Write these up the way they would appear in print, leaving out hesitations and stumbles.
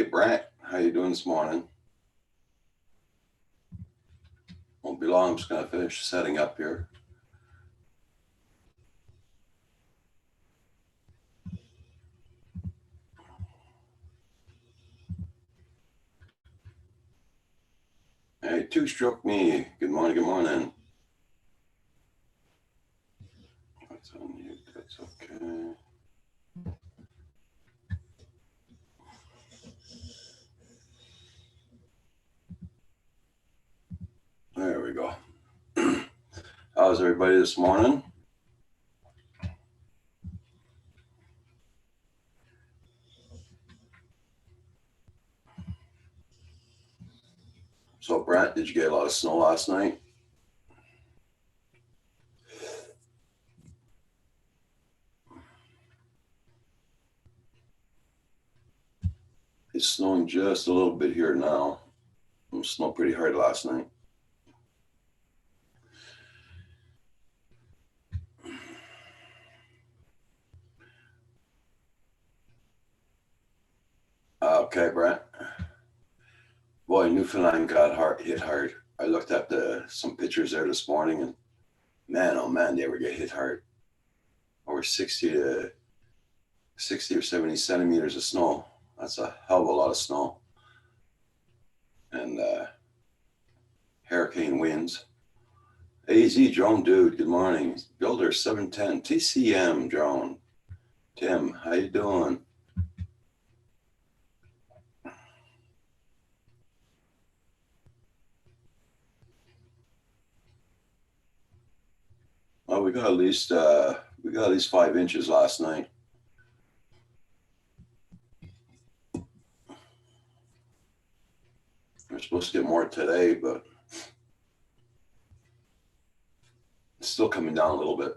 Hey, Brent, how you doing this morning? Won't be long. I'm just going to finish setting up here. Hey, two-stroke me. Good morning, good morning. That's on mute. That's okay. There we go. How's everybody this morning? So, Brent, did you get a lot of snow last night? It's snowing just a little bit here now. It snowed pretty hard last night. Okay, Brent. Boy, Newfoundland got hit hard. I looked at some pictures there this morning, and man, oh man, they ever get hit hard. Over 60 or 70 centimeters of snow. That's a hell of a lot of snow. And hurricane winds. AZ drone dude, good morning. Builder 710 TCM drone. Tim, how you doing? Well, we got at least 5 inches last night. We're supposed to get more today, but it's still coming down a little bit.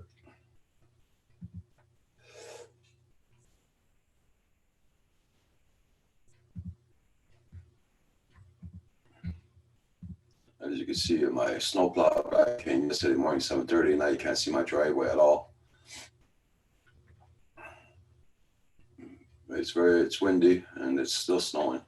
As you can see, my snowplow back came yesterday morning, 7:30, and now you can't see my driveway at all. It's windy and it's still snowing.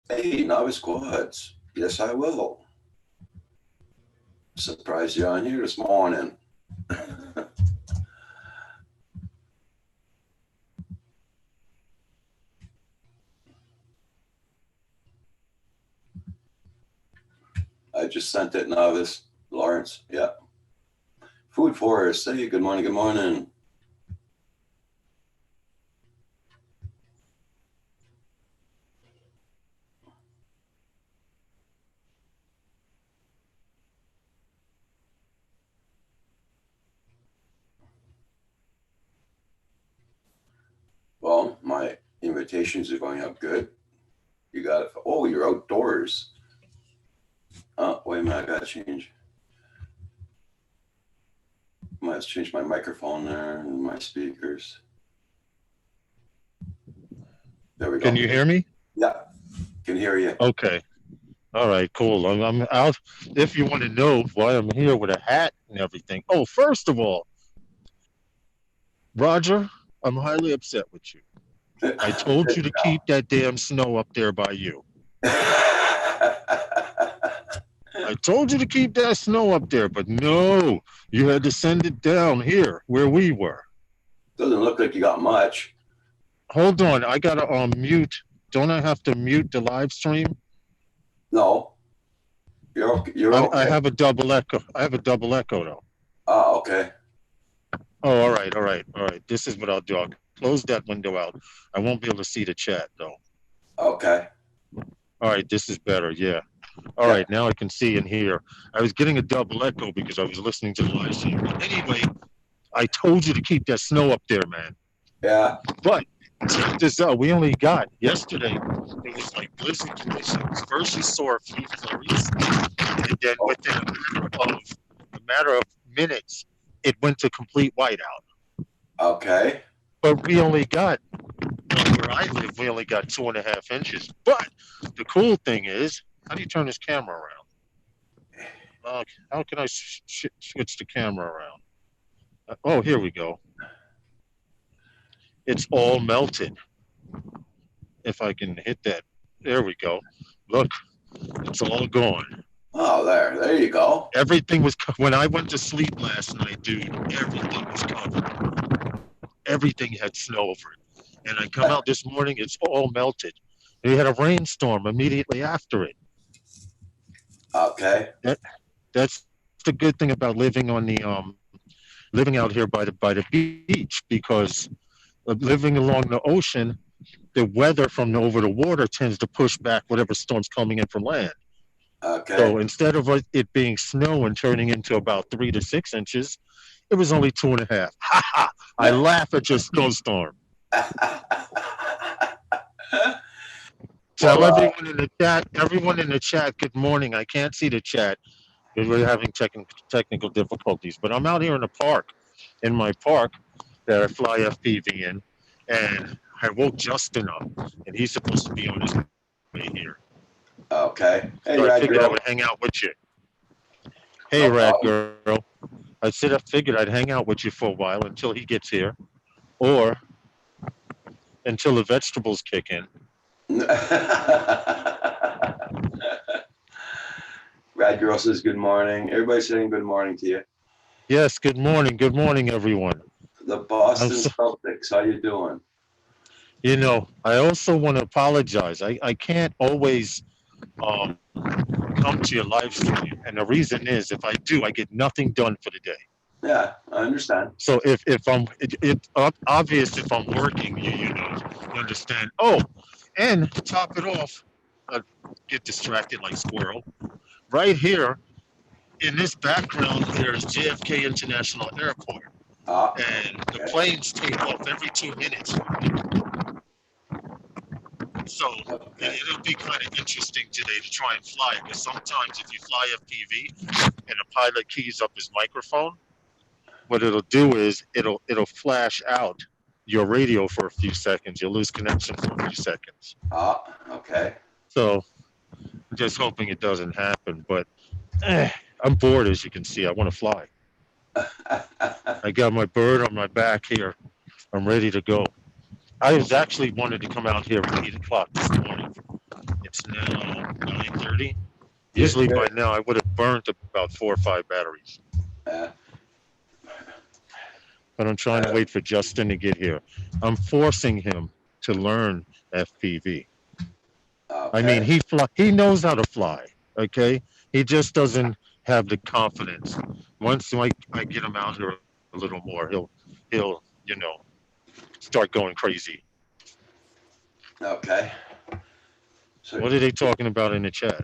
Hey, novice quads. Yes, I will. Surprised you're on here this morning. I just sent it, novice. Lawrence, yeah. Food Forest, hey, good morning, good morning. Well, my invitations are going up good. You got it. Oh, you're outdoors. Oh, wait a minute, I gotta change. I might have to change my microphone there and my speakers. There we go. Can you hear me? Yeah, can hear you. Okay. All right, cool. I'm out. If you want to know why I'm here with a hat and everything. Oh, first of all, Roger, I'm highly upset with you. I told you to keep that damn snow up there by you. I told you to keep that snow up there, but no, you had to send it down here where we were. Doesn't look like you got much. Hold on, I gotta mute. Don't I have to mute the live stream? No, you're okay. I have a double echo. I have a double echo though. Oh, okay. Oh, all right, all right, all right. This is what I'll do. I'll close that window out. I won't be able to see the chat though. Okay. All right, this is better. Yeah. All right, now I can see and hear. I was getting a double echo because I was listening to the live stream. Anyway, I told you to keep that snow up there, man. Yeah. But check this out. We only got yesterday. It was like blizzard conditions. First, you saw a few flurries, and then within a matter of minutes, it went to complete whiteout. Okay. But we only got where I live. We only got 2.5 inches. But the cool thing is, how do you turn this camera around? how can I switch the camera around? Oh, here we go. It's all melted. If I can hit that, there we go. Look, it's all gone. Oh, there you go. Everything was when I went to sleep last night, dude. Everything was covered. Everything had snow over it. And I come out this morning, it's all melted. We had a rainstorm immediately after it. Okay. That's the good thing about living on the living out here by the beach, because living along the ocean, the weather from over the water tends to push back whatever storm's coming in from land. Okay. So instead of it being snow and turning into about 3 to 6 inches, it was only 2.5. Ha ha! I laugh at your snowstorm. Tell Well, everyone in the chat, good morning. I can't see the chat because we're having technical difficulties. But I'm out here in the park, in my park that I fly FPV in, and I woke Justin up, and he's supposed to be on his way here. okay. Hey, So I Rad figured I Girl. would hang out with you. Hey, No Rad problem. Girl. I figured I'd hang out with you for a while until he gets here, or until the vegetables kick in. Rad Girl says good morning. Everybody's saying good morning to you. Yes, good morning. Good morning, everyone. The Boston Celtics, how you doing? You know, I also want to apologize. I can't always come to your live stream, and the reason is if I do, I get nothing done for the day. Yeah, I understand. So if I'm, it's obvious if I'm working, you know, you understand. Oh, and to top it off, I get distracted like squirrel. Right here in this background, there's JFK International Airport, and the planes take off every 2 minutes. So it'll be kind of interesting today to try and fly it, because sometimes if you fly FPV and a pilot keys up his microphone, what it'll do is it'll flash out your radio for a few seconds. You'll lose connection for a few seconds. Okay. So I'm just hoping it doesn't happen, but I'm bored, as you can see. I want to fly. I got my bird on my back here. I'm ready to go. I was actually wanted to come out here at 8 o'clock this morning. It's now 9:30. Usually by now I would have burned about 4 or 5 batteries. But I'm trying to wait for Justin to get here. I'm forcing him to learn FPV. I mean, he knows how to fly. Okay, he just doesn't have the confidence. Once I get him out here a little more, he'll you know, start going crazy. Okay. So what are they talking about in the chat?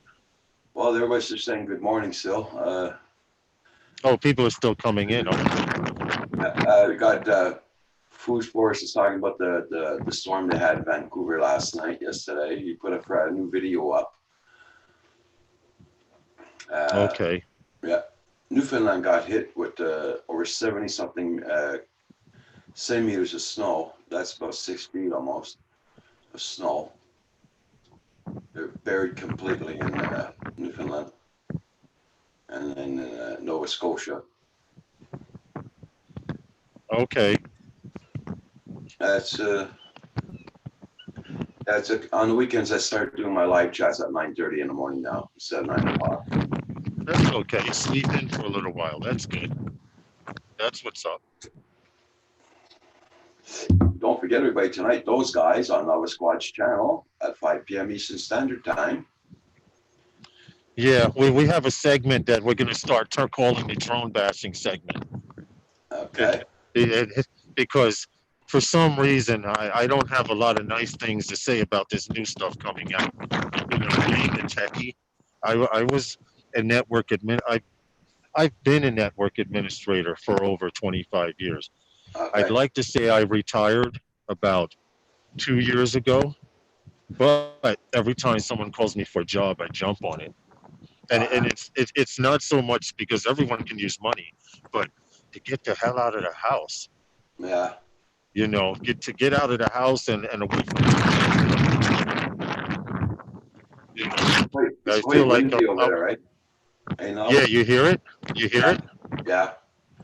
Well, everybody's just saying good morning still. Oh, people are still coming in. We got Food Sports is talking about the storm they had in Vancouver yesterday. He put a new video up. Okay. Yeah. Newfoundland got hit with over 70 something centimeters of snow. That's about 6 feet almost of snow. They're buried completely in Newfoundland and in Nova Scotia. Okay. That's on the weekends. I start doing my live chats at 9:30 in the morning now instead of 9 o'clock. That's okay. Sleep in for a little while. That's good. That's what's up. Don't forget, everybody, tonight, those guys on Nova Squad's channel at 5 p.m. Eastern Standard Time. Yeah, we have a segment that we're going to start calling the drone bashing segment. Okay. Because for some reason, I don't have a lot of nice things to say about this new stuff coming out. You know, being a techie, I was a network I've been a network administrator for over 25 years. Okay. I'd like to say I retired about 2 years ago, but every time someone calls me for a job, I jump on it. And it's not so much because everyone can use money, but to get the hell out of the house. Yeah. You know, get out of the house and away from you know, Wait, I feel like over there, right? Hey, no. Yeah, you hear it? You hear Yeah. it? Yeah.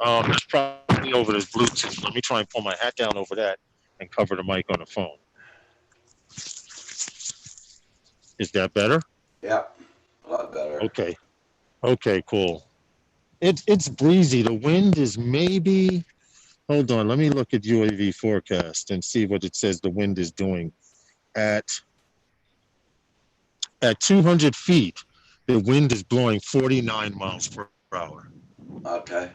That's probably over this Bluetooth. Let me try and pull my hat down over that and cover the mic on the phone. Is that better? Yeah. A lot better. Okay. Okay, cool. It's breezy. The wind is maybe. Hold on. Let me look at UAV forecast and see what it says the wind is doing. At 200 feet, the wind is blowing 49 miles per hour. Okay.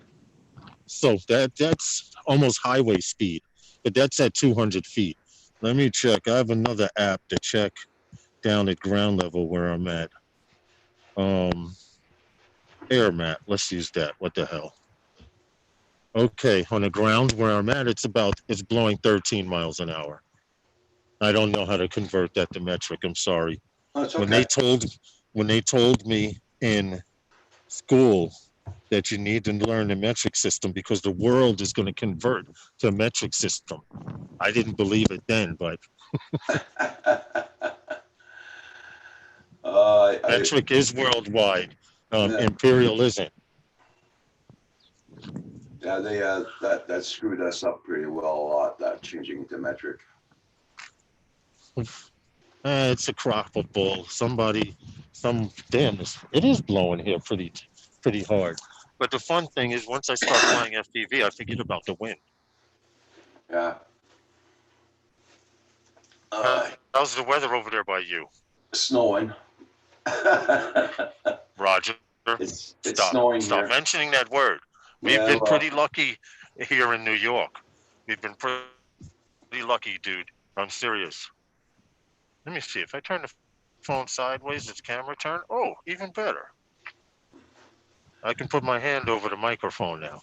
So that's almost highway speed, but that's at 200 feet. Let me check. I have another app to check down at ground level where I'm at. Um, Air map. Let's use that. What the hell? Okay, on the ground where I'm at, it's blowing 13 miles an hour. I don't know how to convert that to metric. I'm sorry. Oh, it's When okay. they told when they told me in school that you need to learn the metric system because the world is going to convert to a metric system, I didn't believe it then, but I metric is worldwide. yeah, Imperial isn't. yeah, they that screwed us up pretty well a lot. That changing to metric. It's a crop of bull. Damn, it is blowing here pretty hard. But the fun thing is, once I start flying FPV, I forget about the wind. Yeah. Uh, How's the weather over there by you? Snowing. Roger. It's Stop. snowing Stop here. mentioning that word. We've Yeah. been Well. pretty lucky here in New York. We've been pretty lucky, dude. I'm serious. Let me see. If I turn the phone sideways, its camera turn. Oh, even better. I can put my hand over the microphone now.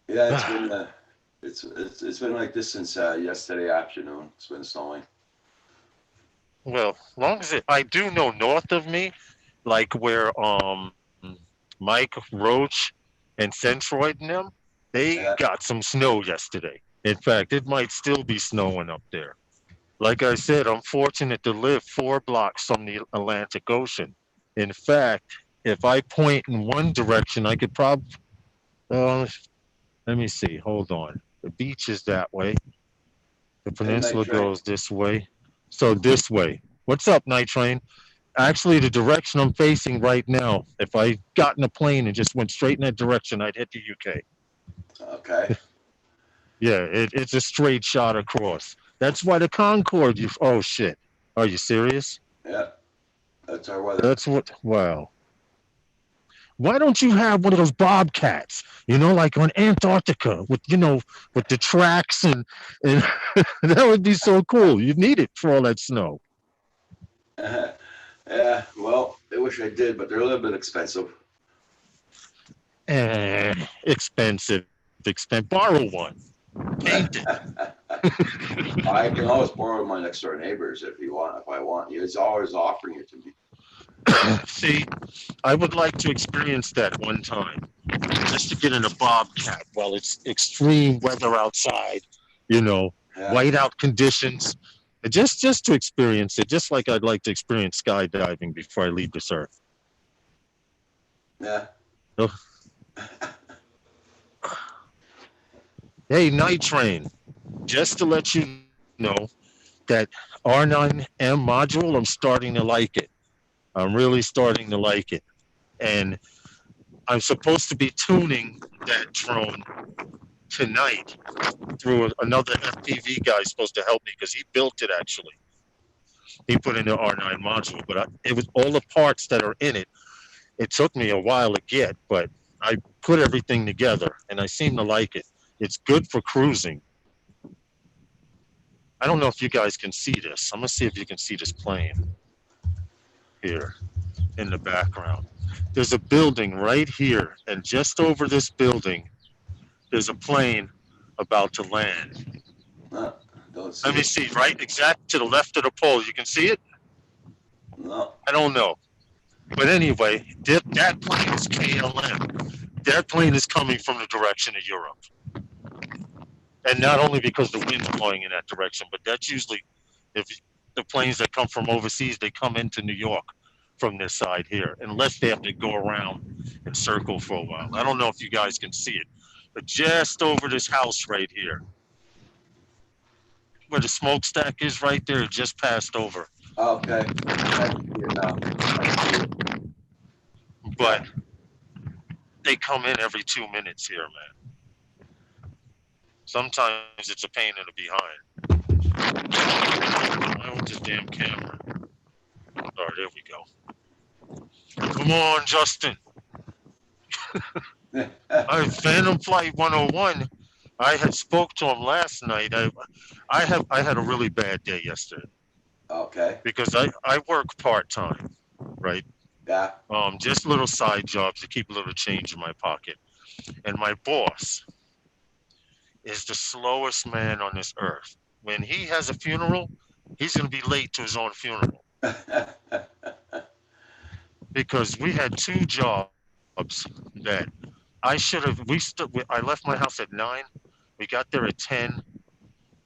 Yeah. It's been. It's been like this since yesterday afternoon. It's been snowing. Well, long as I do know north of me, like where Mike Roach and Centroid and them, they Yeah. got some snow yesterday. In fact, it might still be snowing up there. Like I said, I'm fortunate to live 4 blocks from the Atlantic Ocean. In fact, if I point in one direction, I could probably. Uh, Let me see. Hold on. The beach is that way. The Hey, night peninsula train. goes this way. So this way. What's up, Night Train? Actually, the direction I'm facing right now, if I got in a plane and just went straight in that direction, I'd hit the UK. Okay. Yeah, it's a straight shot across. That's why the Concorde. Oh shit. Are you serious? Yeah. That's our weather. That's what. Wow. Why don't you have one of those bobcats? Like on Antarctica with the tracks and that would be so cool. You'd need it for all that snow. Yeah. Well, I wish I did, but they're a little bit expensive. Expensive. Borrow one. Paint it. I can always borrow my next door neighbors if you want. If I want, he's always offering it to me. See, I would like to experience that one time, just to get in a bobcat while it's extreme weather outside, you know, Yeah. whiteout conditions, just to experience it, just like I'd like to experience skydiving before I leave this earth. Yeah. Oh. Hey, Night Train, just to let you know that R9M module, I'm starting to like it. I'm really starting to like it. And I'm supposed to be tuning that drone tonight through another FPV guy supposed to help me because he built it actually. He put in the R9 module, but it was all the parts that are in it. It took me a while to get, but I put everything together and I seem to like it. It's good for cruising. I don't know if you guys can see this. I'm gonna see if you can see this plane here in the background. There's a building right here, and just over this building, there's a plane about to land. No, don't see Let me it. see, right exact to the left of the pole. You can see it? No. I don't know. But anyway, that plane is KLM. That plane is coming from the direction of Europe. And not only because the wind's blowing in that direction, but that's usually if the planes that come from overseas, they come into New York. from this side here, unless they have to go around and circle for a while. I don't know if you guys can see it, but just over this house right here, where the smokestack is right there, it just passed over. Okay. I can see it now. I see it. But they come in every 2 minutes here, man. Sometimes it's a pain in the behind. Why with this damn camera? All right, there we go. Come on, Justin. Phantom Flight 101. I had spoke to him last night. I had a really bad day yesterday Okay. because I work part time, right? Yeah. Just little side jobs to keep a little change in my pocket. And my boss is the slowest man on this earth. When he has a funeral, he's gonna be late to his own funeral because we had two jobs that I should have. I left my house at 9. We got there at 10.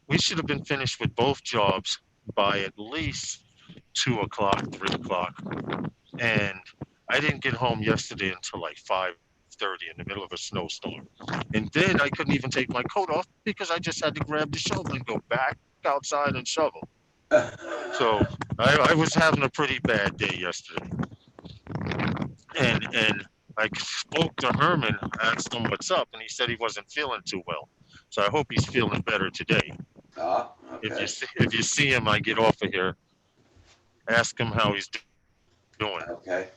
We should have been finished with both jobs by at least 2 o'clock, 3 o'clock. And I didn't get home yesterday until like 5:30 in the middle of a snowstorm. And then I couldn't even take my coat off because I just had to grab the shovel and go back outside and shovel. So I was having a pretty bad day yesterday. And I spoke to Herman, asked him what's up, and he said he wasn't feeling too well. So I hope he's feeling better today. Okay. If you see him, I get off of here. Ask him how he's doing. Okay.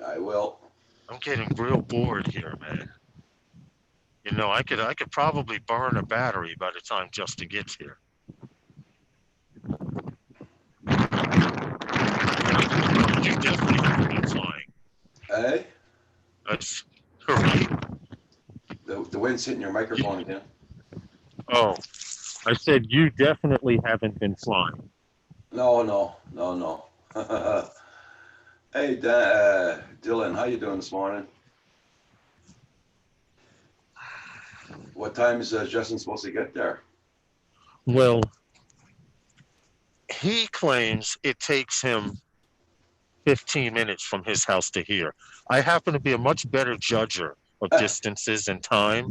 I will. I'm getting real bored here, man. You know, I could probably burn a battery by the time Justin gets here. You definitely haven't been flying. Hey, That's right. the wind's hitting your microphone again. Oh, I said you definitely haven't been flying. No. Hey, Dylan, how you doing this morning? What time is Justin supposed to get there? Well, he claims it takes him 15 minutes from his house to here. I happen to be a much better judger of distances and time.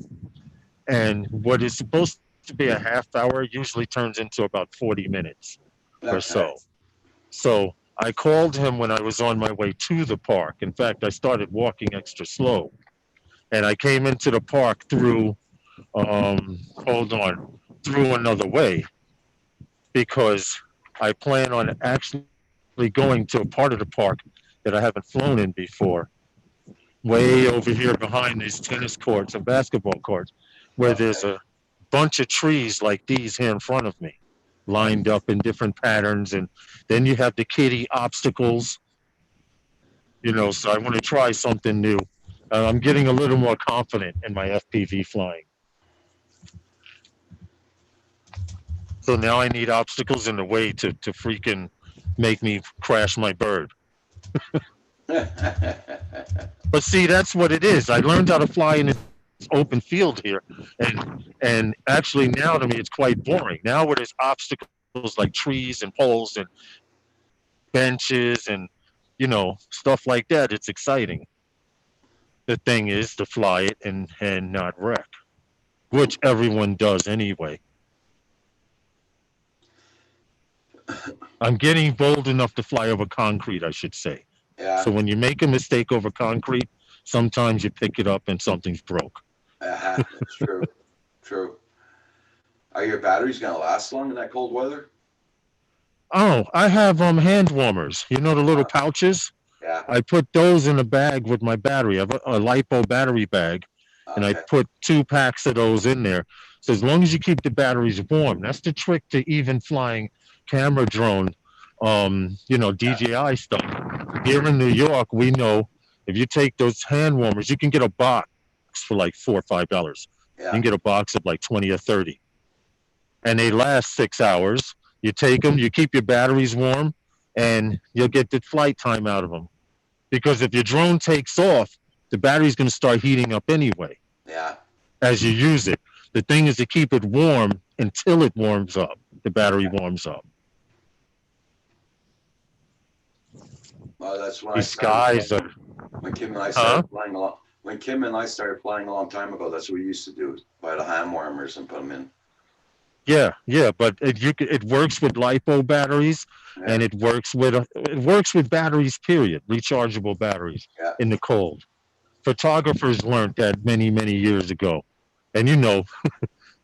And what is supposed to be a half hour usually turns into about 40 minutes or so. So I called him when I was on my way to the park. In fact, I started walking extra slow. And I came into the park through, through another way because I plan on actually going to a part of the park that I haven't flown in before, way over here behind these tennis courts and basketball courts, where there's a bunch of trees like these here in front of me, lined up in different patterns. And then you have the kiddie obstacles, you know, so I want to try something new. I'm getting a little more confident in my FPV flying. So now I need obstacles in the way to freaking make me crash my bird. But see, that's what it is. I learned how to fly in this open field here, and actually now to me it's quite boring. Now where there's obstacles like trees and poles and benches and, you know, stuff like that, it's exciting. The thing is to fly it and not wreck, which everyone does anyway. I'm getting bold enough to fly over concrete, I should say. Yeah. So when you make a mistake over concrete, sometimes you pick it up and something's broke. That's true. True. Are your batteries gonna last long in that cold weather? Oh, I have hand warmers. You know the little pouches? Yeah. I put those in a bag with my battery. I have a LiPo battery bag, and I put 2 packs of those in there. So as long as you keep the batteries warm, that's the trick to even flying camera drone, you know, DJI stuff. Here in New York, we know if you take those hand warmers, you can get a box for like $4 or $5. Yeah. You can get a box of like 20 or 30. And they last 6 hours. You take them, you keep your batteries warm, and you'll get the flight time out of them. Because if your drone takes off, the battery's going to start heating up anyway. Yeah. As you use it. The thing is to keep it warm until it warms up. The battery warms up. Well, that's when I These started skies flying. are, When Kim and I huh? started flying a lot. When Kim and I started flying a long time ago, that's what we used to do: buy the hand warmers and put them in. Yeah, yeah, but it works with lipo batteries, Yeah, and it works with batteries. Period. Rechargeable batteries yeah, in the cold. Photographers learned that many years ago, and you know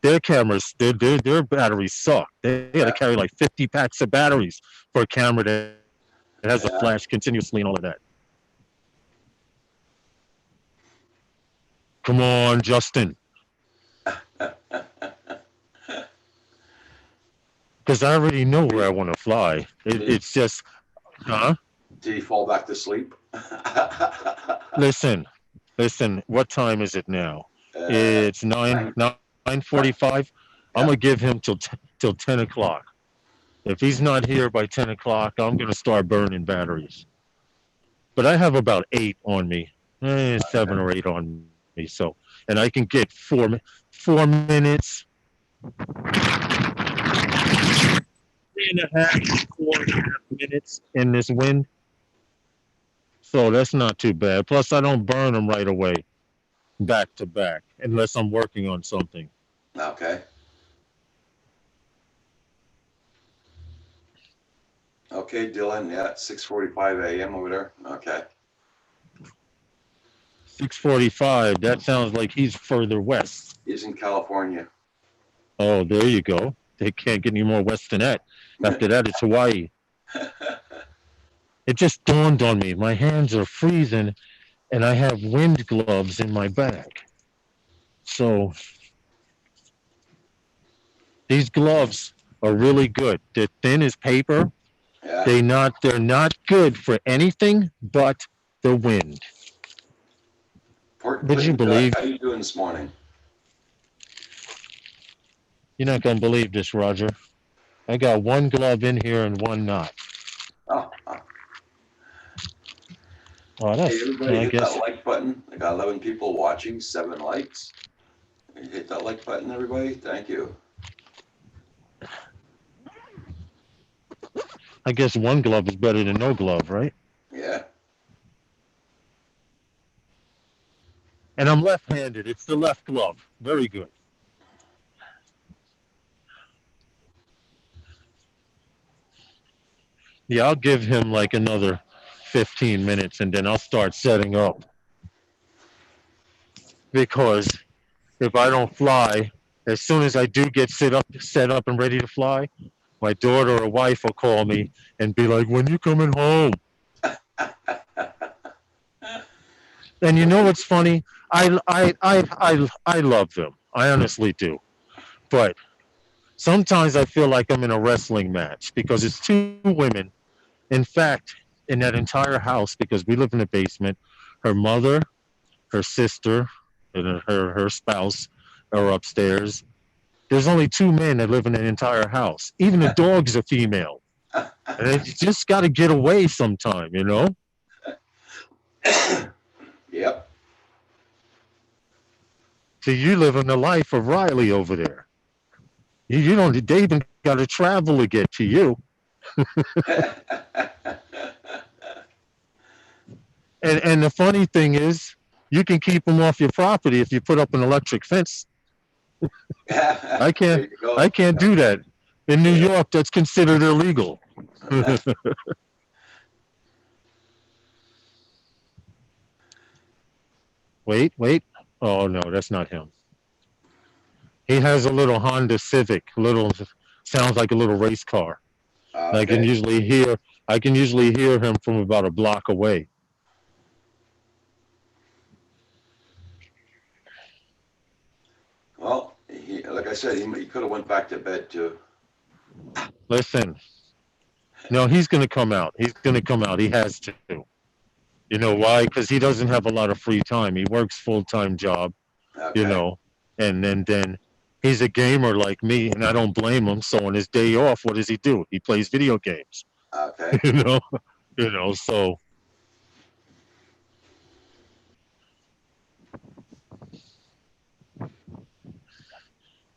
their cameras, their batteries suck. They got to yeah, carry like 50 packs of batteries for a camera that has a yeah. flash continuously and all of that. Come on, Justin, because I already know where I Did, want to fly. did, It's just, huh? did he fall back to sleep? Listen, listen. What time is it now? uh, It's nine nine, 9:45. I'm yeah. gonna give him till 10 o'clock. If he's not here by 10 o'clock, I'm gonna start burning batteries. But I have about 8 on me, 7 or 8 on me. So, and I can get 4 minutes, 3.5, 4.5 minutes in this wind. So that's not too bad. Plus, I don't burn them right away, back to back, unless I'm working on something. Okay. Okay, Dylan. Yeah, 6:45 a.m. over there. Okay. 6:45. That sounds like he's further west. He's in California. Oh, there you go. They can't get any more west than that. After that, it's Hawaii. It just dawned on me. My hands are freezing, and I have wind gloves in my bag. So these gloves are really good. They're thin as paper. Yeah. They're not good for anything but the wind. Port Would you Clinton Dutch, believe? how you doing this morning? You're not gonna believe this, Roger. I got one glove in here and one not. Oh, Oh, hey, that's everybody I hit that guess. like button. I got 11 people watching, 7 likes. Hit that like button, everybody. Thank you. I guess one glove is better than no glove, right? Yeah. And I'm left-handed. It's the left glove. Very good. Yeah, I'll give him like another 15 minutes and then I'll start setting up because if I don't fly, as soon as I do get set up and ready to fly, my daughter or wife will call me and be like, "When you coming home?" And you know what's funny? I love them. I honestly do. But sometimes I feel like I'm in a wrestling match because it's two women. In fact, in that entire house, because we live in the basement, her mother, her sister, and her spouse are upstairs. There's only two men that live in an entire house. Even the dog's a female. And you just got to get away sometime, you know? Yep. So you live in the life of Riley over there. You don't, they even got to travel to get to you. And the funny thing is, you can keep them off your property if you put up an electric fence. I There can't, you I go. can't do that. In New Yeah. York, that's considered illegal. Wait, wait. Oh no, that's not him. He has a little Honda Civic, little sounds like a little race car. I can Okay. usually hear I can usually hear him from about a block away. Well, like I said, he could have went back to bed too. Listen, no, he's gonna come out. He's gonna come out. He has to. You know why? Because he doesn't have a lot of free time. He works full-time job, you Okay. know, and then he's a gamer like me, and I don't blame him. So on his day off, what does he do? He plays video games. Okay. You know, So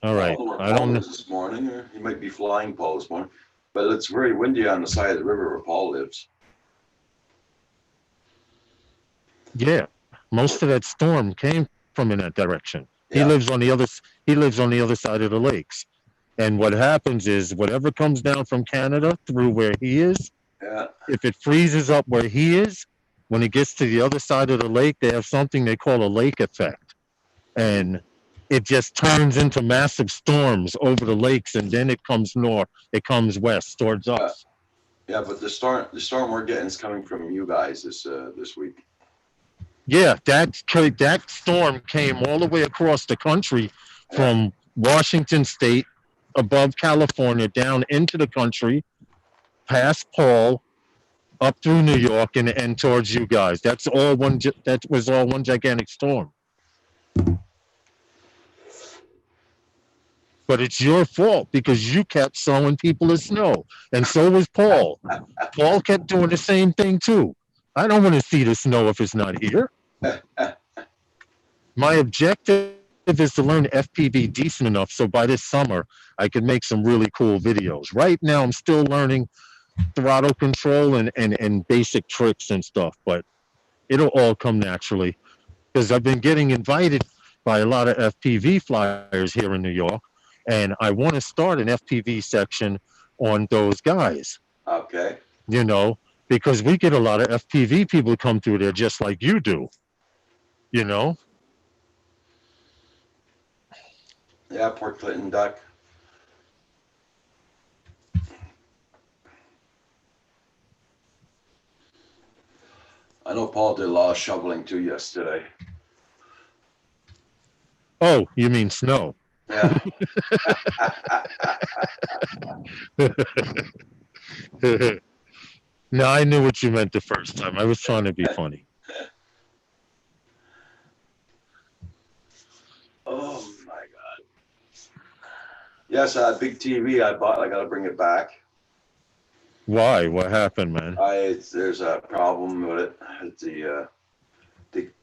all I don't right, know where I don't Paul know. is this morning, or he might be flying Paul this morning. But it's very windy on the side of the river where Paul lives. Yeah, most of that storm came from in that direction. He Yeah, lives on the other. He lives on the other side of the lakes. And what happens is, whatever comes down from Canada through where he is, yeah. if it freezes up where he is, when it gets to the other side of the lake, they have something they call a lake effect, Mhm. and it just turns into massive storms over the lakes, and then it comes north. It comes west towards Yeah, us. yeah. But the storm we're getting is coming from you guys this week. Yeah, that storm came all the way across the country Yeah, from Washington State, above California, down into the country, past Paul, up through New York, and towards you guys. That was all one gigantic storm. But it's your fault because you kept sowing people the snow, and so was Paul. Paul kept doing the same thing too. I don't want to see the snow if it's not here. My objective is to learn FPV decent enough so by this summer I can make some really cool videos. Right now, I'm still learning throttle control and basic tricks and stuff, but it'll all come naturally because I've been getting invited by a lot of FPV flyers here in New York, and I want to start an FPV section on those guys, okay. because we get a lot of FPV people come through there just like you do, you know? Yeah, Port Clinton duck. I know Paul did a lot of shoveling too yesterday. Oh, you mean snow? Yeah. No, I knew what you meant the first time. I was trying to be funny. Oh my God. Yes, big TV I bought. I got to bring it back. Why? What happened, man? There's a problem with it.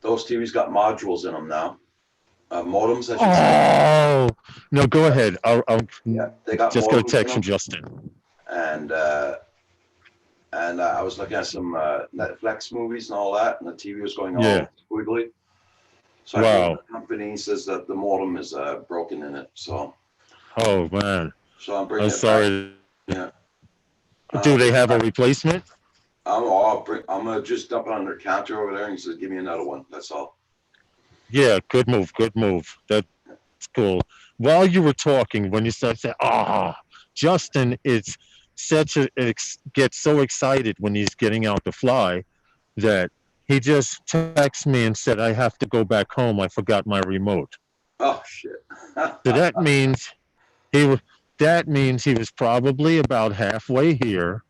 Those TVs got modules in them now. Modems, I should say. Oh no, go ahead. I'll Yeah, they got just go modems in text from them, Justin. and I was looking at some Netflix movies and all that, and the TV was going Yeah. all squiggly. So I phoned Wow. the company. He says that the modem is broken in it. Oh man. So I'm I'm bringing it back. sorry. Yeah, Do I'll they bring it have a back. replacement? I'm gonna just dump it on their counter over there, and he says, "Give me another one." That's all. Yeah, good move. Good move. That's cool. While you were talking, when you started saying, Justin is gets so excited when he's getting out to fly that he just texted me and said, I have to go back home. I forgot my remote. Oh shit. So he was that means he was probably about halfway here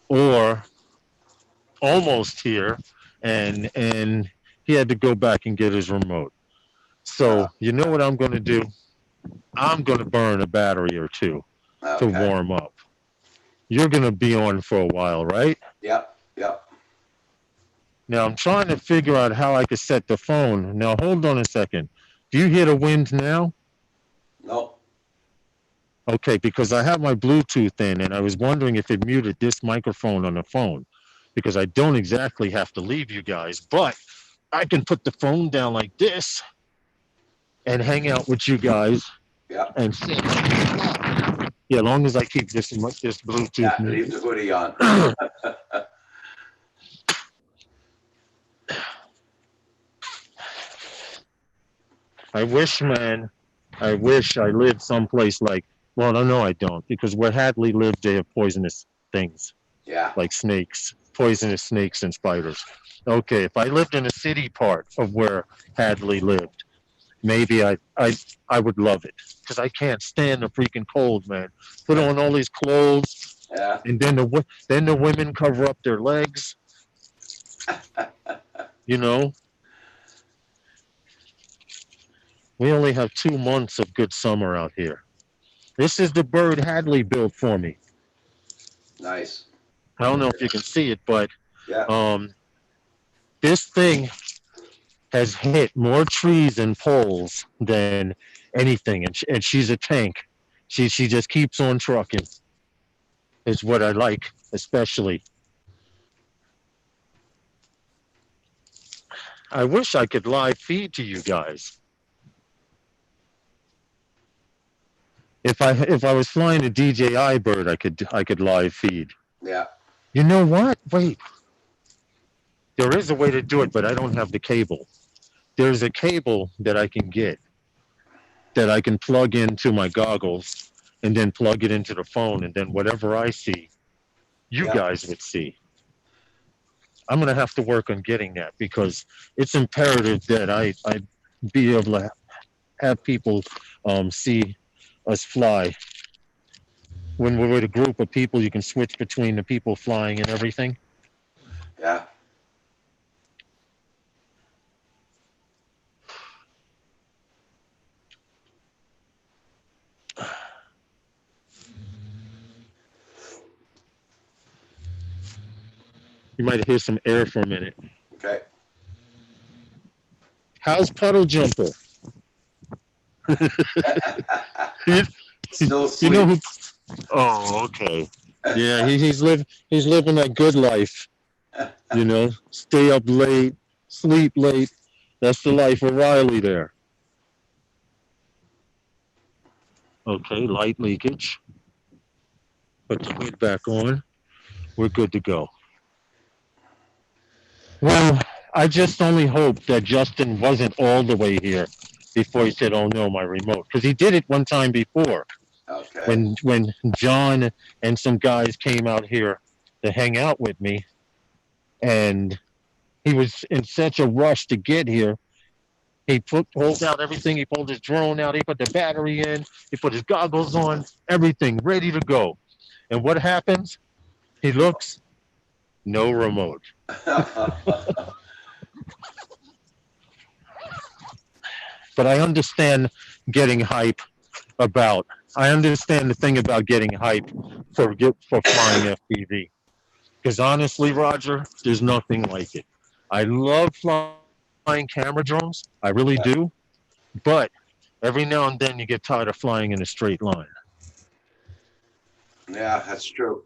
or almost here, and he had to go back and get his remote. So you know what I'm going to do? I'm going to burn a battery or two to Okay. warm up. You're going to be on for a while, right? Yep. Yep. Now I'm trying to figure out how I could set the phone. Now hold on a second. Do you hear the wind now? No. Okay, because I have my Bluetooth in and I was wondering if it muted this microphone on the phone because I don't exactly have to leave you guys, but I can put the phone down like this and hang out with you guys Yep. and yeah, as long as I keep this Yeah. Bluetooth Leave the muted. hoodie on. I wish, man, I wish I lived someplace like, well, no, I don't, because where Hadley lived, they have poisonous things Yeah. like snakes, poisonous snakes and spiders. Okay, if I lived in a city part of where Hadley lived, maybe I would love it because I can't stand the freaking cold, man. Put on all these clothes, Yeah. and then the women cover up their legs. You know, we only have 2 months of good summer out here. This is the bird Hadley built for me. Nice. I don't know if you can see it, but Yeah. um, this thing has hit more trees and poles than anything, and she's a tank. She just keeps on trucking. Is what I like, especially. I wish I could live feed to you guys. If I was flying a DJI bird, I could live feed. Yeah. You know what? Wait, there is a way to do it, but I don't have the cable. There's a cable that I can get that I can plug into my goggles and then plug it into the phone, and then whatever I see, you Yeah. guys would see. I'm gonna have to work on getting that because it's imperative that I be able to have people see us fly. When we're with a group of people, you can switch between the people flying and everything. Yeah. You might hear some air for a minute. Okay. How's Puddle Jumper? you, Still you know sleep. who? Oh, okay. Yeah, he's living that good life. You know, stay up late, sleep late. That's the life of Riley there. Okay, light leakage. Put the lid back on. We're good to go. Well, I just only hope that Justin wasn't all the way here before he said, "Oh no, my remote," because he did it one time before Okay. when John and some guys came out here to hang out with me, and he was in such a rush to get here. He pulled out everything. He pulled his drone out. He put the battery in. He put his goggles on. Everything ready to go. And what happens? He looks, no remote. But I understand getting hype about. I understand the thing about getting hype for flying FPV. Because honestly, Roger, there's nothing like it. I love flying camera drones. I really do. But every now and then you get tired of flying in a straight line. Yeah, that's true.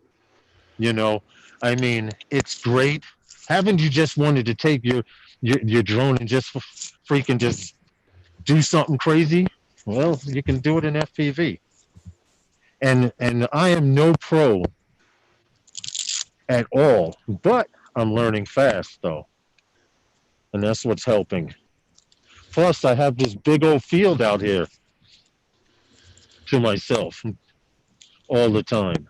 You know, I mean, it's great. Haven't you just wanted to take your drone and just freaking just do something crazy? Well, you can do it in FPV. And I am no pro at all, but I'm learning fast though, and that's what's helping. Plus, I have this big old field out here to myself all the time.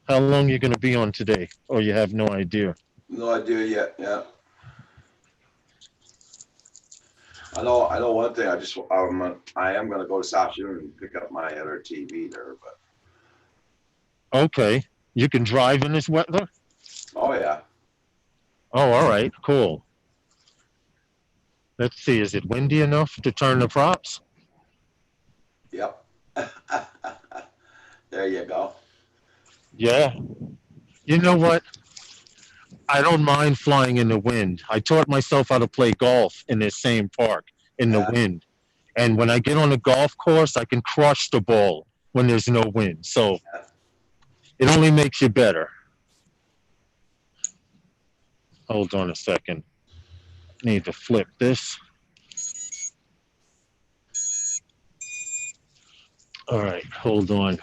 How long are you going to be on today? Or you have no idea? No idea yet. Yeah. I know one thing. I am gonna go this afternoon and pick up my other TV there, but Okay. You can drive in this weather? oh yeah. Oh, all right. Cool. Let's see. Is it windy enough to turn the props? Yep. There you go. Yeah. You know what? I don't mind flying in the wind. I taught myself how to play golf in this same park in the Yeah. wind. And when I get on a golf course, I can crush the ball when there's no wind. So it only makes you better. Hold on a second. Need to flip this. All right, hold on.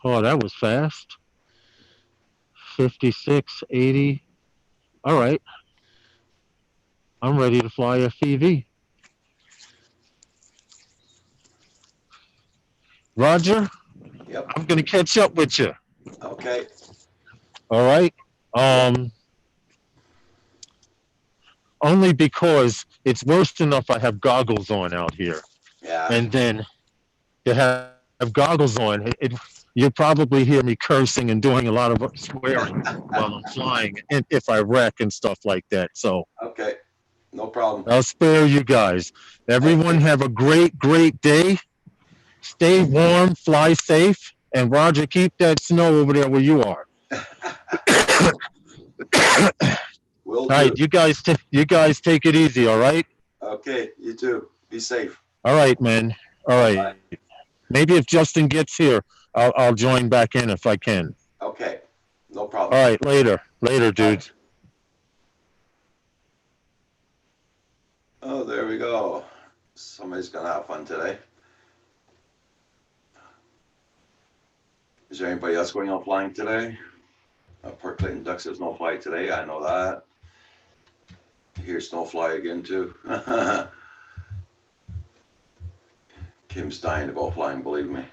Oh, that was fast. 56, 80. All right, I'm ready to fly FPV. Roger, Yep. I'm going to catch up with you. Okay. All right. Um, Only because it's worse enough I have goggles on out here. Yeah. And then to have goggles on, you'll probably hear me cursing and doing a lot of swearing while I'm flying, and if I wreck and stuff like that. So Okay. No problem. I'll spare you guys. Everyone have a great, great day. Stay warm, fly safe, and Roger, keep that snow over there where you are. Will All right, do. you guys take it easy. All right. Okay. You too. Be safe. All right, man. All Bye-bye. right. Maybe if Justin gets here, I'll join back in if I can. Okay, no All problem. right, later. Later, Bye. dudes. Oh, there we go. Somebody's gonna have fun today. Is there anybody else going out flying today? Port Clinton Ducks has no fly today. I know that. Here's no fly again too. Kim's dying to go flying, believe me.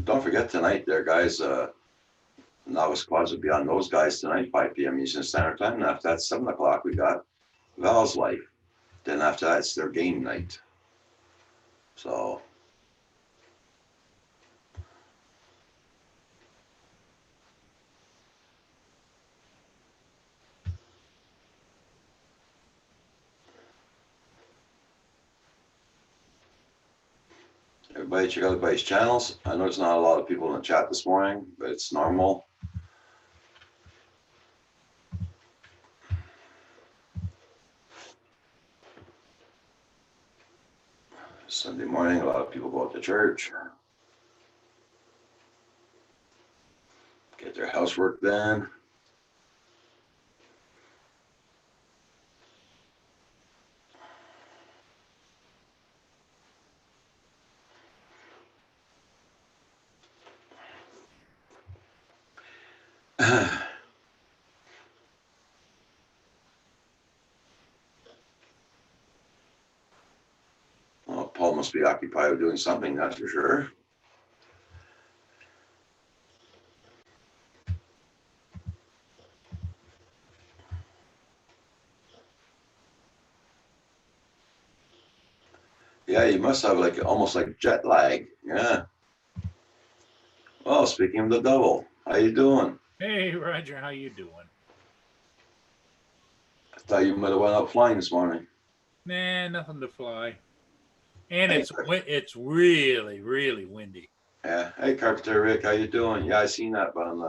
Don't forget tonight there, guys. Novice quads will be on those guys tonight, 5 p.m. Eastern Standard Time. And after that, 7 o'clock, we got Val's Life. Then after that, it's their game night. So everybody check out everybody's channels. I know there's not a lot of people in the chat this morning, but it's normal. Sunday morning, a lot of people go out to church, get their housework done. Well, Paul must be occupied with doing something, that's for sure. Yeah, you must have like almost like jet lag. Yeah. Well, speaking of the devil, how you doing? Hey, Roger, how you doing? I thought you might have went out flying this morning. Nah, nothing to fly. And Hey, it's really, really windy. yeah. Hey, Carpenter Rick, how you doing? Yeah, I seen that on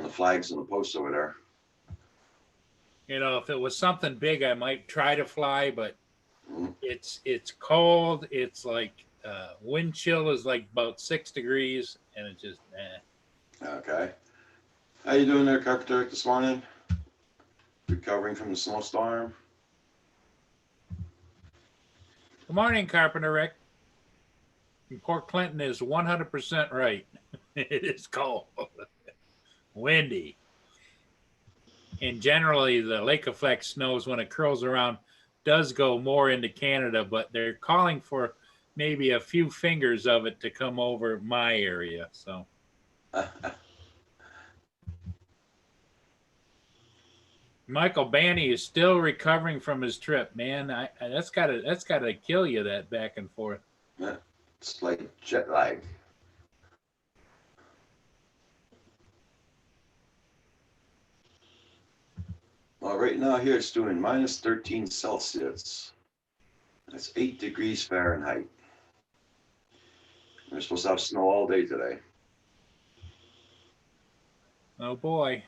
the flags on the post over there. You know, if it was something big, I might try to fly, but Mhm. it's cold. It's like wind chill is like about 6 degrees, and it just Okay. How you doing there, Carpenter Rick, this morning? Recovering from the snowstorm? Good morning, Carpenter Rick. Port Clinton is 100% right. It is cold, windy, and generally the lake effect snows when it curls around does go more into Canada, but they're calling for maybe a few fingers of it to come over my area. So Michael Banny is still recovering from his trip, man. That's gotta kill you, that back and forth. It's like jet lag. Well, right now here it's doing minus 13 Celsius. That's 8 degrees Fahrenheit. We're supposed to have snow all day today. Oh boy.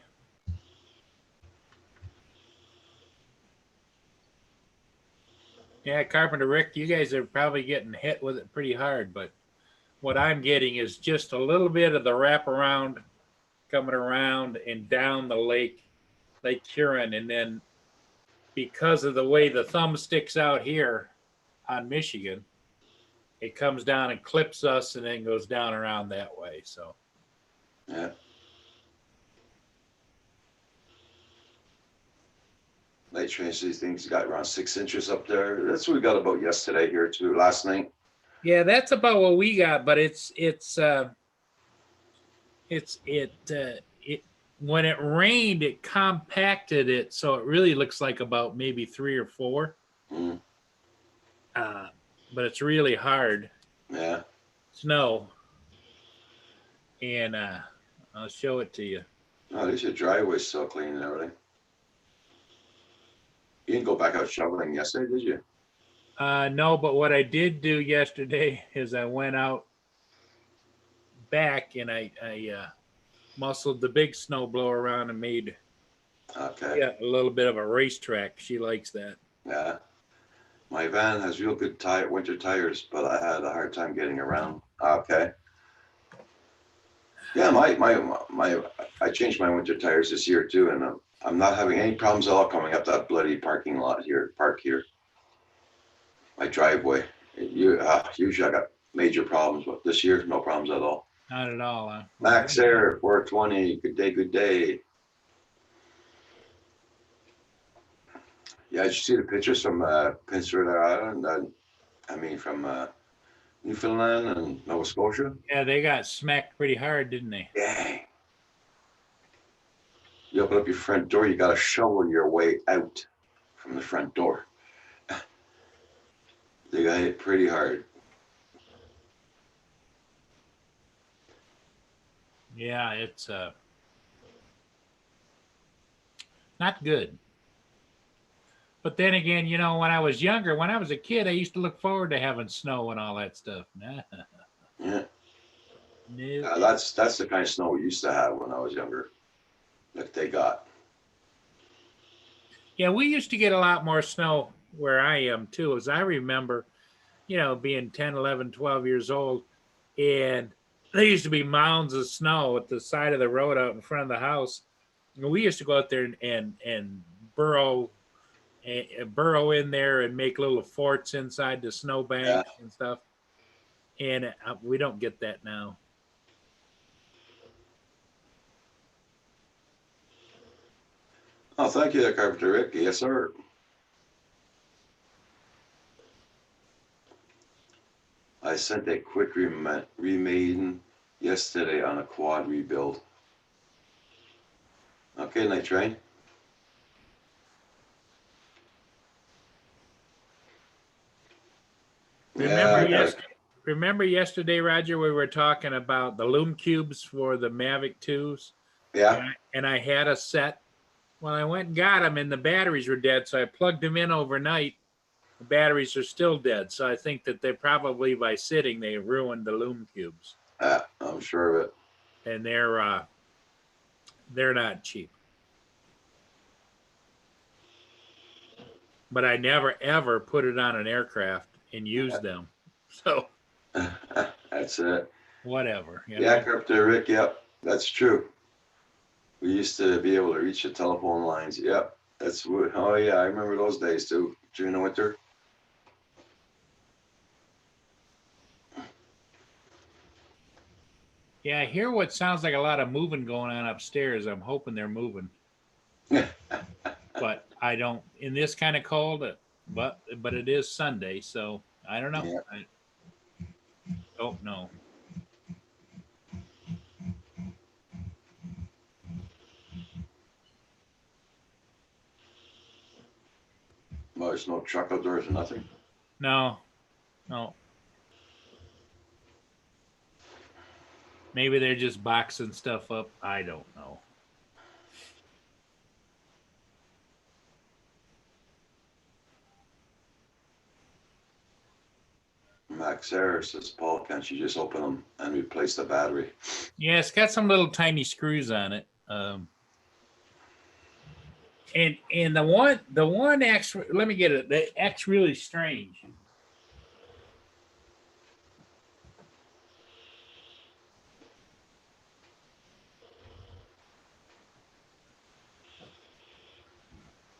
Yeah, Carpenter Rick, you guys are probably getting hit with it pretty hard, but what I'm getting is just a little bit of the wraparound coming around and down the Lake Huron, and then because of the way the thumb sticks out here on Michigan, it comes down and clips us and then goes down around that way. So Yeah. Late trains, these things got around 6 inches up there. That's what we got about yesterday here too, last night. yeah, that's about what we got, but it when it rained, it compacted it, so it really looks like about maybe 3 or 4. Mm, But it's really hard yeah. snow, and I'll show it to you. Oh, at least your driveway's still clean and everything. You didn't go back out shoveling yesterday, did you? No, but what I did do yesterday is I went out back and I muscled the big snow blower around and made Okay. a little bit of a racetrack. She likes that. Yeah. My van has real good winter tires, but I had a hard time getting around. Okay. Yeah, I changed my winter tires this year too, and I'm not having any problems at all coming up that bloody parking lot here, park here. My driveway. Usually I got major problems, but this year, no problems at all. Not at all. Max Air, 420, good day, good day. Yeah, did you see the pictures from Prince Edward Island? From Newfoundland and Nova Scotia? Yeah, they got smacked pretty hard, didn't they? Dang. You open up your front door, you got to shovel your way out from the front door. They got hit pretty hard. Yeah, it's not good. But then again, you know, when I was younger, when I was a kid, I used to look forward to having snow and all that stuff. Yeah. No. That's the kind of snow we used to have when I was younger. That they got. Yeah, we used to get a lot more snow where I am too, as I remember, you know, being 10, 11, 12 years old. And there used to be mounds of snow at the side of the road out in front of the house. And we used to go out there and burrow in there and make little forts inside the snowbanks and stuff. And we don't get that now. Oh, thank you, Carpenter Rick. Yes, sir. I sent a quick remaiden yesterday on a quad rebuild. Okay, Night Train. Remember yesterday, Roger, we were talking about the Lume Cubes for the Mavic 2s? Yeah. And I had a set. Well, I went and got them, and the batteries were dead, so I plugged them in overnight. The batteries are still dead, so I think that they probably, by sitting, they ruined the Lume Cubes. I'm sure of it. And they're not cheap. But I never, ever put it on an aircraft and use them. So that's it. Whatever. Yeah, Carpenter Rick. Yep, that's true. We used to be able to reach the telephone lines. Yep, that's what. Oh yeah, I remember those days too. During the winter. Yeah, I hear what sounds like a lot of moving going on upstairs. I'm hoping they're moving. But I don't, in this kind of cold, but it is Sunday, so I don't know. Yeah. I don't know. Well, there's no truck outdoors or nothing. No. Maybe they're just boxing stuff up. I don't know. Max Harris says, Paul, can't you just open them and replace the battery? Yeah, it's got some little tiny screws on it. And the one acts, let me get it. The acts really strange.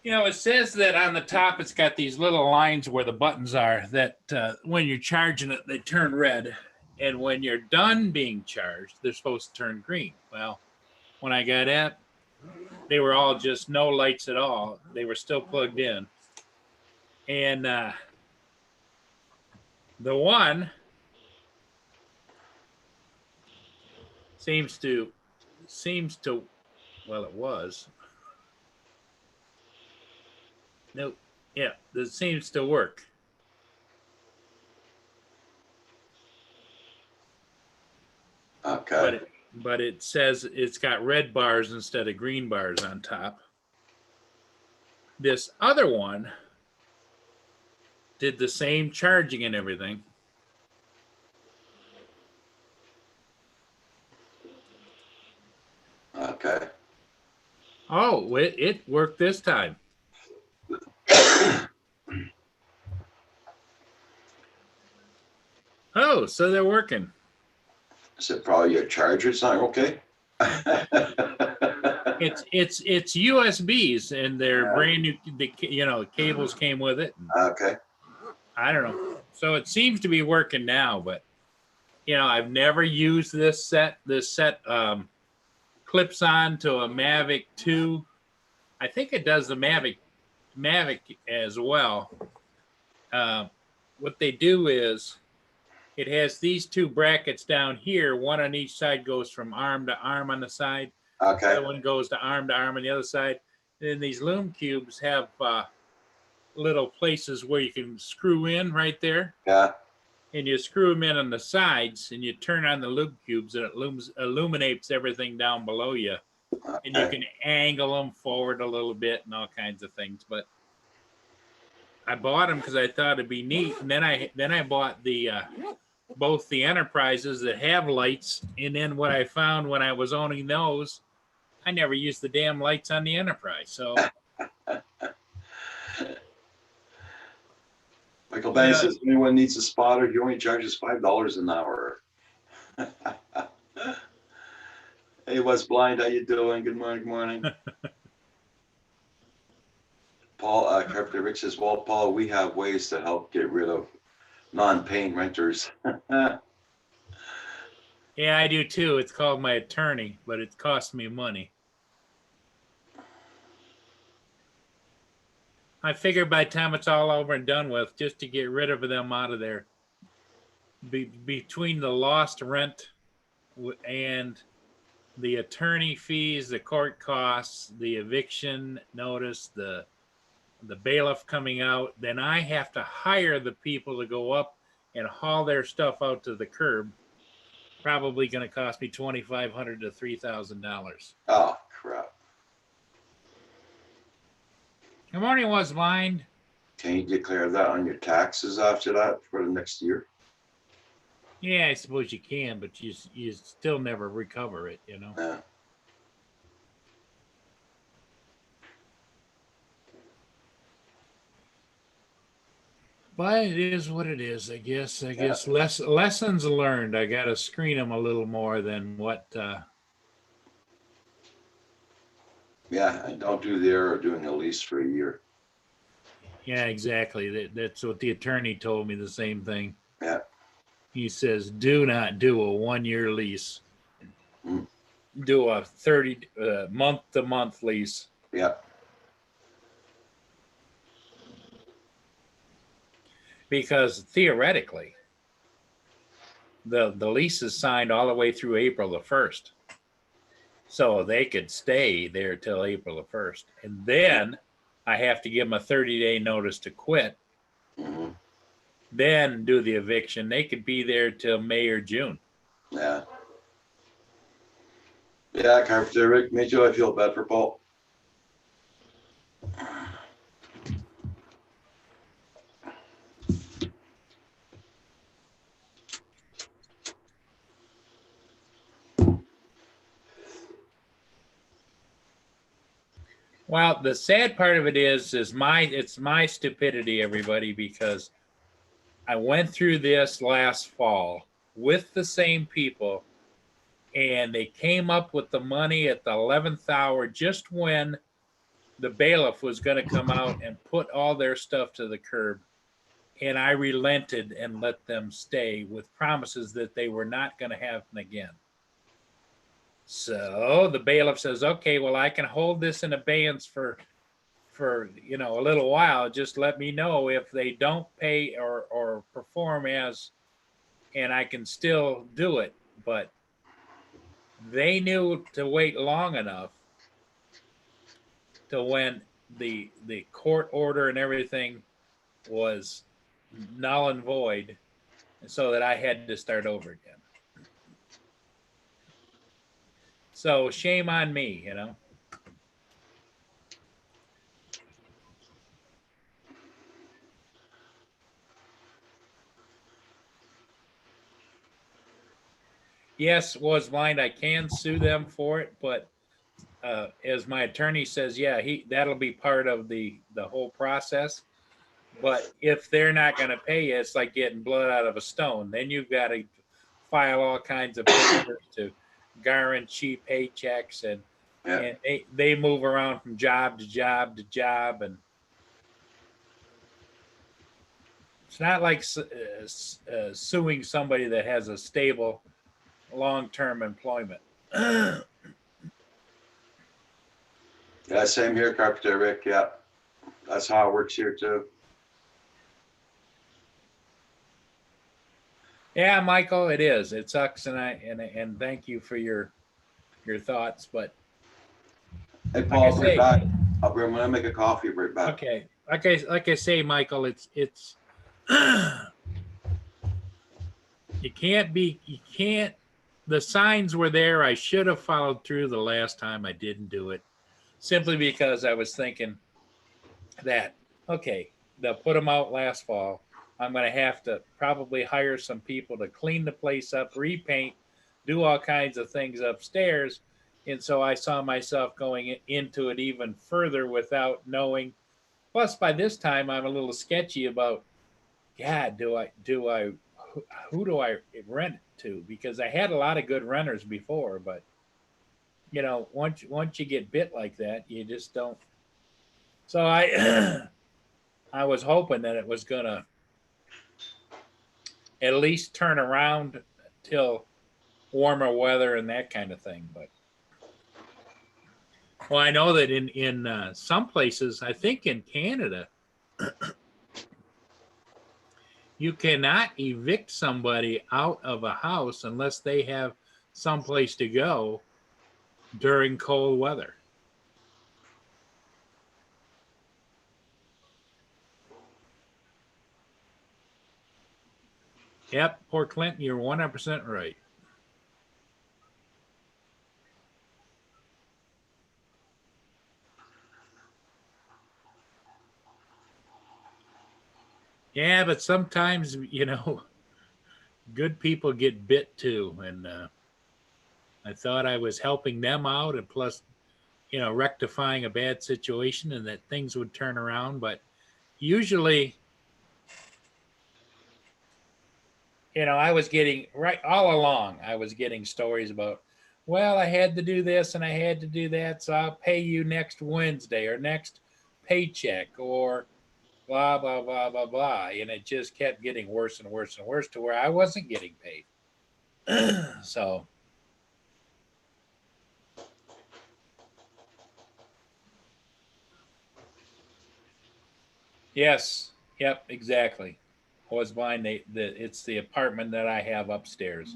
You know, it says that on the top, it's got these little lines where the buttons are that when you're charging it, they turn red. And when you're done being charged, they're supposed to turn green. Well, when I got it, they were all just no lights at all. They were still plugged in. And the one seems to, well, it was. Nope. Yeah, this seems to work. Okay. But it says it's got red bars instead of green bars on top. This other one did the same charging and everything. Okay. Oh, it worked this time. Oh, so they're working. Is it probably your charger's not okay? It's USBs, and they're Yeah. brand new. Cables came with it. Okay. I don't know. So it seems to be working now, but I've never used this set. This set clips on to a Mavic 2. I think it does the Mavic as well. What they do is it has these two brackets down here. One on each side goes from arm to arm on the side. The Okay. other one goes to arm on the other side. And then these Loom Cubes have little places where you can screw in right there. Yeah. And you screw them in on the sides, and you turn on the Loom Cubes, and it illuminates everything down below you. And you Okay. can angle them forward a little bit and all kinds of things. But I bought them because I thought it'd be neat. And then I bought the both the Enterprises that have lights. And then what I found when I was owning those, I never used the damn lights on the Enterprise. So Michael Banks says, anyone needs a spotter, he only charges $5 an hour. Hey, West Blind, how you doing? Good morning, good morning. Paul, Carpenter Rick says, well, Paul, we have ways to help get rid of non-paying renters. yeah, I do too. It's called my attorney, but it costs me money. I figure by the time it's all over and done with, just to get rid of them out of there, between the lost rent and the attorney fees, the court costs, the eviction notice, the bailiff coming out, then I have to hire the people to go up and haul their stuff out to the curb. Probably going to cost me $2,500 to $3,000. Oh, crap. Good morning, Was Blind. Can you declare that on your taxes after that for the next year? Yeah, I suppose you can, but you still never recover it, Yeah. But it is what it is, I guess. I guess lessons learned. I got to screen them a little more than what. Yeah, and don't do the error of doing a lease for a year. Yeah, exactly. That's what the attorney told me. The same thing. Yeah. He says, do not do a 1-year lease. Mm. Do a 30 month-to-month lease. Yeah. Because theoretically, the lease is signed all the way through April the 1st. So they could stay there till April the 1st. And then I have to give them a 30-day notice to quit. Mm-hmm. Then do the eviction. They could be there till May or June. Yeah. Yeah, Carpenter Rick, me too. I feel bad for Paul. Well, the sad part of it is it's my stupidity, everybody, because I went through this last fall with the same people, and they came up with the money at the 11th hour, just when the bailiff was going to come out and put all their stuff to the curb. And I relented and let them stay with promises that they were not going to happen again. So the bailiff says, okay, well, I can hold this in abeyance for a little while. Just let me know if they don't pay or perform as, and I can still do it. But they knew to wait long enough to when the court order and everything was null and void, so that I had to start over again. So shame on me, Yes, Was Blind, I can sue them for it, but as my attorney says, yeah, that'll be part of the whole process. But if they're not going to pay you, it's like getting blood out of a stone. Then you've got to file all kinds of papers to guarantee paychecks, and Yeah. and they move around from job to job to job, and it's not like suing somebody that has a stable long-term employment. Yeah, same here, Carpenter Rick. Yeah, that's how it works here too. Yeah, Michael, it is. It sucks, and thank you for your thoughts. But Hey, like Paul, I I'll bring say, back. I'll bring when I make a coffee. Bring back. okay, like I say, Michael, it's you can't. The signs were there. I should have followed through the last time. I didn't do it simply because I was thinking that, okay, they'll put them out last fall. I'm going to have to probably hire some people to clean the place up, repaint, do all kinds of things upstairs. And so I saw myself going into it even further without knowing. Plus, by this time, I'm a little sketchy about, God, who do I rent to? Because I had a lot of good renters before, but once you get bit like that, you just don't. So I I was hoping that it was gonna at least turn around till warmer weather and that kind of thing. But well, I know that in some places, I think in Canada, you cannot evict somebody out of a house unless they have someplace to go during cold weather. Yep, Port Clinton, you're 100% right. Yeah, but sometimes, good people get bit too. And I thought I was helping them out, and plus, rectifying a bad situation and that things would turn around. But usually, I was getting right all along, I was getting stories about, well, I had to do this and I had to do that. So I'll pay you next Wednesday or next paycheck or blah, blah, blah, blah, blah. And it just kept getting worse and worse and worse to where I wasn't getting paid. So, yes, yep, exactly. Was mine. It's the apartment that I have upstairs.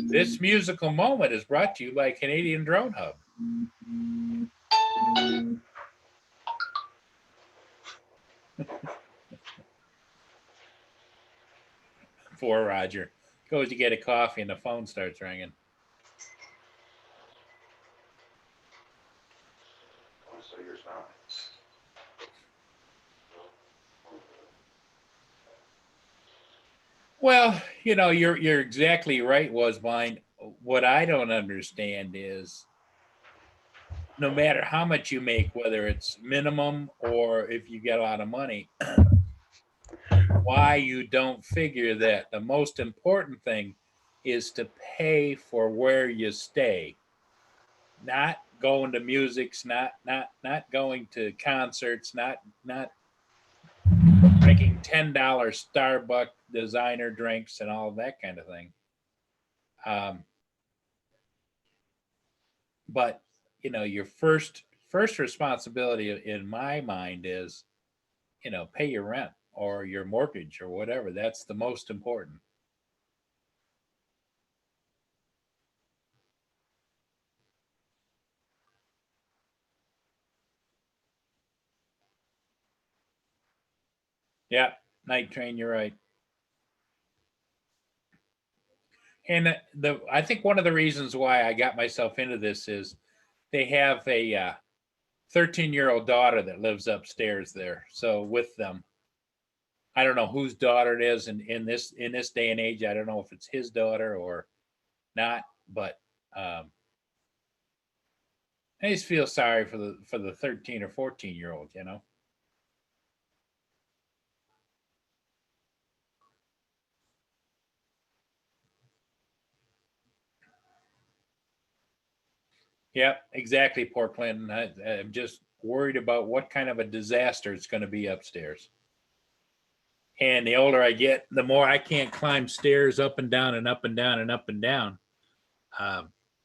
This musical moment is brought to you by Canadian Drone Hub. For Roger. Goes to get a coffee and the phone starts ringing. Well, you're exactly right, was mine. What I don't understand is no matter how much you make, whether it's minimum or if you get a lot of money, why you don't figure that the most important thing is to pay for where you stay, not going to musics, not going to concerts, not drinking $10 Starbucks designer drinks and all that kind of thing. But your first responsibility in my mind is, pay your rent or your mortgage or whatever. That's the most important. Yeah, Night Train, you're right. And I think one of the reasons why I got myself into this is they have a 13-year-old daughter that lives upstairs there. So with them, I don't know whose daughter it is in this day and age. I don't know if it's his daughter or not, but I just feel sorry for the 13 or 14-year-old, you know. Yep, exactly, Port Clinton. I'm just worried about what kind of a disaster it's going to be upstairs. And the older I get, the more I can't climb stairs up and down and up and down and up and down.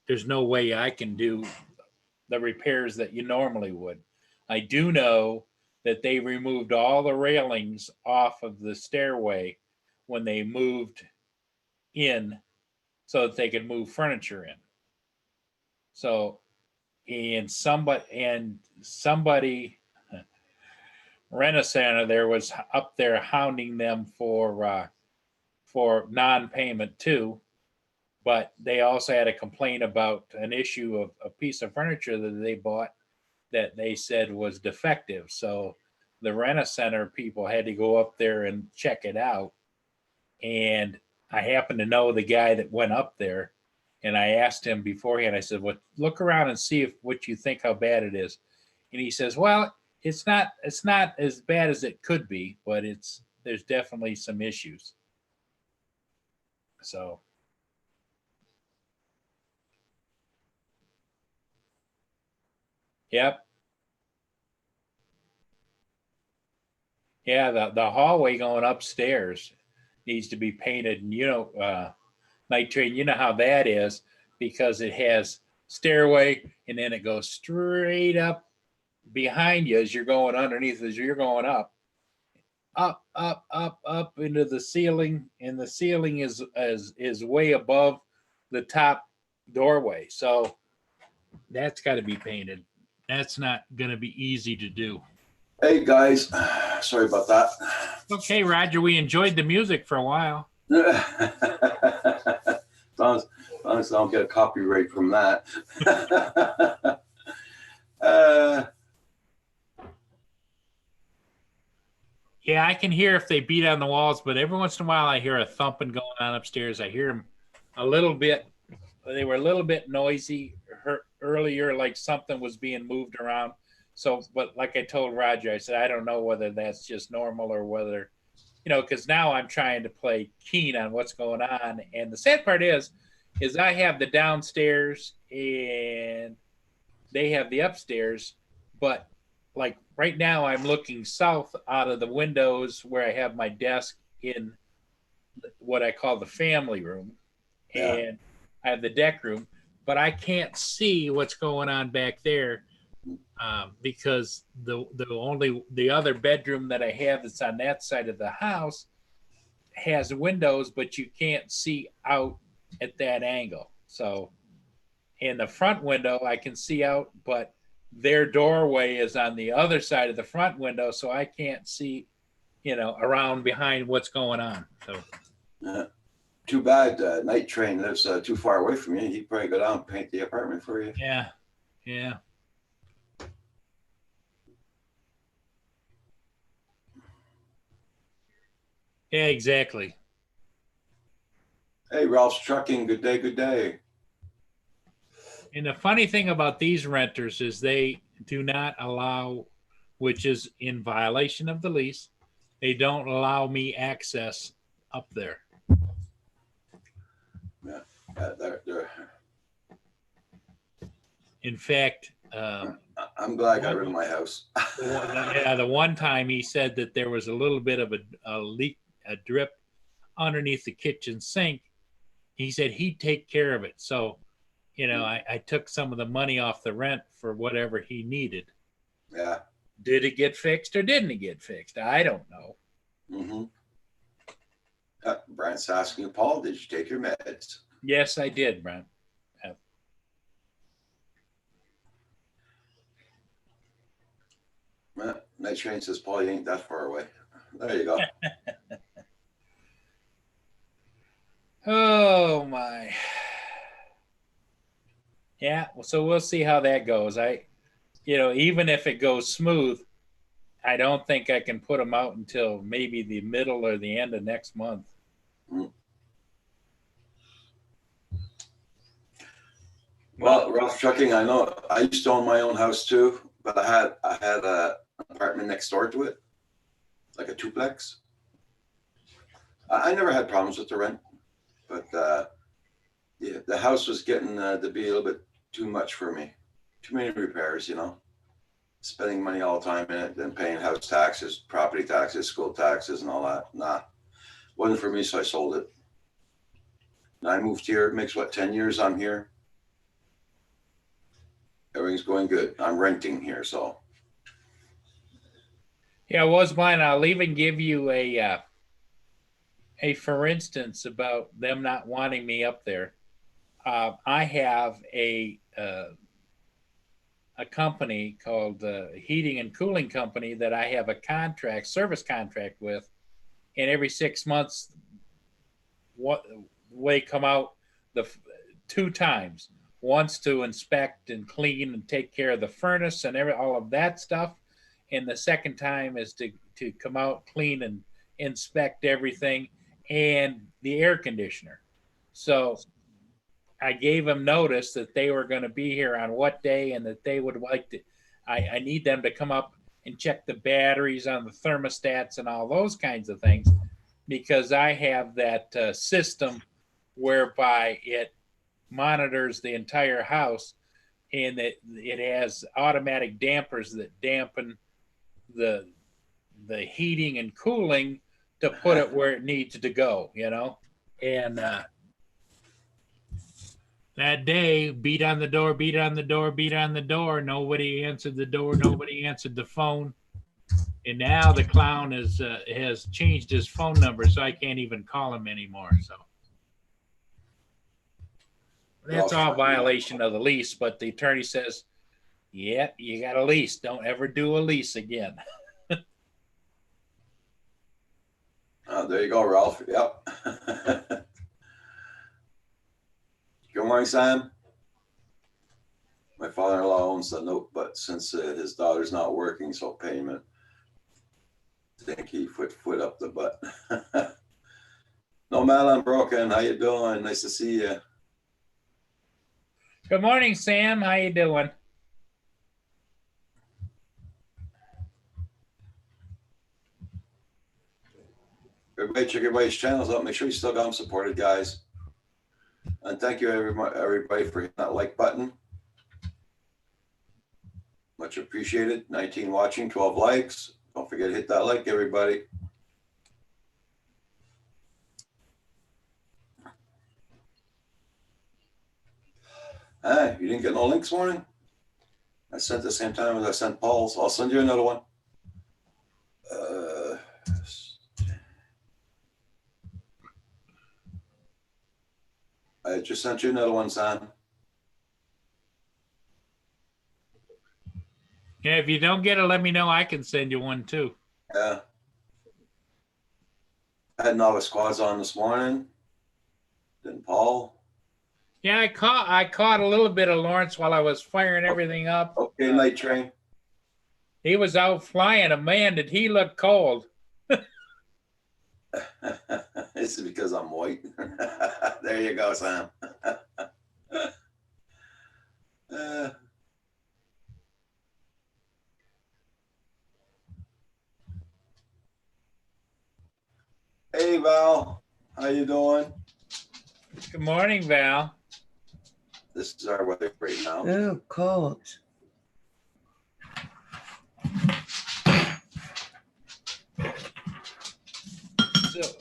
There's no way I can do the repairs that you normally would. I do know that they removed all the railings off of the stairway when they moved in so that they could move furniture in. So, and somebody Rent-A-Center there was up there hounding them for non-payment too, but they also had a complaint about an issue of a piece of furniture that they bought that they said was defective. So the Rent-A-Center people had to go up there and check it out. And I happen to know the guy that went up there, and I asked him beforehand, I said, well, look around and see what you think, how bad it is. And he says, well, it's not as bad as it could be, but there's definitely some issues. So yep. Yeah, the hallway going upstairs needs to be painted, and Night Train, you know how that is, because it has stairway and then it goes straight up behind you as you're going underneath, as you're going up into the ceiling, and the ceiling is way above the top doorway. So that's got to be painted. That's not going to be easy to do. Hey guys, sorry about that. Okay, Roger, we enjoyed the music for a while. As long as I don't get a copyright from that. Yeah, I can hear if they beat on the walls, but every once in a while I hear a thumping going on upstairs. I hear them a little bit. They were a little bit noisy earlier, like something was being moved around. So, but like I told Roger, I said, I don't know whether that's just normal or whether, because now I'm trying to play keen on what's going on. And the sad part is I have the downstairs and they have the upstairs, but like right now I'm looking south out of the windows where I have my desk in what I call the family room. Yeah. And I have the deck room, but I can't see what's going on back there. Because the other bedroom that I have that's on that side of the house has windows, but you can't see out at that angle. So in the front window, I can see out, but their doorway is on the other side of the front window, so I can't see, around behind what's going on. So too bad Night Train lives too far away from you. He'd probably go down and paint the apartment for you. Yeah. Yeah, exactly. Hey, Ralph's Trucking. Good day, good day. And the funny thing about these renters is they do not allow, which is in violation of the lease, they don't allow me access up there. Yeah, they're... In fact, I'm glad I got rid of my house. The one time he said that there was a little bit of a leak, a drip underneath the kitchen sink. He said he'd take care of it. So, I took some of the money off the rent for whatever he needed. Yeah. Did it get fixed or didn't it get fixed? I don't know. Mm-hmm. Brent's asking you, Paul, did you take your meds? Yes, I did, Brent. Night Train says, Paul, you ain't that far away. There you go. Oh, my. Yeah, so we'll see how that goes. Even if it goes smooth, I don't think I can put them out until maybe the middle or the end of next month. Well, Ralph Trucking, I know I used to own my own house too, but I had a apartment next door to it, like a duplex. I never had problems with the rent, but yeah, the house was getting to be a little bit too much for me. Too many repairs, you know, spending money all the time in it, then paying house taxes, property taxes, school taxes, and all that. Nah, wasn't for me, so I sold it. And I moved here. It makes what, 10 years I'm here. Everything's going good. I'm renting here, so. Yeah, it was mine. I'll even give you a for instance about them not wanting me up there. I have a company called Heating and Cooling Company that I have a service contract with, and every 6 months, they come out two times. Once to inspect and clean and take care of the furnace and all of that stuff, and the second time is to come out, clean and inspect everything and the air conditioner. So I gave them notice that they were going to be here on what day, and that they would like to. I need them to come up and check the batteries on the thermostats and all those kinds of things, because I have that system whereby it monitors the entire house, and that it has automatic dampers that dampen the heating and cooling to put it where it needs to go, you know. And that day, beat on the door, beat on the door, beat on the door. Nobody answered the door. Nobody answered the phone. And now the clown has changed his phone number, so I can't even call him anymore. So that's all violation of the lease. But the attorney says, yeah, you got a lease. Don't ever do a lease again. There you go, Ralph. Yep. Good morning, Sam. My father-in-law owns the note, but since his daughter's not working, so payment. Stinky foot up the butt. No, man, I'm broken. How you doing? Nice to see you. Good morning, Sam. How you doing? Everybody check everybody's channels out. Make sure you still got them supported, guys. And thank you, everybody, for hitting that like button. Much appreciated. 19 watching, 12 likes. Don't forget to hit that like, everybody. Hey, you didn't get no link this morning? I sent the same time as I sent Paul's. I'll send you another one. I just sent you another one, Sam. Yeah, if you don't get it, let me know. I can send you one too. Yeah. I had Nova Squads on this morning. Then Paul. Yeah, I caught a little bit of Lawrence while I was firing everything up. Okay, Night Train. He was out flying. And man, did he look cold. This is because I'm white. There you go, Sam. Hey, Val. How you doing? Good morning, Val. This is our weather right now. Oh, cold.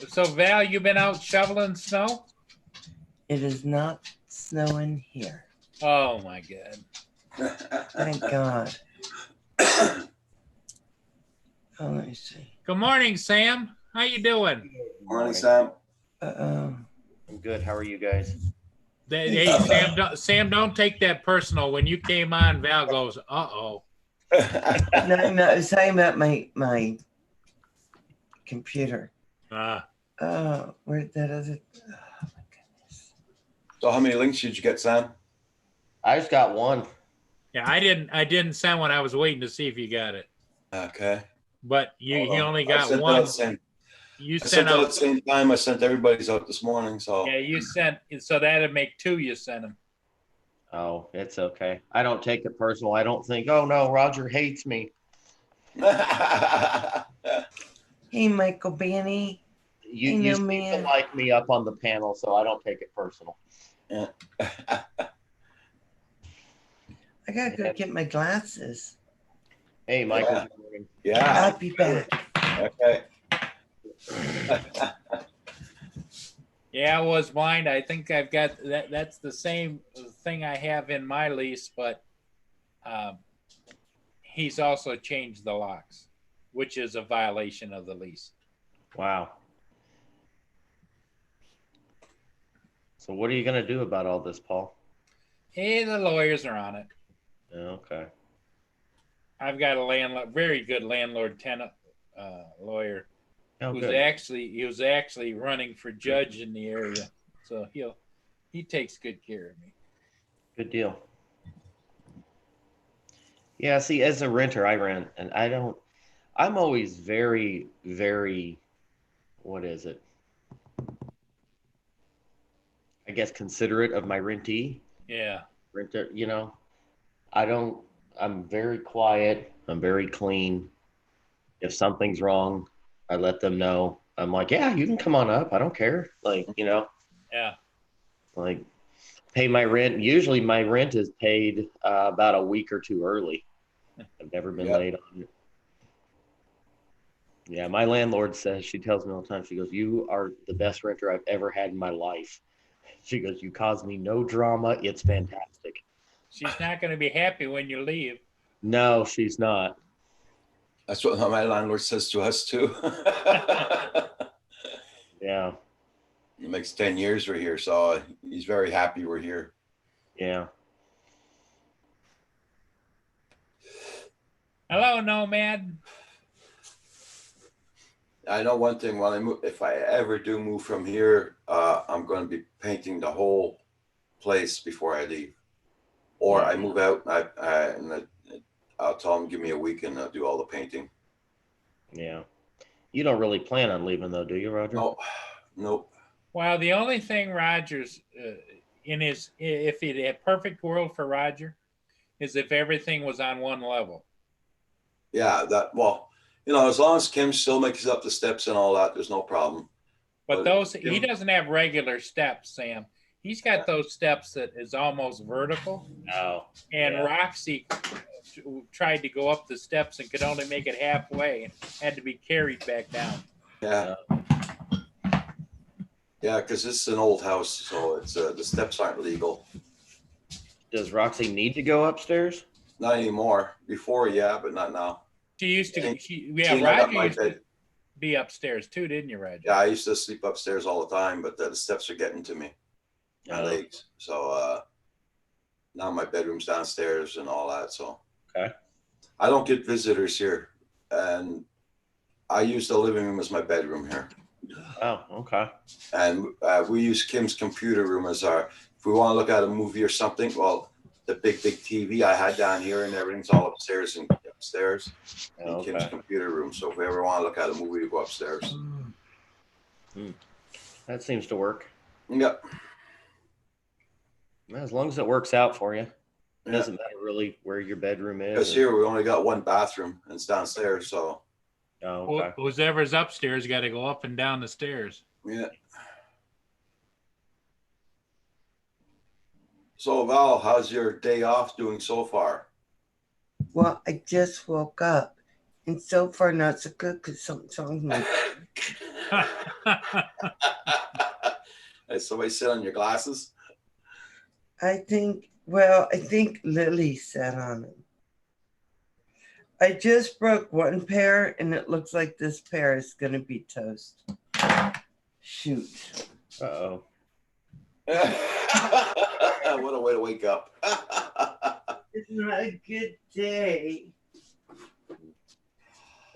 So Val, you been out shoveling snow? It is not snowing here. Oh my God. Thank God. Oh, let me see. Good morning, Sam. How you doing? Morning, Sam. Uh-oh. I'm good. How are you guys? Hey, Sam, don't take that personal. When you came on, Val goes, uh-oh. No, I was talking about my computer. Oh, where that other? Oh my goodness. So how many links did you get, Sam? I just got one. Yeah, I didn't send one. I was waiting to see if you got it. Okay. but he only I got sent one. out the same. You I sent sent out at out, the same time. I sent everybody's out this morning. So yeah, you sent, so that'd make 2 you sent him. Oh, it's okay. I don't take it personal. I don't think, oh no, Roger hates me. Hey, Michael Banny. You I know, you seem to man. like me up on the panel, so I don't take it personal. I gotta go Yeah. get my glasses. Hey, Michael. Yeah. Good morning. yeah. I'll be back. Okay. Yeah, I was blind. I think I've got that. That's the same thing I have in my lease, but he's also changed the locks, which is a violation of the lease. Wow. So what are you going to do about all this, Paul? Hey, the lawyers are on it. Okay. I've got a landlord, very good landlord tenant lawyer. Oh, He good. was actually running for judge in the area, so he takes good care of me. Good deal. Yeah, see, as a renter, I rent, and I'm always very, very, what is it? I guess considerate of my rentee. Yeah, Renter, I'm very quiet. I'm very clean. If something's wrong, I let them know. I'm like, yeah, you can come on up. I don't care. Like, yeah. like pay my rent. Usually my rent is paid about a week or 2 early. I've never been Yep. late on it. Yeah, my landlord says, she tells me all the time, she goes, you are the best renter I've ever had in my life. She goes, you cause me no drama. It's fantastic. She's not going to be happy when you leave. No, she's not. That's what my landlord says to us too. Yeah, It makes 10 years we're here, so he's very happy we're here. yeah. Hello, Nomad. I know one thing. When I move, if I ever do move from here, I'm going to be painting the whole place before I leave, or I move out. I'll tell them give me a week and I'll do all the painting. Yeah. You don't really plan on leaving though, do you, Roger? No, nope. Well, the only thing Roger's if it a perfect world for Roger is if everything was on one level. Yeah, as long as Kim still makes it up the steps and all that, there's no problem. But he doesn't have regular steps, Sam. He's got those steps that is almost vertical. Oh. And yeah. Roxy tried to go up the steps and could only make it halfway and had to be carried back down. Yeah. Yeah, because this is an old house, so it's the steps aren't legal. Does Roxy need to go upstairs? Not anymore. Before, yeah, but not now. She used to. Roger used to be upstairs too, didn't you, Roger? Yeah, I used to sleep upstairs all the time, but the steps are getting to me, my legs. So now my bedroom's downstairs and all that. So okay, I don't get visitors here, and I use the living room as my bedroom here. Oh, okay. And we use Kim's computer room as our. If we want to look at a movie or something, well, the big TV I had down here and everything's all upstairs and upstairs in Kim's computer room. So if we ever want to look at a movie, we go upstairs. That seems to work. Yep. As long as it works out for you. It doesn't matter really where your bedroom is. Because here we only got one bathroom and it's downstairs. So whoever's upstairs got to go up and down the stairs. Yeah. So Val, how's your day off doing so far? Well, I just woke up, and so far not so good because something's wrong with me. Hey, somebody sit on your glasses? I think Lily sat on them. I just broke one pair, and it looks like this pair is going to be toast. Shoot. Uh-oh. What a way to wake up. It's not a good day.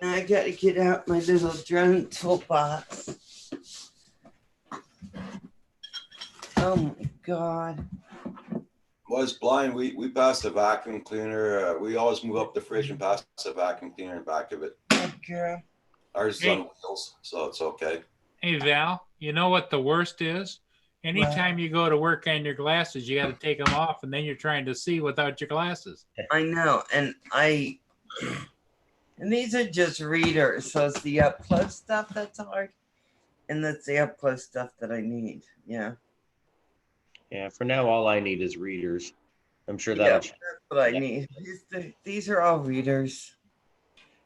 I got to get out my little drone toolbox. Oh my God. Was blind. We passed the vacuum cleaner. We always move up the fridge and pass the vacuum cleaner in back of it. Oh girl. Ours is Hey. on wheels, so it's okay. Hey, Val, you know what the worst is? Anytime you go to work on your glasses, you got to take them off, and then you're trying to see without your glasses. I know, and these are just readers, so it's the up close stuff that's hard, and that's the up close stuff that I need. Yeah, Yeah, for now, all I need is readers. I'm sure yeah, that'll that's what I need. These are all readers,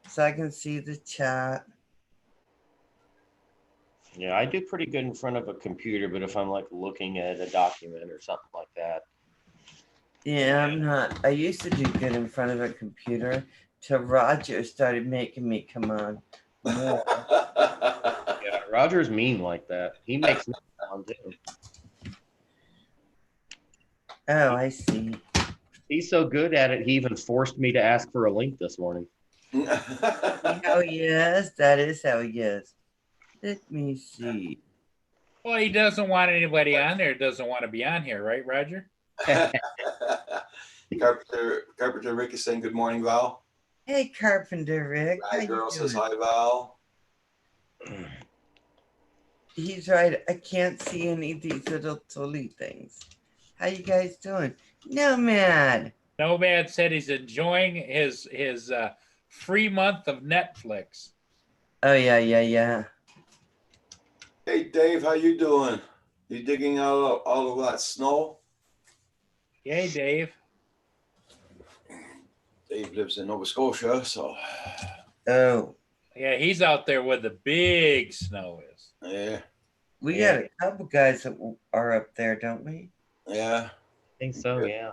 so I can see the chat. Yeah, I do pretty good in front of a computer, but if I'm like looking at a document or something like that, Yeah, I'm not. I used to do good in front of a computer till Roger started making me come on more. yeah, Roger's mean like that. He makes me sound too. Oh, I see. He's so good at it, he even forced me to ask for a link this morning. How he is. That is how he is. Let me see. Well, he doesn't want anybody on there. Doesn't want to be on here, right, Roger? Carpenter Rick is saying good morning, Val. Hey, Carpenter Rick. How Hi, you girl says doing? hi, Val. He's right. I can't see any of these little tully things. How you guys doing? Nomad. Nomad said he's enjoying his free month of Netflix. Oh yeah, yeah, yeah. Hey, Dave, how you doing? You digging out all of that snow? Yay, Dave. Dave lives in Nova Scotia, so Oh, Yeah, he's out there where the big snow is. yeah, we Yeah. got a couple guys that are up there, don't we? yeah. I think so, yeah.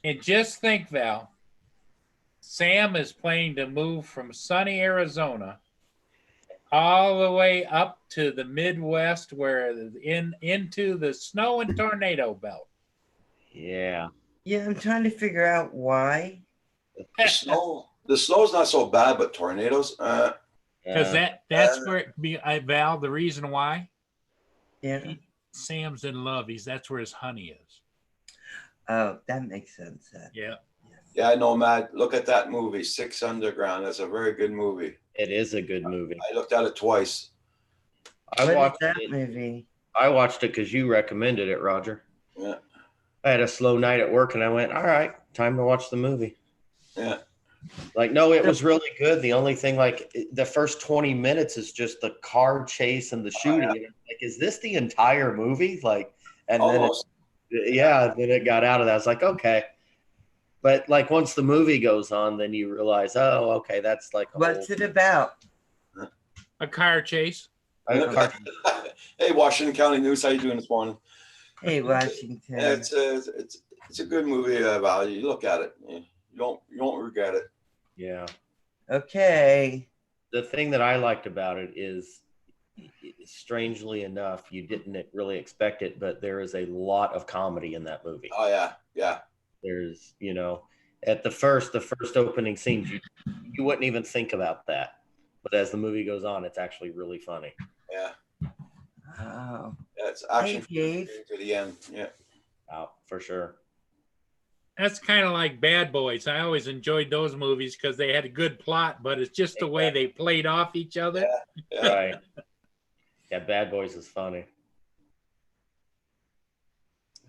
And just think, Val, Sam is planning to move from sunny Arizona all the way up to the Midwest, where into the snow and tornado belt. Yeah. Yeah, I'm trying to figure out why. The snow's not so bad, but tornadoes. Because that's where it be, Val. The reason why Yeah. Sam's in love. That's where his honey is. Oh, that makes sense. Then. Yeah. Yeah, I know, Matt. Look at that movie, Six Underground. That's a very good movie. It is a good movie. I looked at it twice. I What is watched that it. movie? I watched it because you recommended it, Roger. Yeah, I had a slow night at work and I went, all right, time to watch the movie. yeah. Like, no, it was really good. The only thing, like, the first 20 minutes is just the car chase and the shooting. And I'm like, is this the entire movie? Like, and Almost. then it got out of that. I was like, okay. But like, once the movie goes on, then you realize, oh, okay, that's like What's it about? A car chase. Hey, Washington County News, how you doing this morning? Hey, Washington. Yeah, it's a good movie, Val. You look at it, you won't regret it. Yeah. Okay. The thing that I liked about it is, strangely enough, you didn't really expect it, but there is a lot of comedy in that movie. Oh yeah, yeah. There's, at the first opening scenes, you wouldn't even think about that. But as the movie goes on, it's actually really funny. Yeah. Oh. Yeah, it's action Hey, Dave. to the end. Yeah. Oh, for sure. That's kind of like Bad Boys. I always enjoyed those movies because they had a good plot, but it's just the way they played off each other. Yeah. Right. Yeah, Bad Boys is funny.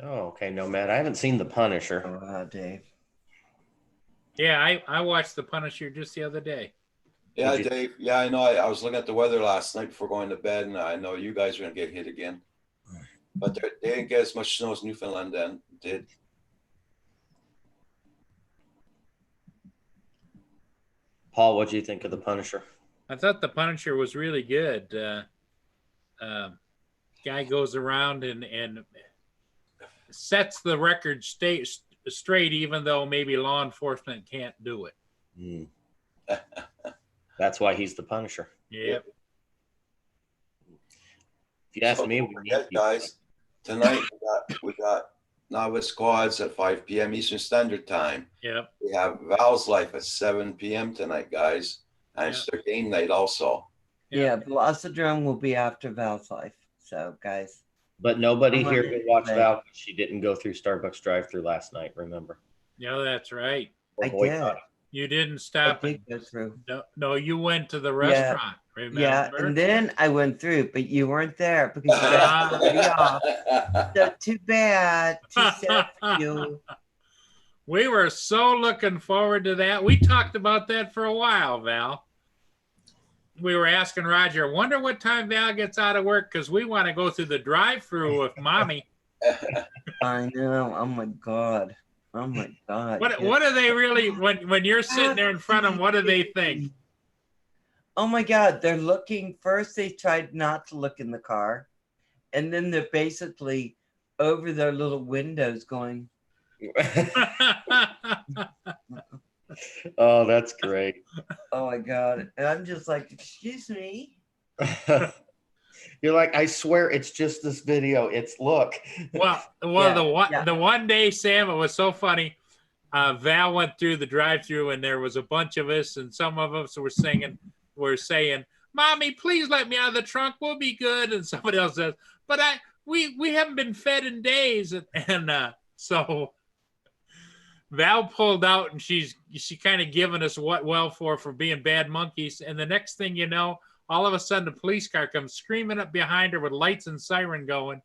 Oh, okay, Nomad. I haven't seen The Punisher. Oh, wow, Dave. Yeah, I watched The Punisher just the other day. Yeah, Did you- Dave. Yeah, I know. I was looking at the weather last night before going to bed, and I know you guys are gonna get hit again. But they didn't get as much snow as Newfoundland then did. Paul, what do you think of The Punisher? I thought The Punisher was really good. Guy goes around and sets the record straight, even though maybe law enforcement can't do it. Hmm. That's why he's the Punisher. Yeah. If you ask So me, don't forget, guys, tonight we got Novice Squads at 5 p.m. Eastern Standard Time. Yep. We have Val's Life at 7 p.m. tonight, guys. And it's their game night also. Yeah, Velocidrome will be after Val's Life. So, guys. But nobody I'm here on could it watch today. Val because she didn't go through Starbucks drive-through last night, remember? Yeah, that's right. Or I did. boycott. You didn't I stop. did go through. No, you went to the restaurant. Remember? Yeah, and then I went through, but you weren't there because you guys were already off. So too bad. Too sad for you. We were so looking forward to that. We talked about that for a while, Val. We were asking Roger, wonder what time Val gets out of work because we want to go through the drive-through with Mommy. I know. Oh my god. Oh my god. What do they really when you're sitting there in front of them? What do they think? Oh my god, they're looking first. They tried not to look in the car, and then they're basically over their little windows going. Oh, that's great. Oh my god, and I'm just like, excuse me. You're like, I swear it's just this video. It's look. Well, Yeah. the one day, Sam, it was so funny. Val went through the drive-through, and there was a bunch of us, and some of us were saying, "Mommy, please let me out of the trunk. We'll be good." And somebody else says, "But we haven't been fed in days," and so Val pulled out, and she kind of given us what well for being bad monkeys. And the next thing you know, all of a sudden, the police car comes screaming up behind her with lights and siren going,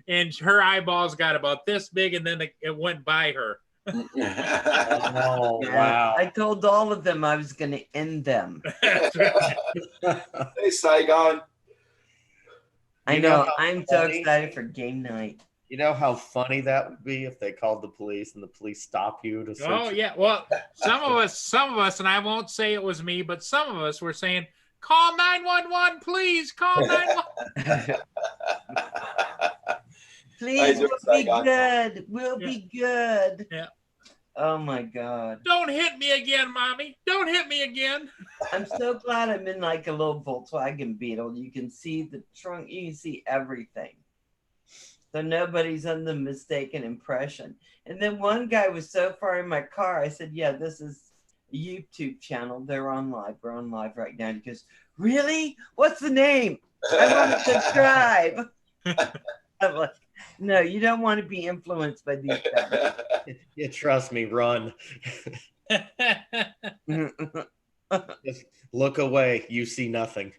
and her eyeballs got about this big, and then it went by her. Oh, Yeah, wow. I told all of them I was going to end them. Hey, Saigon. I You know know. how I'm so funny- excited for game night. You know how funny that would be if they called the police and the police stop you to search Oh your- yeah. Well, some of us, and I won't say it was me, but some of us were saying, "Call 911, please. Call 911." Please, do, we'll be Saigon. good. We'll be good. Yeah. Oh my god. Don't hit me again, Mommy. Don't hit me again. I'm so glad I'm in like a little Volkswagen Beetle. You can see the trunk, you can see everything. So nobody's under the mistaken impression. And then one guy was so far in my car, I said, yeah, this is a YouTube channel. They're on live. We're on live right now. And he goes, really? What's the name? I want to subscribe. I'm like, no, you don't want to be influenced by these guys. Yeah, trust me, run. Just look away. You see nothing.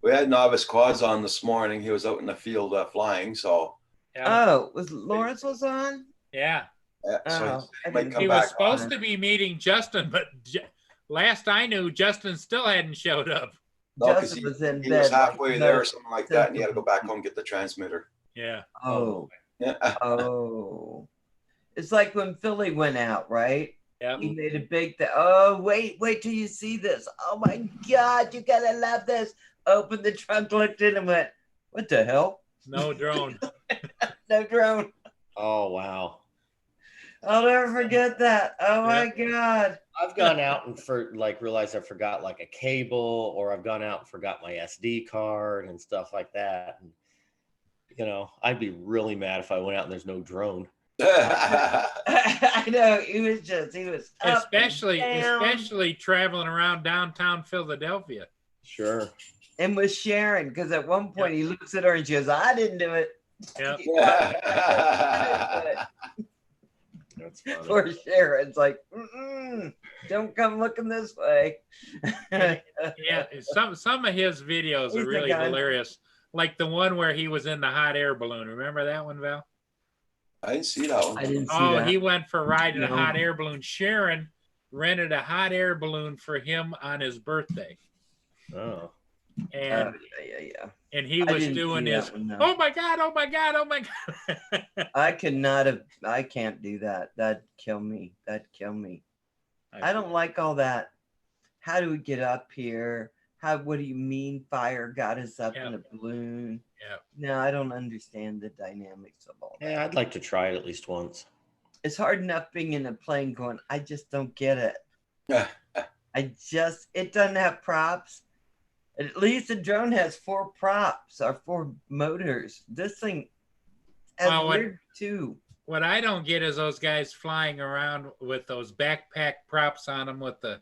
We had Novice Quads on this morning. He was out in the field flying, so Yeah. Oh, was Lawrence was on? Yeah. so Oh, he I might didn't- come He back was supposed on. to be meeting Justin, but last I knew, Justin still hadn't showed up. No, 'cause Justin was in He bed. was like, halfway no. there or something like that, and he had to go back home and get the transmitter. Yeah. Oh, Yeah. oh. It's like when Philly went out, right? Yeah. He made a big thing. Oh, wait till you see this. Oh my God, you gotta love this. Opened the trunk, looked in, and went, what the hell? No drone. No drone. Oh, wow. I'll never forget that. Oh my God. I've gone out and realized I forgot like a cable, or I've gone out and forgot my SD card and stuff like that. And, you know, I'd be really mad if I went out and there's no drone. I know. He was up and down. especially traveling around downtown Philadelphia. Sure. And with Sharon, because at one point he looks at her and she goes, I didn't do it. Yeah. That's funny. Poor Sharon's like, don't come looking this way. Yeah. Some of his videos He's are the really guy. hilarious. Like the one where he was in the hot air balloon. Remember that one, Val? I didn't see that one. I didn't see Oh, that. he went for riding a No. hot air balloon. Sharon rented a hot air balloon for him on his birthday. Oh. And Yeah. and he I was didn't doing see his, that one, no. oh my God, oh my God, oh my God. I can't do that. That'd kill me. I don't like all that. How do we get up here? What do you mean fire got us up in a balloon? Yeah. No, I don't understand the dynamics of all that. Yeah, I'd like to try it at least once. It's hard enough being in a plane going, I just don't get it. It doesn't have props. At least the drone has 4 props or 4 motors. This thing has Well, weird too. What I don't get is those guys flying around with those backpack props on them with the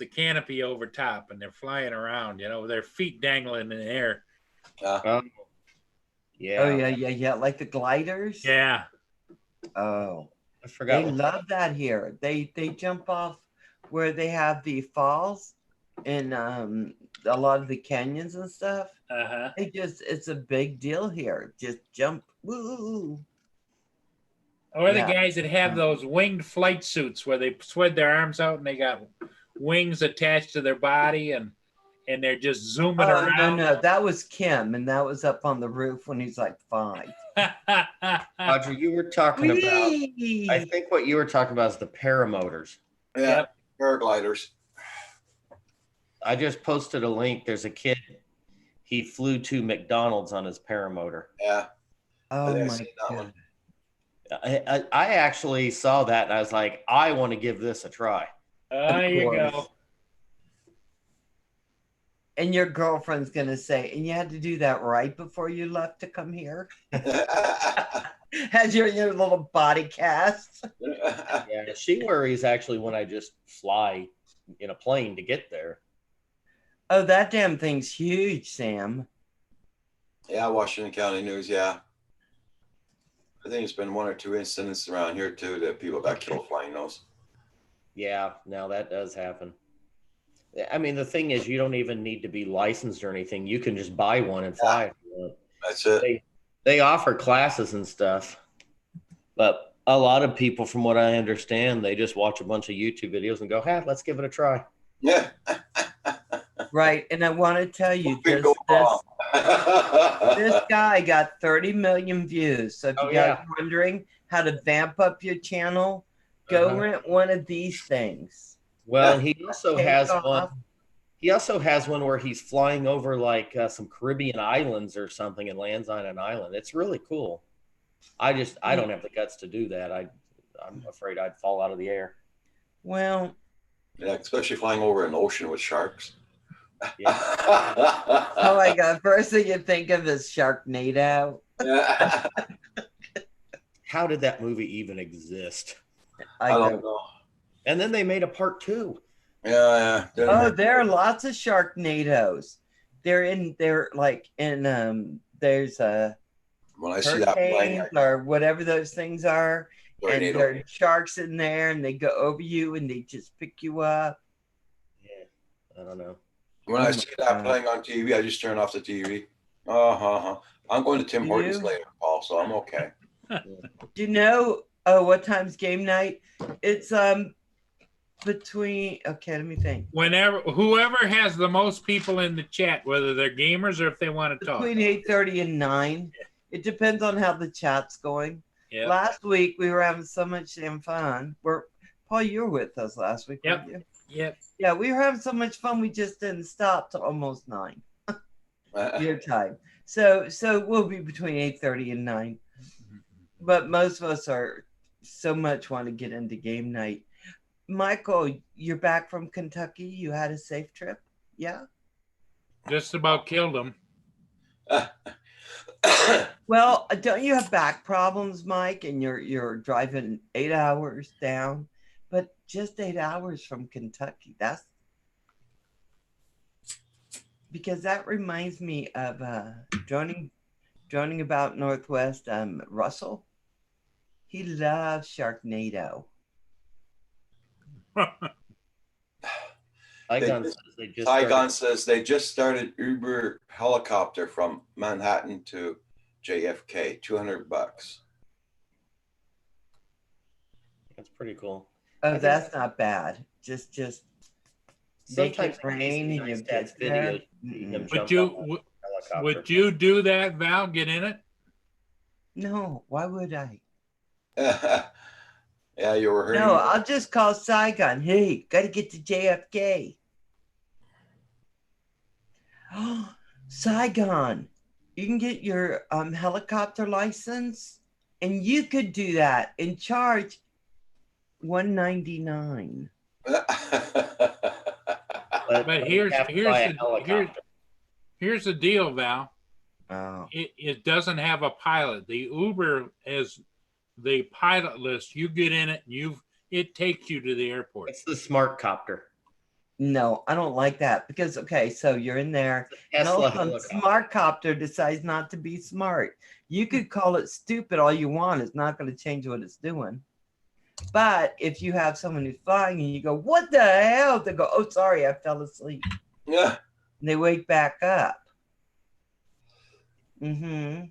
canopy over top, and they're flying around, you know, with their feet dangling in the air. Yeah. Oh yeah, like the gliders. Yeah. Oh, I forgot. They what- love that here. They jump off where they have the falls and a lot of the canyons and stuff. Uh-huh. It's a big deal here. Just jump. Woo. Or the Yeah. guys that have those winged flight suits where they spread their arms out and they got wings attached to their body and they're just zooming Oh, around. no. That was Kim, and that was up on the roof when he's like 5. Roger, you were talking about. Whee! I think what you were talking about is the paramotors. Yeah, Yep. paragliders. I just posted a link. There's a kid. He flew to McDonald's on his paramotor. Yeah, Oh think I've my seen that one. god. I actually saw that and I was like, I want to give this a try. There you course. go. And your girlfriend's gonna say, and you had to do that right before you left to come here? Has your little body cast? Yeah, she worries actually when I just fly in a plane to get there. Oh, that damn thing's huge, Sam. Yeah, Washington County News. Yeah, I think there's been 1 or 2 incidents around here too that people got killed flying those. Yeah, now that does happen. I mean, the thing is, you don't even need to be licensed or anything. You can just buy one and fly if you want. That's it. They offer classes and stuff, but a lot of people, from what I understand, they just watch a bunch of YouTube videos and go, "Hey, let's give it a try." Yeah. Right. And I want to tell you, What could this, go this, wrong? this guy got 30 million views. So if you Oh, guys are wondering how to vamp up your channel, go Uh-huh. rent one of these things. Well, and he also Take has off. one. He also has one where he's flying over like some Caribbean islands or something and lands on an island. It's really cool. I don't have the guts to do that. I'm afraid I'd fall out of the air. Well, Yeah, especially flying over an ocean with sharks. Yeah. oh my god, first thing you think of is Sharknado. Yeah. How did that movie even exist? I don't know. And then they made a part 2. Yeah. Oh, there are lots of Sharknadoes. They're like in there's a When I see that plane, hurricanes or whatever those things are, and tornado. there are sharks in there, and they go over you and they just pick you up. Yeah, I don't know. When Oh I my see that God. playing on TV, I just turn off the TV. I'm going to Tim Do Hortons you? later, Paul, so I'm okay. Do you know what time's game night? It's between, okay, let me think. Whoever has the most people in the chat, whether they're gamers or if they want to talk. Between 8:30 and 9. It depends on how the chat's going. Yeah. Last week we were having so much damn fun. Paul, you were with us last week, Yep. weren't you? Yep. Yeah, we were having so much fun we just didn't stop till almost 9 your time. So we'll be between 8:30 and 9. But most of us are so much want to get into game night. Michael, you're back from Kentucky. You had a safe trip? Yeah. Just about killed them. Well, don't you have back problems, Mike? And you're driving 8 hours down, but just 8 hours from Kentucky. That's because that reminds me of droning about Northwest. Russell, he loves Sharknado. Saigon says they just started Uber helicopter from Manhattan to JFK, $200. That's pretty cool. Oh, that's not bad. Just make Sometimes it rain and you nice to get have there. videos. Mm-mm. Him Would jump you up on a helicopter. would you do that, Val? Get in it? No, why would I? Yeah, you were hearing. No, I'll just call Saigon. Hey, got to get to JFK. Oh, Saigon, you can get your helicopter license, and you could do that and charge $199. But you have to buy a helicopter. here's the deal, Val. Oh, It doesn't have a pilot. The Uber is the pilot list. You get in it, and it takes you to the airport. It's the smart copter. no, I don't like that because, okay, so you're in there. And all Tesla of a sudden, helicopter. Smart Copter decides not to be smart. You could call it stupid all you want. It's not going to change what it's doing. But if you have someone who's flying and you go, "What the hell?" They go, "Oh, sorry, I fell asleep." Yeah. And they wake back up. Mm-hmm.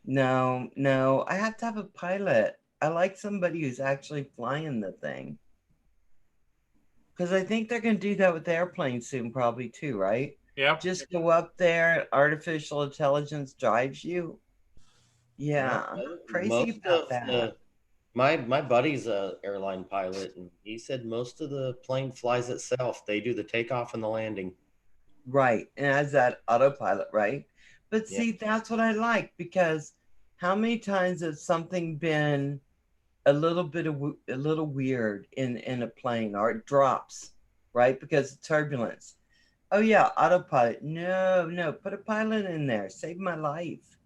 No, I have to have a pilot. I like somebody who's actually flying the thing. Because I think they're going to do that with the airplane soon, probably too, right? Yep. Just go up there, artificial intelligence drives you. Yeah, I'm not crazy Most about of that. my buddy's a airline pilot, and he said most of the plane flies itself. They do the takeoff and the landing. Right. And as that autopilot, right? But Yeah. see, that's what I like because how many times has something been a little bit of a little weird in a plane or it drops, right? Because of turbulence. Oh yeah, autopilot. No, put a pilot in there. Save my life.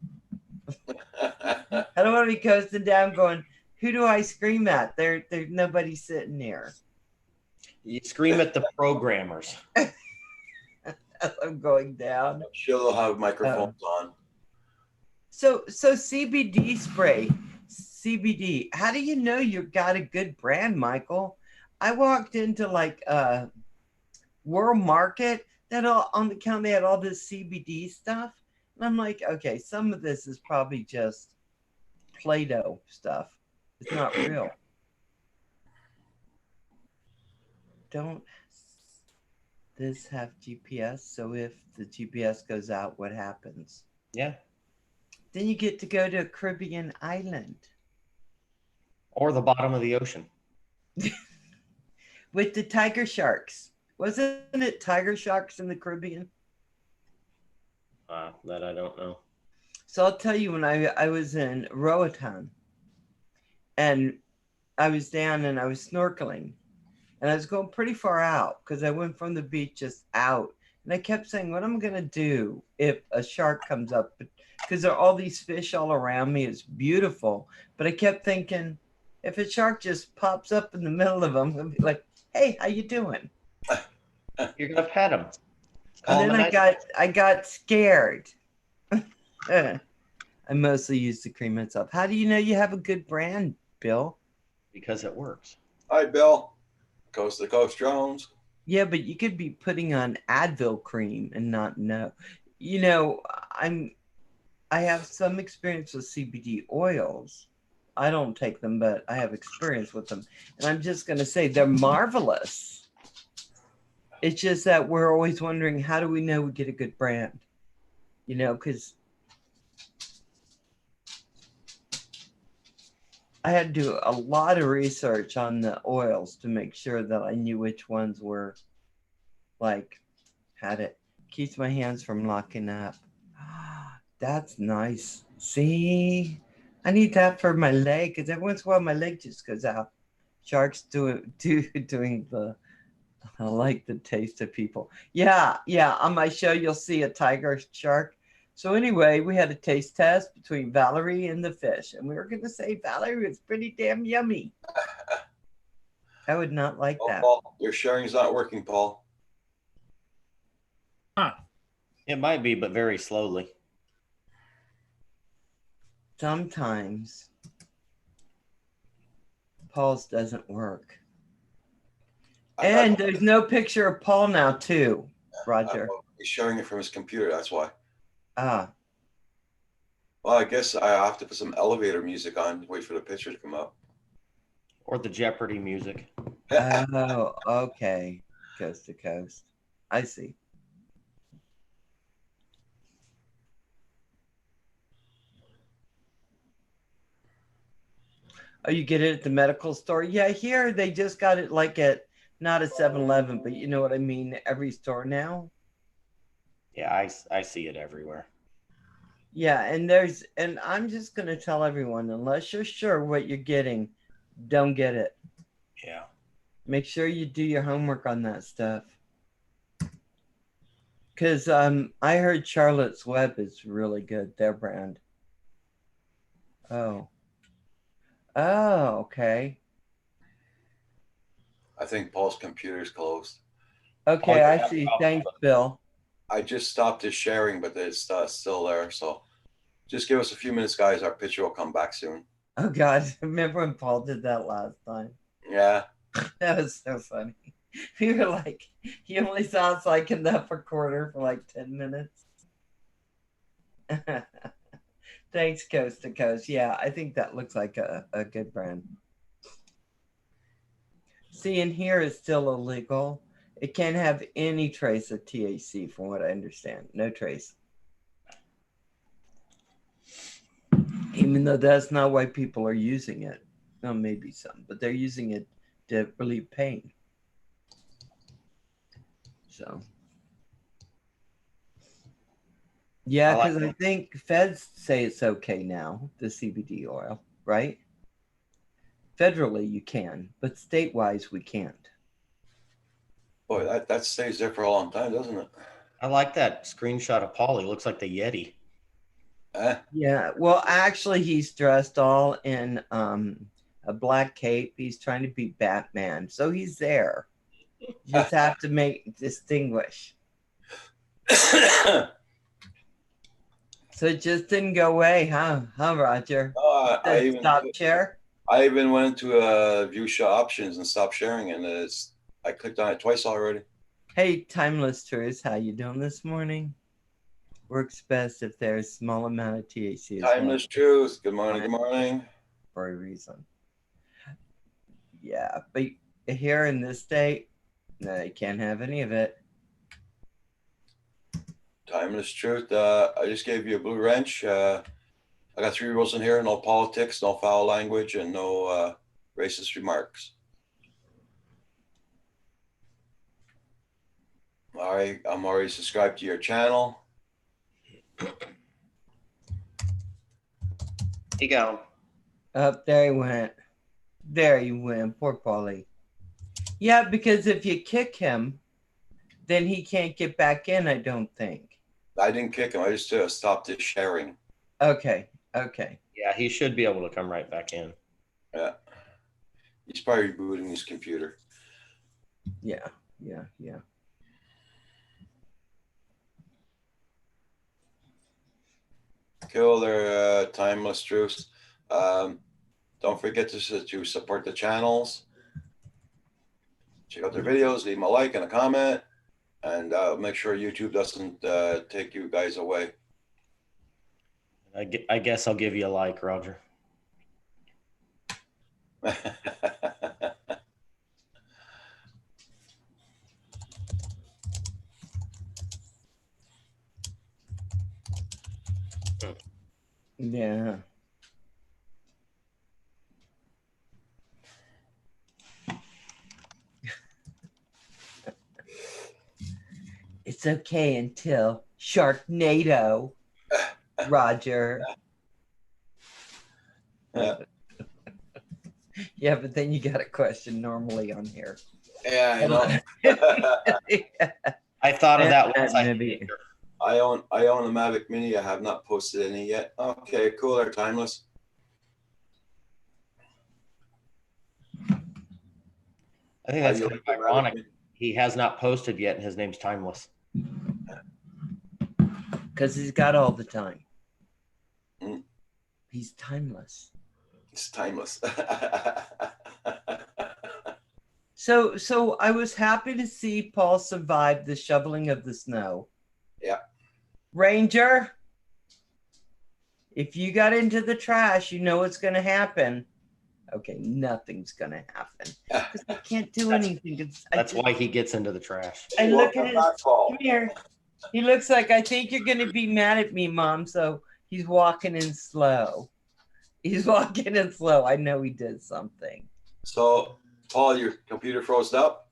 I don't want to be coasting down going, who do I scream at? There's nobody sitting there. You scream at the programmers. As I'm going down. She'll have microphones on. So CBD spray, CBD. How do you know you've got a good brand, Michael? I walked into like World Market that all on the counter they had all this CBD stuff, and I'm like, okay, some of this is probably just Play-Doh stuff. It's not real. Don't this have GPS? So if the GPS goes out, what happens? Yeah. Then you get to go to a Caribbean island Or the bottom of the ocean. with the tiger sharks. Wasn't it tiger sharks in the Caribbean? That I don't know. So I'll tell you when I was in Roatan and I was down and I was snorkeling and I was going pretty far out because I went from the beach just out. And I kept saying, what am I going to do if a shark comes up? Because there are all these fish all around me. It's beautiful. But I kept thinking, if a shark just pops up in the middle of them, I'm going to be like, hey, how you doing? You're gonna pet him. And then I got scared. I mostly use the cream itself. How do you know you have a good brand, Bill? Because it works. Hi, Bill. Coast to Coast Drones. Yeah, but you could be putting on Advil cream and not know. You know, I have some experience with CBD oils. I don't take them, but I have experience with them. And I'm just going to say they're marvelous. It's just that we're always wondering, how do we know we get a good brand? You know, because I had to do a lot of research on the oils to make sure that I knew which ones were like, had it. Keeps my hands from locking up. That's nice. See, I need that for my leg because every once in a while my leg just goes out. Sharks doing the. I like the taste of people. Yeah. On my show, you'll see a tiger shark. So anyway, we had a taste test between Valerie and the fish, and we were going to say Valerie was pretty damn yummy. I would not like that. Paul, your sharing's not working, Paul. Huh. It might be, but very slowly. Sometimes Paul's doesn't work. And there's no picture of Paul now, too, Roger. He's sharing it from his computer. That's why. Ah. Well, I guess I have to put some elevator music on, wait for the picture to come up. Or the Jeopardy music. Oh, okay. Coast to coast. I see. Oh, you get it at the medical store? Yeah, here they just got it like at not a 7-Eleven, but you know what I mean? Every store now. Yeah, I see it everywhere. Yeah, and I'm just gonna tell everyone, unless you're sure what you're getting, don't get it. Yeah. Make sure you do your homework on that stuff. Because I heard Charlotte's Web is really good, their brand. Oh, okay. I think Paul's computer's closed. Okay, I see. Thanks, Bill. I just stopped his sharing, but it's still there. So just give us a few minutes, guys. Our picture will come back soon. Oh God, remember when Paul did that last time? Yeah. That was so funny. We were like, he only sounds like in the upper quarter for like 10 minutes. Thanks, Coast to Coast. Yeah, I think that looks like a good brand. See, in here is still illegal. It can't have any trace of THC, from what I understand. No trace. Even though that's not why people are using it. Well, maybe some, but they're using it to relieve pain. So, yeah, I like because I that. think feds say it's okay now, the CBD oil, right? Federally, you can, but state-wise, we can't. Boy, that stays there for a long time, doesn't it? I like that screenshot of Paul. He looks like the Yeti. Eh? Yeah, well, actually, he's dressed all in a black cape. He's trying to be Batman, so he's there. You just have to distinguish. So it just didn't go away, huh, Roger? The stop share? I even went into view show options and stopped sharing, and I clicked on it twice already. Hey, Timeless Truth, how you doing this morning? Works best if there's small amount of THC. Timeless Truth. Good morning. Good morning. For a reason. Yeah, but here in this state, no, you can't have any of it. Timeless Truth. I just gave you a blue wrench. I got 3 rules in here: no politics, no foul language, and no racist remarks. All right, I'm already subscribed to your channel. He got him. Up there he went. There he went. Poor Paulie. Yeah, because if you kick him, then he can't get back in, I don't think. I didn't kick him. I just stopped his sharing. Okay. Okay. Yeah, he should be able to come right back in. Yeah. He's probably rebooting his computer. Yeah. Yeah. Yeah. Cool. They're Timeless Truths. Don't forget to support the channels. Check out their videos, leave them a like and a comment, and make sure YouTube doesn't take you guys away. I guess I'll give you a like, Roger. Yeah. It's okay until Sharknado, Roger. Yeah, but then you got a question normally on here. Yeah, I know. I thought of that once. Maybe. I own a Mavic Mini. I have not posted any yet. Okay, cool. They're Timeless. I think that's kind of ironic. He has not posted yet, and his name's Timeless. Because he's got all the time. Mm. He's timeless. It's timeless. So I was happy to see Paul survive the shoveling of the snow. Yeah. Ranger, if you got into the trash, you know what's going to happen. Okay, nothing's going to happen. Because I can't do anything. That's why he gets into the trash. I look at his, come here. He looks like, I think you're going to be mad at me, Mom. So he's walking in slow. He's walking in slow. I know he did something. So, Paul, your computer froze up?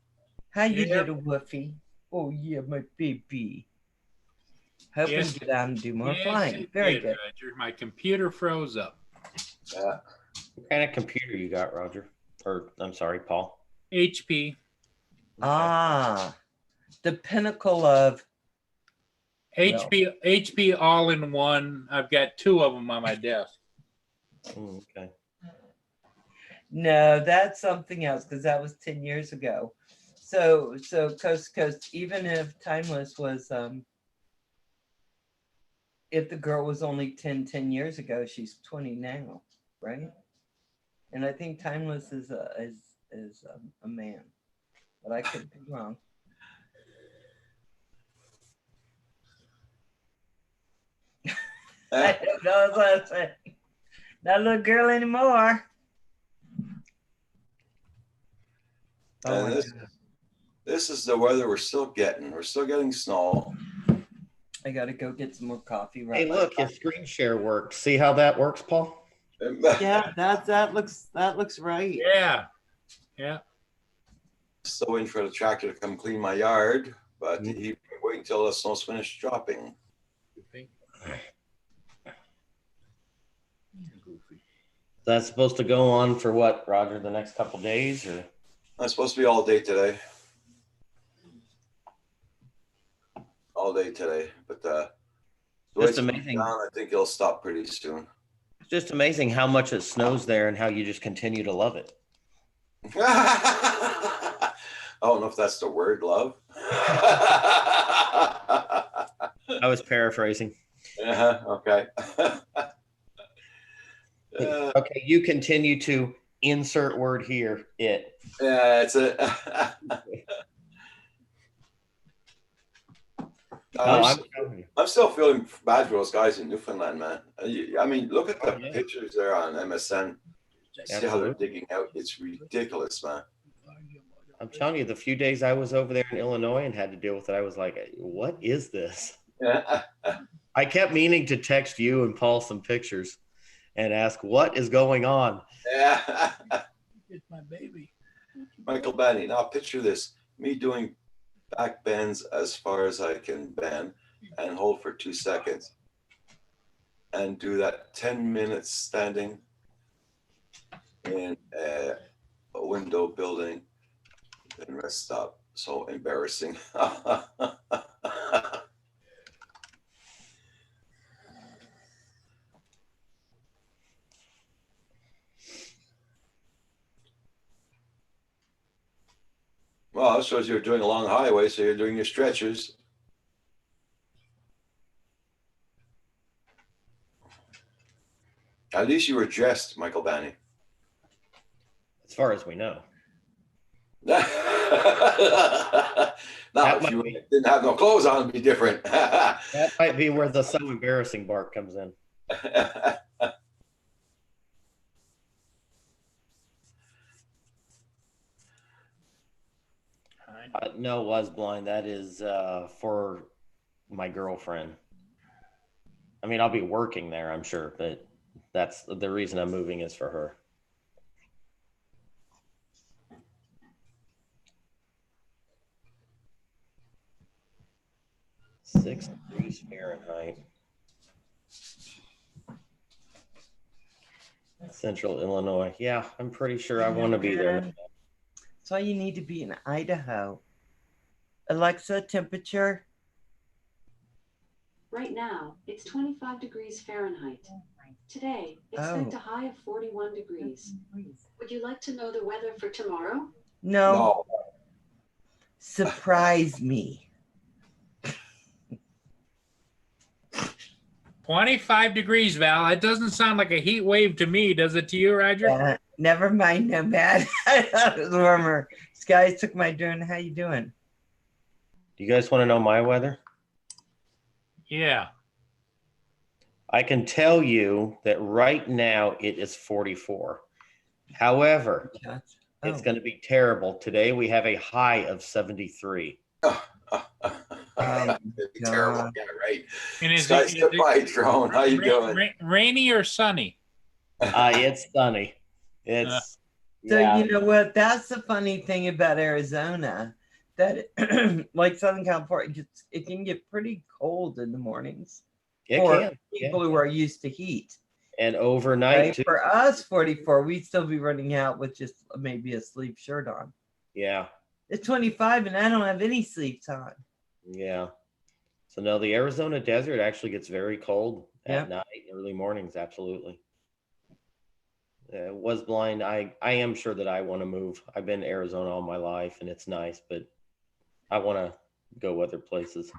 How you little woofy? Oh, yeah, my baby. Hoping Yes. to get out and do more Yes, flying. it Very did, good. Roger. My computer froze up. Yeah. What kind of computer you got, Roger? Or, I'm sorry, Paul. HP. Ah, the pinnacle of HP all in one. I've got 2 of them on my desk. Okay. no, that's something else because that was 10 years ago. So coast to coast, even if Timeless was if the girl was only 10 years ago, she's 20 now, right? And I think Timeless is a man, but I could be wrong. I don't know what I'm saying. Not a little girl anymore. Oh And my this, God. this is the weather we're still getting. We're still getting snow. I gotta go get some more coffee. Hey, Right. look, his screen share worked. See how that works, Paul? Yeah, that looks right. Yeah. Yeah. Still waiting for the tractor to come clean my yard, but he wait until the snow's finished dropping. That's supposed to go on for what, Roger? The next couple days, or? I'm supposed to be all day today. All day today, but the way Just it's coming amazing. down, I think it'll stop pretty soon. It's just amazing how much it snows there and how you just continue to love it. I don't know if that's the word, love. I was paraphrasing. Okay. Okay, you continue to insert word here. It. Yeah, it's it. I'm still feeling bad for those guys in Newfoundland, man. I mean, look at the pictures there on MSN. See how they're digging out. It's ridiculous, man. I'm telling you, the few days I was over there in Illinois and had to deal with it, I was like, what is this? Yeah. I kept meaning to text you and Paul some pictures and ask, what is going on? Yeah. It's my baby. Michael Banny. Now picture this: me doing back bends as far as I can bend and hold for 2 seconds, and do that 10 minutes standing in a window building and rest stop. So embarrassing. Well, that shows you're doing a long highway, so you're doing your stretches. At least you were dressed, Michael Banny. As far as we know. Now, if you didn't have no clothes on, it'd be different. That might be where the so embarrassing bark comes in. No, was blind. That is for my girlfriend. I mean, I'll be working there, I'm sure, but that's the reason I'm moving is for her. Six degrees Fahrenheit. Central Illinois. Yeah, I'm pretty sure I want to be there. That's why you need to be in Idaho. Alexa, temperature? Right now, it's 25 degrees Fahrenheit. Today, expect a high of 41 degrees. Would you like to know the weather for tomorrow? No. Surprise me. 25 degrees, Val. That doesn't sound like a heat wave to me, does it to you, Roger? Never mind, no bad. I thought it was warmer. Skies took my drone. How you doing? Do you guys want to know my weather? Yeah. I can tell you that right now it is 44. However, it's going to be terrible. Today we have a high of 73. Terrible. Yeah, right. And is Skies took my drone. How you doing? Rainy or sunny? It's sunny. It's so you know what? That's the funny thing about Arizona, that like Southern California, it can get pretty cold in the mornings for people who are used to heat. And overnight too. For us, 44, we'd still be running out with just maybe a sleep shirt on. Yeah. It's 25 and I don't have any sleeves on. Yeah. So no, the Arizona desert actually gets very cold at night, early mornings. Absolutely. Was blind. I am sure that I want to move. I've been to Arizona all my life and it's nice, but I want to go other places.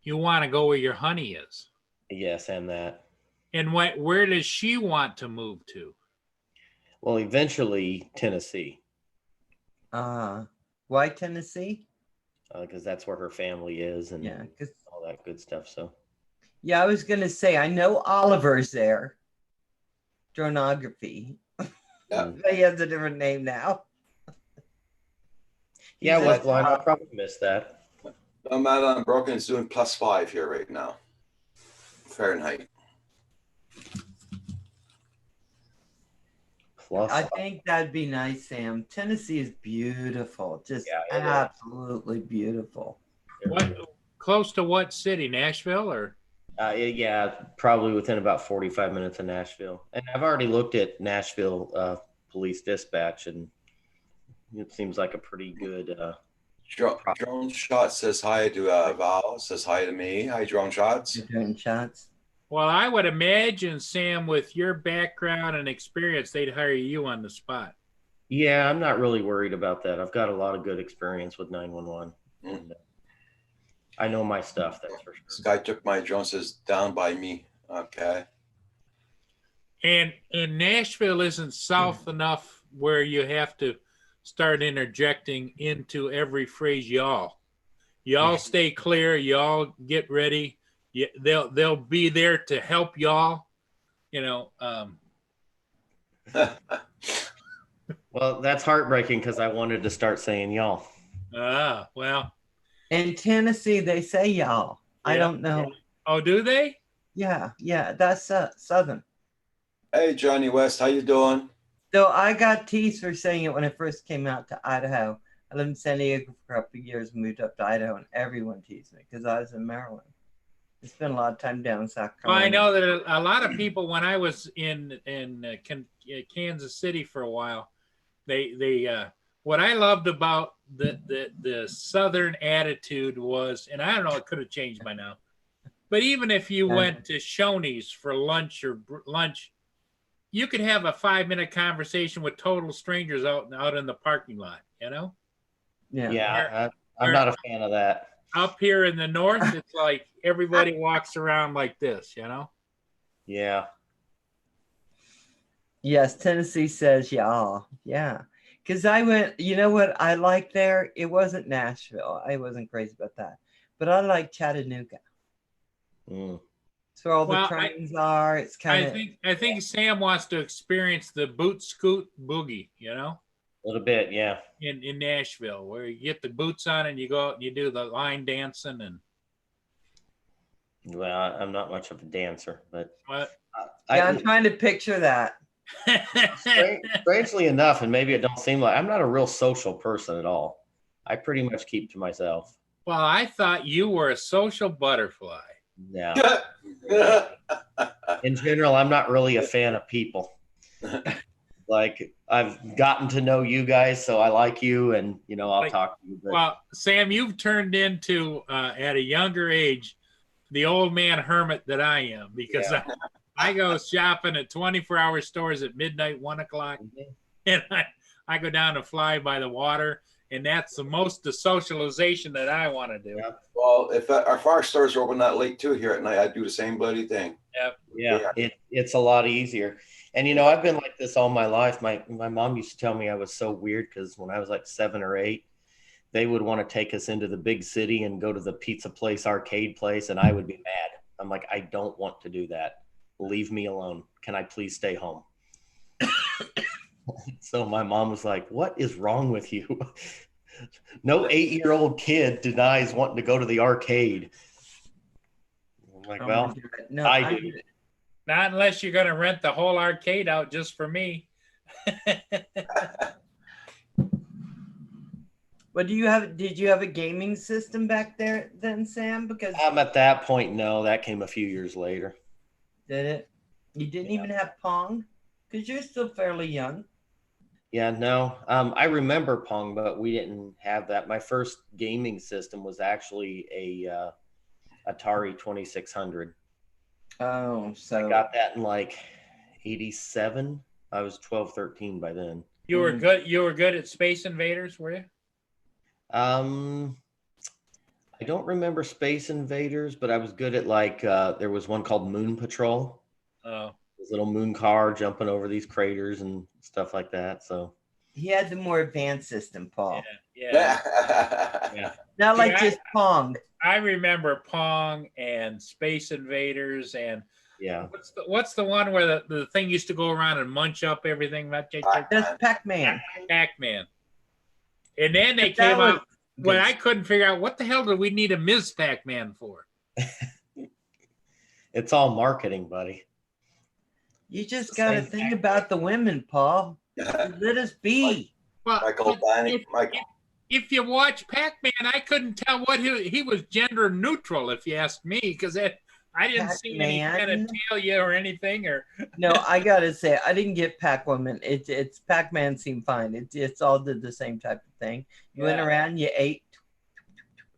You want to go where your honey is. Yes, and that. And where does she want to move to? Well, eventually Tennessee, Why Tennessee? because that's where her family is and Yeah, because all that good stuff. So I was gonna say I know Oliver's there. Dronography. Yeah. But he has a different name now. yeah, He's West a- Line, I probably missed that. No matter on Broken is doing +5 here right now. Fahrenheit. Plus, I think that'd be nice, Sam. Tennessee is beautiful, just Yeah, it is. absolutely beautiful. What close to what city? Nashville or? yeah, probably within about 45 minutes of Nashville. And I've already looked at Nashville police dispatch, and it seems like a pretty good. Drone Shot says hi to Val. Says hi to me. Hi, Drone Shots. You're doing shots. Well, I would imagine, Sam, with your background and experience, they'd hire you on the spot. Yeah, I'm not really worried about that. I've got a lot of good experience with 911. Mm. And, I know my stuff, that's for This sure. guy took my drone. Says down by me. Okay. And Nashville isn't south enough where you have to start interjecting into every phrase, y'all. Y'all stay clear. Y'all get ready. Yeah, they'll be there to help y'all. You know. Well, that's heartbreaking because I wanted to start saying y'all. Well. In Tennessee, they say y'all. I Yeah. don't know. Oh, do they? Yeah, that's Southern. Hey, Johnny West, how you doing? So I got teased for saying it when I first came out to Idaho. I lived in San Diego for a couple of years, moved up to Idaho, and everyone teased me because I was in Maryland. I spent a lot of time down in South Well, Carolina. I know that a lot of people, when I was in Kansas City for a while, they what I loved about the Southern attitude was, and I don't know, it could have changed by now, but even if you went to Shoney's for lunch, you could have a 5-minute conversation with total strangers out in the parking lot. You know? Yeah. I'm not a fan of that. Up here in the north, it's like everybody walks around like this. You know? Yeah. Yes, Tennessee says y'all. Yeah. Because I went, you know what I liked there? It wasn't Nashville. I wasn't crazy about that. But I like Chattanooga. Mm. It's where all Well, the trains are. It's kind of. I think Sam wants to experience the boot scoot boogie. You know? A little bit, yeah. In Nashville, where you get the boots on and you go out and you do the line dancing and. Well, I'm not much of a dancer, but What? I'm trying to picture that. Strangely enough, and maybe it don't seem like, I'm not a real social person at all. I pretty much keep to myself. Well, I thought you were a social butterfly. Yeah. In general, I'm not really a fan of people. Like, I've gotten to know you guys, so I like you, and I'll talk to you. But Well, Sam, you've turned into at a younger age the old man hermit that I am, because I go shopping at 24-hour stores at midnight, 1 o'clock, and I go down to Fly by the Water, and that's the most the socialization that I want to do. Well, if our stores are open that late too here at night, I'd do the same bloody thing. yeah, it's a lot easier. And I've been like this all my life. My mom used to tell me I was so weird because when I was like 7 or 8, they would want to take us into the big city and go to the pizza place, arcade place, and I would be mad. I'm like, I don't want to do that. Leave me alone. Can I please stay home? So my mom was like, what is wrong with you? No 8-year-old kid denies wanting to go to the arcade. I'm like, well, No, I do. Not unless you're going to rent the whole arcade out just for me. But did you have a gaming system back there then, Sam? Because at that point, no, that came a few years later. did it? You didn't even have Pong? Because you're still fairly young. Yeah, no. I remember Pong, but we didn't have that. My first gaming system was actually a Atari 2600. Oh, so I got that in like 87. I was 12, 13 by then. You were good. You were good at Space Invaders, were you? I don't remember Space Invaders, but I was good at there was one called Moon Patrol. Oh, His little moon car jumping over these craters and stuff like that. So He had the more advanced system, Paul. yeah. yeah, Not like Yeah, just Pong. I remember Pong and Space Invaders and yeah. what's the one where the thing used to go around and munch up everything? That's Pac-Man. Pac-Man. And then they But that came was out when good I couldn't figure out what the hell did we need a Ms. Pac-Man for? It's all marketing, buddy. You just It's got to the same think about the women, Paul. Let us be. Well, Michael but Banning, Michael. if you watch Pac-Man, I couldn't tell what he was gender neutral, if you ask me, because I didn't see any Pac-Man? genitalia or anything. Or No, I gotta say, I didn't get Pac-Woman. It's Pac-Man seemed fine. It's all did the same type of thing. You went Yeah. around, you ate,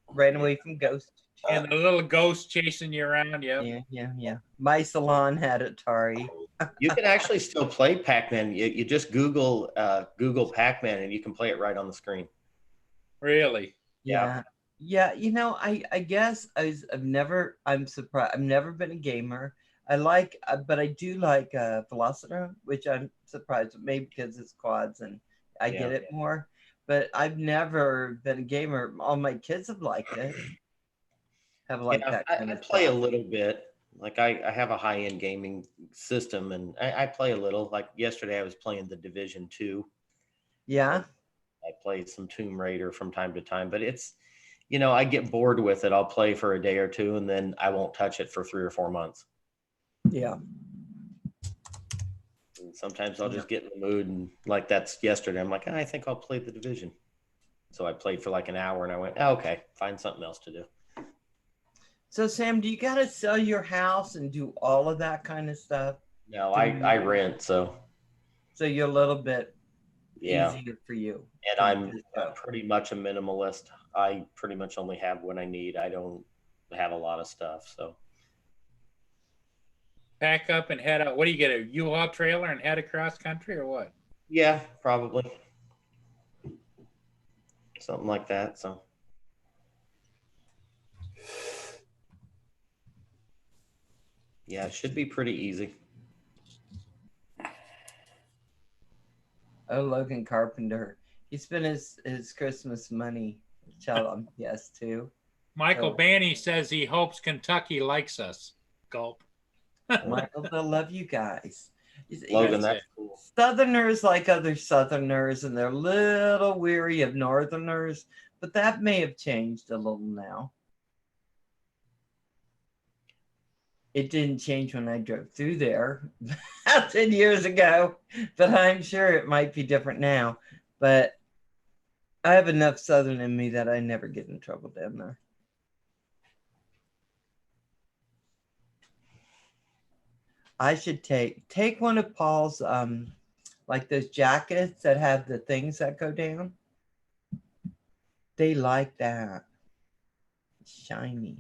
ran away from ghosts. and the little ghost chasing you around. Yeah. Yeah. My salon had Atari. You can actually still play Pac-Man. You just Google Pac-Man and you can play it right on the screen. Really. Yeah. Yeah, I guess I'm surprised. I've never been a gamer. But I do like Velociter, which I'm surprised, maybe because it's quads and I get it more. But I've never been a gamer. All my kids have liked it. Have liked that kind I of play a stuff. little bit. Like I have a high-end gaming system and I play a little. Like yesterday I was playing the Division 2. Yeah. I play some Tomb Raider from time to time, but it's, I get bored with it. I'll play for a day or two and then I won't touch it for 3 or 4 months. Yeah. And sometimes I'll just get in the mood and like that's yesterday. I'm like, I think I'll play the Division. So I played for like an hour and I went, okay, find something else to do. So Sam, do you got to sell your house and do all of that kind of stuff? No, I rent, so you're a little bit yeah. easier for you. And I'm pretty much a minimalist. I pretty much only have what I need. I don't have a lot of stuff. So Pack up and head out. What do you get, a U-Haul trailer and head across country or what? yeah, probably something like that. So yeah, it should be pretty easy. Oh, Logan Carpenter. He spent his Christmas money. Yes, too. Michael Oh. Banny says he hopes Kentucky likes us. Gulp. Michael, they'll love you guys. Logan, That's that's cool. Southerners like other Southerners, and they're a little weary of Northerners, but that may have changed a little now. It didn't change when I drove through there 10 years ago, but I'm sure it might be different now. But I have enough Southern in me that I never get in trouble down there. I should take one of Paul's like those jackets that have the things that go down. They like that. It's shiny.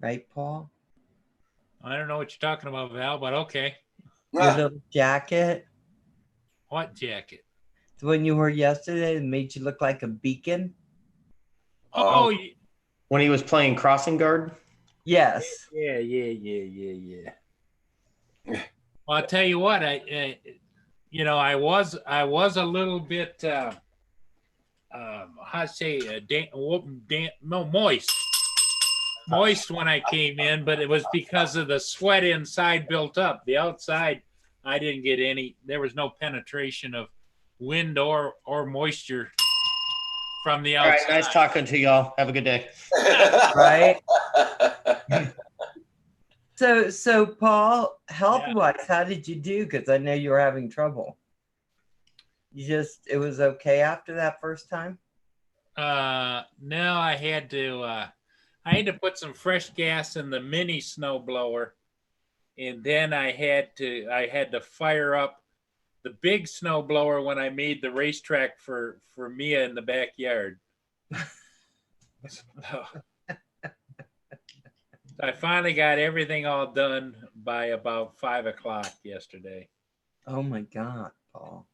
Right, Paul? I don't know what you're talking about, Val, but okay. Your little jacket. What jacket? The one you wore yesterday that made you look like a beacon. Oh, When he was playing Crossing Guard? Yes. yeah. Well, I'll tell you what, I was a little bit, moist when I came in, but it was because of the sweat inside built up. The outside, I didn't get any. There was no penetration of wind or moisture from the All outside. right, nice talking to y'all. Have a good day. Right. So Paul, health-wise, how did you do? Because I know you were having trouble. It was okay after that first time? No, I had to put some fresh gas in the mini snowblower, and then I had to fire up the big snowblower when I made the racetrack for Mia in the backyard. I finally got everything all done by about 5 o'clock yesterday. Oh my God, Paul.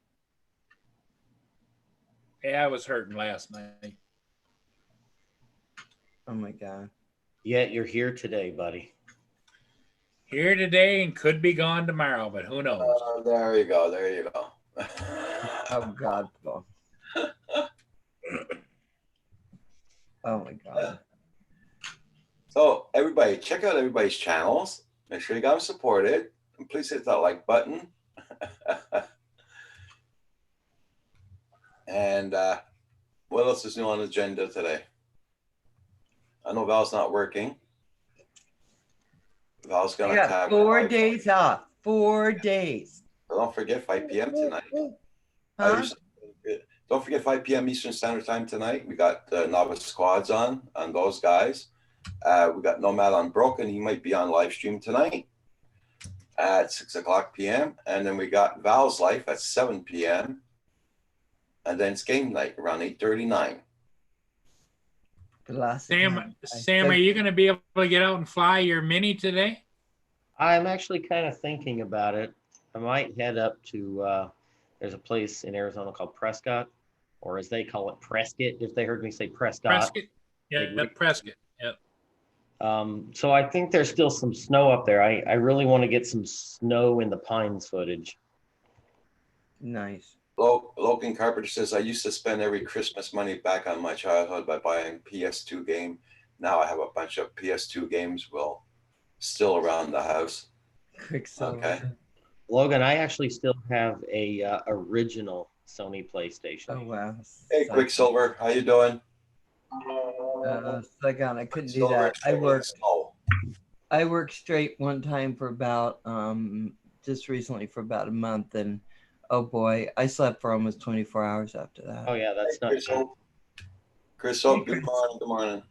Yeah, I was hurting last night. Oh my God. Yet you're here today, buddy. Here today and could be gone tomorrow, but who knows? There you go. There you go. Oh God, Paul. Oh my God. So everybody, check out everybody's channels. Make sure you got them supported. And please hit that like button. And what else is new on the agenda today? I know Val's not working. Val's I gonna got have 4 days off. 4 days. Don't forget 5 p.m. tonight. Huh? Don't forget 5 p.m. Eastern Standard Time tonight. We got Novice Squads on those guys. We got Nomad Unbroken. He might be on live stream tonight at 6 o'clock p.m. And then we got Val's Life at 7 p.m. And then it's game night around 8:39. Sam, are you going to be able to get out and fly your Mini today? I'm actually kind of thinking about it. I might head up to, there's a place in Arizona called Prescott, or as they call it, Prescott, if they heard me say Prescott. Prescott? Yeah, Prescott. Yep. So I think there's still some snow up there. I really want to get some snow in the pines footage. Nice. Logan Carpenter says, I used to spend every Christmas money back on my childhood by buying PS2 game. Now I have a bunch of PS2 games still around the house. Quicksilver. Okay. Logan, I actually still have a original Sony PlayStation. Oh wow. Hey, Quicksilver, how you doing? Second, I couldn't do Quicksilver, that. snow. I worked straight one time for about just recently for about a month, and oh boy, I slept for almost 24 hours after that. Oh yeah, that's not Chris good. Hope. Chris Hope, good morning. Good morning.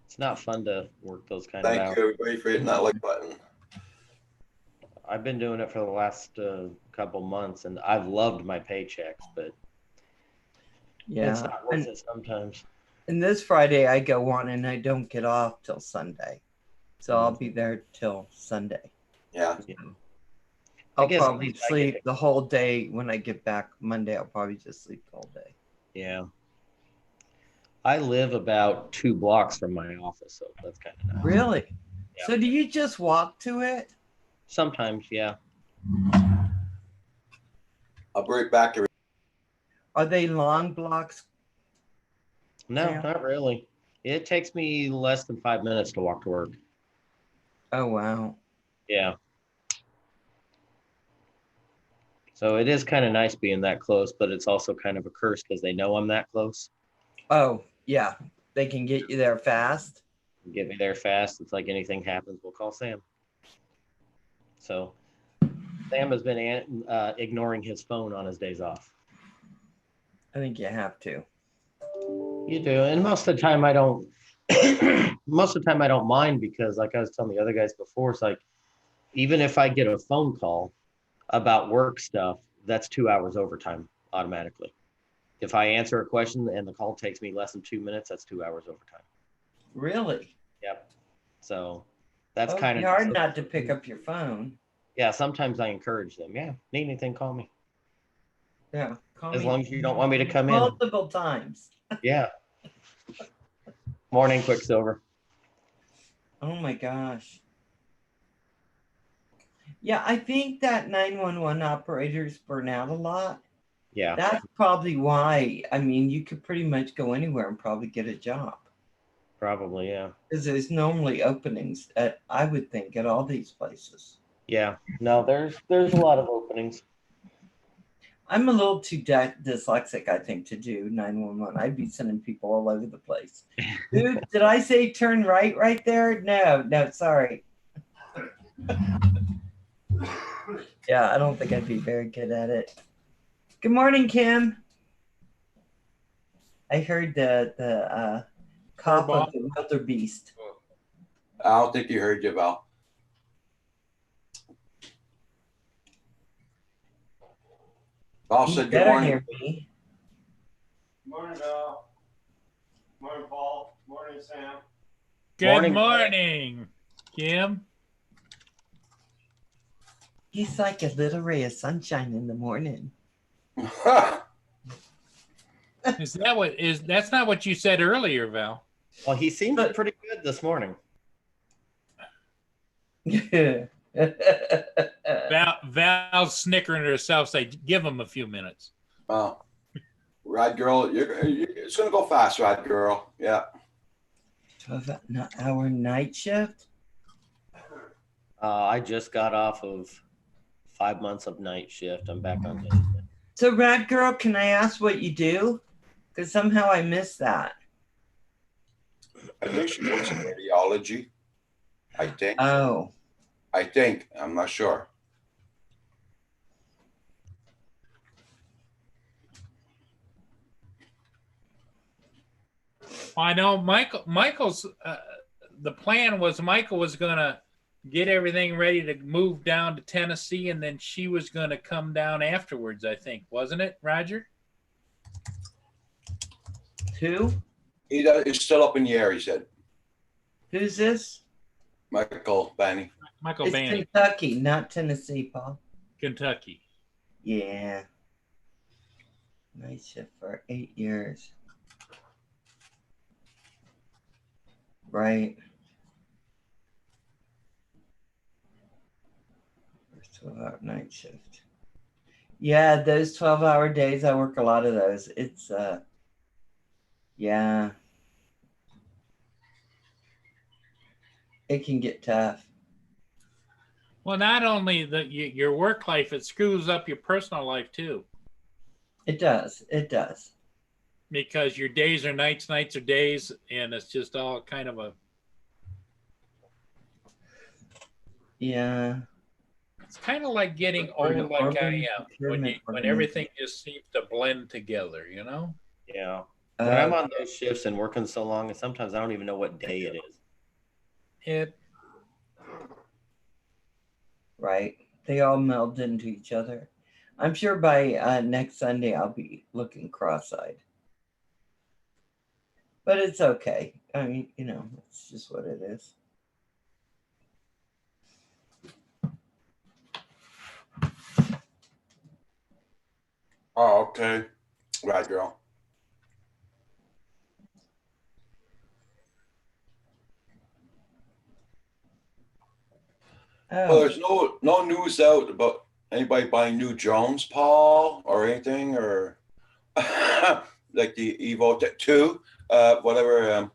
It's not fun to work those kind of Thank hours. you, everybody, for hitting that like button. I've been doing it for the last couple months, and I've loved my paychecks, but Yeah. it's not worth it sometimes. And this Friday I go on and I don't get off till Sunday. So I'll be there till Sunday. Yeah. I'll guess probably at least I sleep get- the whole day. When I get back Monday, I'll probably just sleep the whole day. Yeah. I live about 2 blocks from my office, so that's kind of nice. Really? Yeah. So do you just walk to it? Sometimes, yeah. I'll be right back. Are they long blocks? No, Yeah. not really. It takes me less than 5 minutes to walk to work. Oh wow. Yeah. So it is kind of nice being that close, but it's also kind of a curse because they know I'm that close. Oh yeah, they can get you there fast. Get me there fast. It's like anything happens, we'll call Sam. So Sam has been ignoring his phone on his days off. I think you have to. You do, and most of the time I don't. Most of the time I don't mind because, like I was telling the other guys before, it's like even if I get a phone call about work stuff, that's 2 hours overtime automatically. If I answer a question and the call takes me less than 2 minutes, that's 2 hours overtime. Really? Yep. So that's Oh, kind of hard not to pick up your phone. Yeah. Sometimes I encourage them. Yeah. Need anything? Call me. Yeah. Call As me long as you don't want me to come in. multiple times. Yeah. Morning, Quicksilver. Oh my gosh. Yeah, I think that 911 operators burn out a lot. Yeah. That's probably why. I mean, you could pretty much go anywhere and probably get a job. Probably. Yeah. Because there's normally openings at, I would think, at all these places. Yeah. No, there's a lot of openings. I'm a little too dyslexic, I think, to do 911. I'd be sending people all over the place. Dude, did I say turn right there? No, sorry. Yeah, I don't think I'd be very good at it. Good morning, Kim. I heard the cough of the wildebeest. I don't think you heard you, Val. Val You said good better morning. hear me. Morning, Val. Morning, Paul. Morning, Sam. Good Morning. morning, Kim. He's like a little ray of sunshine in the morning. That's not what you said earlier, Val? Well, he seemed But- pretty good this morning. Val's snickering to herself. Say, give him a few minutes. Oh, Rad Girl, it's gonna go fast, Rad Girl. Yeah. 12-hour night shift. I just got off of 5 months of night shift. I'm back on day shift. So, Rad Girl, can I ask what you do? Because somehow I missed that. I think she works in radiology. I think. Oh, I'm not sure. I know Michael's the plan was Michael was gonna get everything ready to move down to Tennessee, and then she was gonna come down afterwards. I think, wasn't it, Roger? who? It's still up in the air, he said. Who's this? Michael Banny. Michael It's Banning, Kentucky, not Tennessee, Paul. Kentucky. Yeah. Night shift for 8 years. Right. 12-hour night shift. Yeah, those 12-hour days, I work a lot of those. It's yeah. It can get tough. Well, not only your work life, it screws up your personal life too, It does. It does. because your days are nights, nights are days, and it's just all kind of a. Yeah. It's kind of like getting old, like I am, when everything just seems to blend together. You know. Yeah. When I'm on those shifts and working so long, sometimes I don't even know what day it is. It. Right. They all meld into each other. I'm sure by next Sunday I'll be looking cross-eyed. But it's okay. I mean, it's just what it is. Oh, okay. Rad Girl. Well, Oh, there's no news out about anybody buying new drones, Paul, or anything, or like the Evo 2, whatever.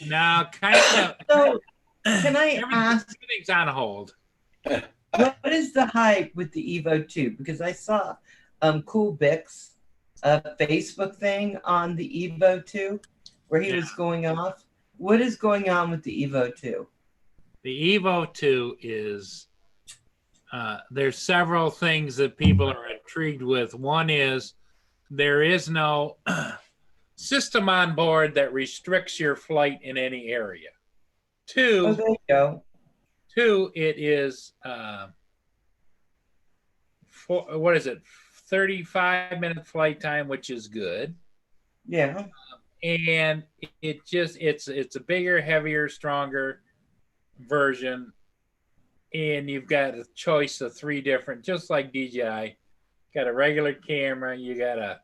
Now, kind of. so can I ask, Everything's on hold. what is the hype with the Evo 2? Because I saw Cool Bix Facebook thing on the Evo 2 where he was going off. What is going on with the Evo 2? The Evo 2 is, there's several things that people are intrigued with. One is there is no system on board that restricts your flight in any area. Oh, there you go. Two, it is, what is it, 35-minute flight time, which is good. Yeah. And it's a bigger, heavier, stronger version, and you've got a choice of 3 different, just like DJI. Got a regular camera, you got a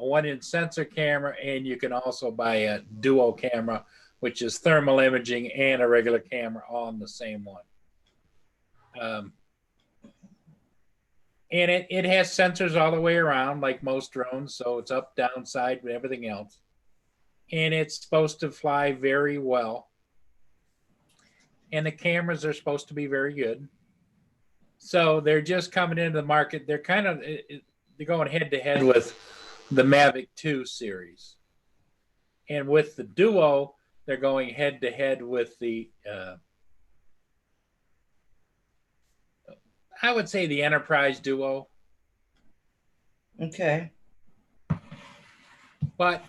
1-inch sensor camera, and you can also buy a duo camera, which is thermal imaging and a regular camera on the same one. And it has sensors all the way around, like most drones, so it's up, down, side, and everything else. And it's supposed to fly very well. And the cameras are supposed to be very good. So they're just coming into the market. They're they're going head to head with the Mavic 2 series. And with the Duo, they're going head to head with the, I would say the Enterprise Duo. Okay. But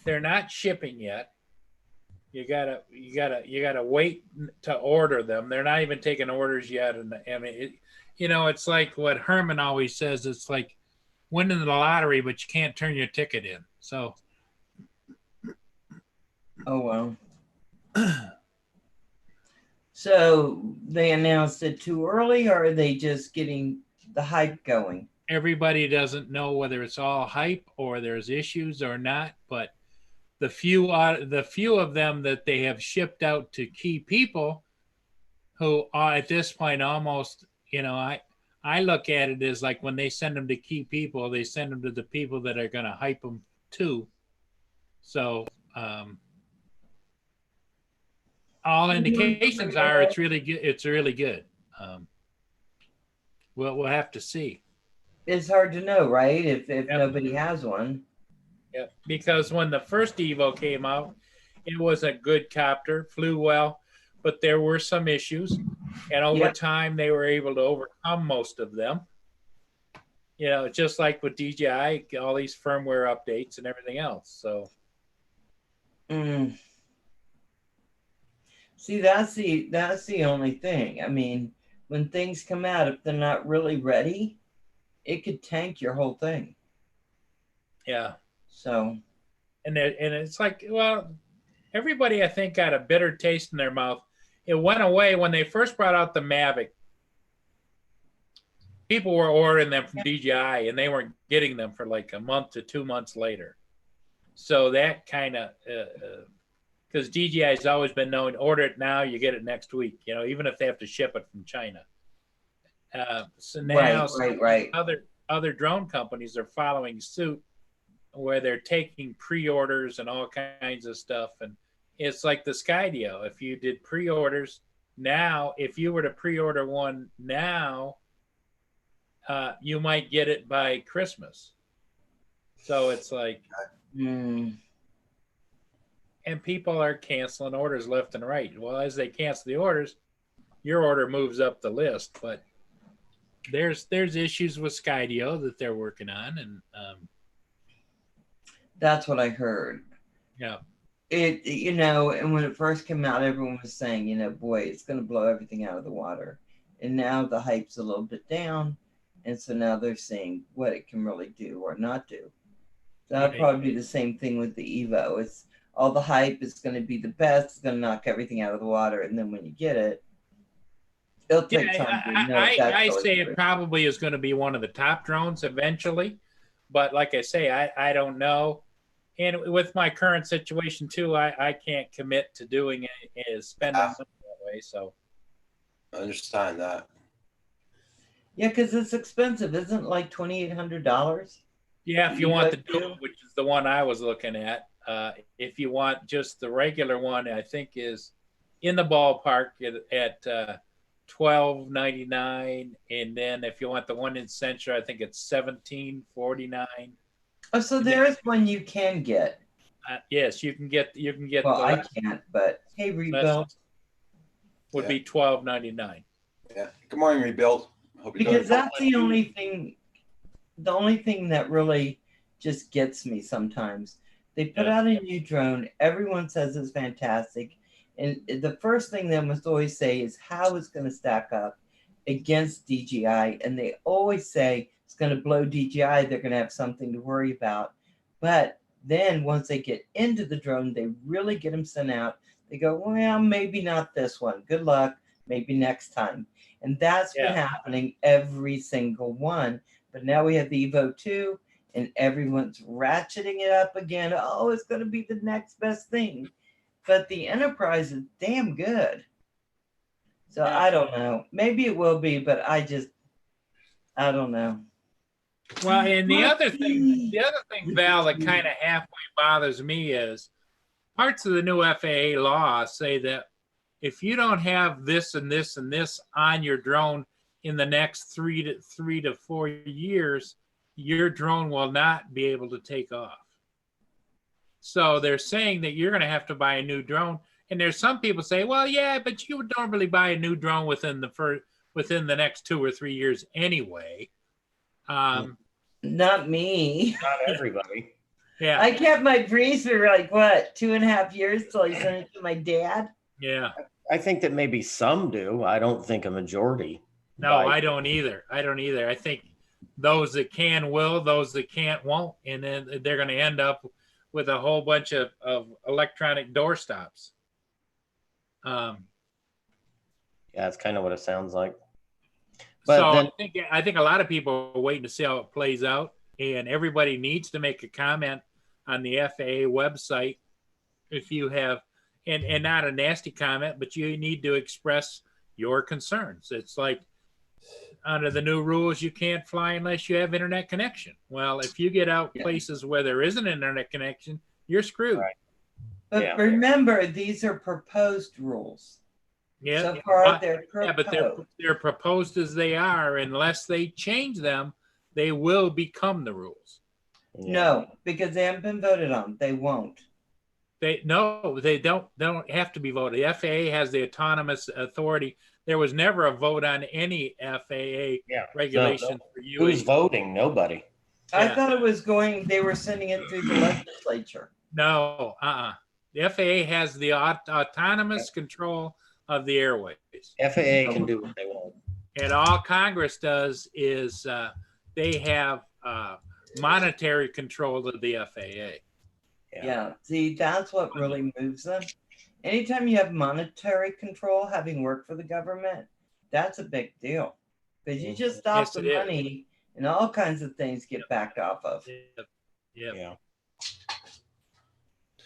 they're not shipping yet. You gotta wait to order them. They're not even taking orders yet. And I mean, it's like what Herman always says. It's like winning the lottery, but you can't turn your ticket in. So. Oh, well. So they announced it too early, or are they just getting the hype going? Everybody doesn't know whether it's all hype or there's issues or not, but the few of them that they have shipped out to key people who are at this point almost, I look at it as like when they send them to key people, they send them to the people that are going to hype them too. So all indications are it's really good. It's really good. We'll have to see. It's hard to know, right? If nobody has one. Yeah, because when the first Evo came out, it was a good copter, flew well, but there were some issues, and over time they were able to overcome most of them. Just like with DJI, all these firmware updates and everything else. So, see, that's the only thing. I mean, when things come out, if they're not really ready, it could tank your whole thing. Yeah. So, and it's like, well, everybody I think got a bitter taste in their mouth. It went away when they first brought out the Mavic. People were ordering them from DJI, and they weren't getting them for like a month to 2 months later. So that kind of, because DJI has always been known, order it now, you get it next week. Even if they have to ship it from China. So now right. Other drone companies are following suit, where they're taking pre-orders and all kinds of stuff. And it's like the Skydio. If you did pre-orders now, if you were to pre-order one now, you might get it by Christmas. So it's like, and people are canceling orders left and right. Well, as they cancel the orders, your order moves up the list. But there's issues with Skydio that they're working on, and that's what I heard. Yeah. And when it first came out, everyone was saying, boy, it's going to blow everything out of the water. And now the hype's a little bit down. And so now they're seeing what it can really do or not do. That'll probably be the same thing with the Evo. It's all the hype is going to be the best. It's going to knock everything out of the water. And then when you get it, it'll take time to know. I say it probably is going to be one of the top drones eventually. But like I say, I don't know. And with my current situation too, I can't commit to doing it, spending money that way. So I understand that. Yeah, because it's expensive. Isn't it like $2,800? Yeah, if you want the dual, which is the one I was looking at. If you want just the regular one, I think is in the ballpark at $12.99, and then if you want the one in Central, I think it's $17.49. Oh, so there's one you can get. Yes, you can get. Well, I can't, but hey, Rebuild would be $12.99. Yeah. Good morning, Rebuild. Hope you're because doing that's the only thing. The only thing that really just gets me sometimes. They put out a new drone. Everyone says it's fantastic. And the first thing they must always say is how it's going to stack up against DJI. And they always say it's going to blow DJI. They're going to have something to worry about. But then once they get into the drone, they really get them sent out. They go, well, maybe not this one. Good luck. Maybe next time. And that's been happening every single one. But now we have the Evo 2 and everyone's ratcheting it up again. Oh, it's going to be the next best thing. But the Enterprise is damn good. So I don't know. Maybe it will be, but I don't know. Well, and the other thing, Val, that kind of halfway bothers me is parts of the new FAA law say that if you don't have this and this and this on your drone in the next 3 to 4 years, your drone will not be able to take off. So they're saying that you're going to have to buy a new drone. And there's some people say, well, yeah, but you would normally buy a new drone within the next 2 or 3 years anyway. Not me. Not everybody. Yeah. I kept my Breeze for like what, 2.5 years till I sent it to my dad. Yeah. I think that maybe some do. I don't think a majority. No, I don't either. I think those that can will, those that can't won't. And then they're going to end up with a whole bunch of electronic door stops. Yeah, that's kind of what it sounds like. But so then, I think a lot of people are waiting to see how it plays out, and everybody needs to make a comment on the FAA website if you have, and not a nasty comment, but you need to express your concerns. It's like under the new rules, you can't fly unless you have internet connection. Well, if you get out Yeah. places where there isn't an internet connection, you're screwed. Right. But Yeah. remember, these are proposed rules. Yeah. So far, But- they're Yeah, proposed. but they're proposed as they are. Unless they change them, they will become the rules. Yeah. No, because they haven't been voted on. They won't. They don't have to be voted. The FAA has the autonomous authority. There was never a vote on any FAA Yeah. regulation for Who's UAV. voting? Nobody. I Yeah. thought it was going, they were sending it through the legislature. No, the FAA has the autonomous control of the airways, FAA can do what they want. and all Congress does is they have monetary control of the FAA. Yeah. See, that's what really moves them. Anytime you have monetary control, having worked for the government, that's a big deal. Because you just stop Yes, the it is. money and all kinds of things get backed off of. Yep. Yeah.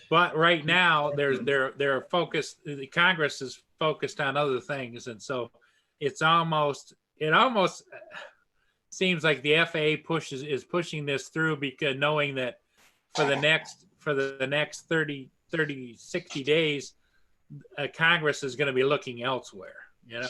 But right now, they're focused. The Congress is focused on other things, and so it almost seems like the FAA is pushing this through because knowing that for the next 30, 60 days, Congress is going to be looking elsewhere. You know.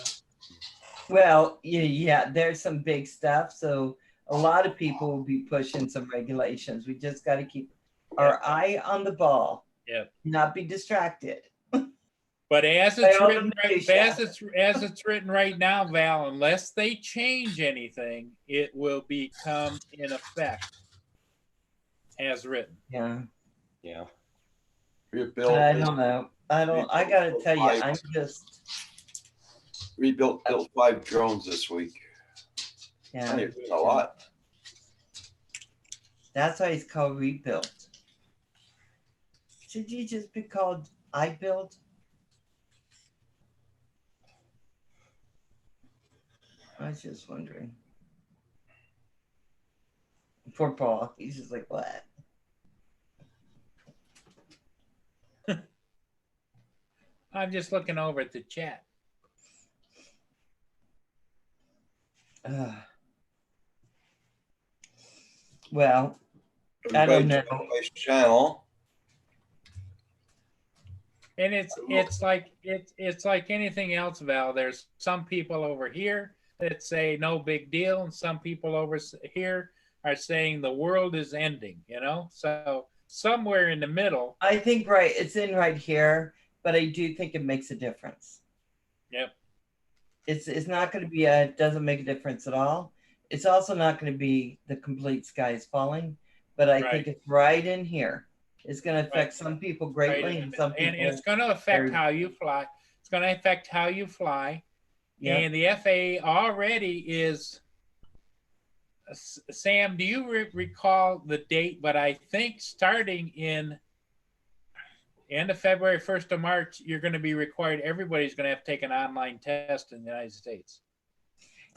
Well, yeah, there's some big stuff. So a lot of people will be pushing some regulations. We just got to keep our eye on the ball. Yeah. Not be distracted. But as By it's all the written, minutia. as it's written right now, Val, unless they change anything, it will become in effect as written. Yeah. Yeah. Rebuilt. But I don't know. I got to tell you, I'm just, Built 5 drones this week. yeah. They're doing a lot. That's why it's called rebuilt. Should you just be called I build? I was just wondering. Poor Paul. He's just like, what? I'm just looking over at the chat. Well, I don't know. Nice channel. And it's like anything else, Val. There's some people over here that say no big deal, and some people over here are saying the world is ending. You know, so somewhere in the middle. I think it's in right here, but I do think it makes a difference. Yep. It's not going to be it doesn't make a difference at all. It's also not going to be the complete sky is falling, but I think it's right in here. It's going to affect some people greatly, and some people. And it's going to affect how you fly. It's going to affect how you fly. Yeah. And the FAA already is. Sam, do you recall the date? But I think starting in end of February, 1st of March, you're going to be required. Everybody's going to have to take an online test in the United States.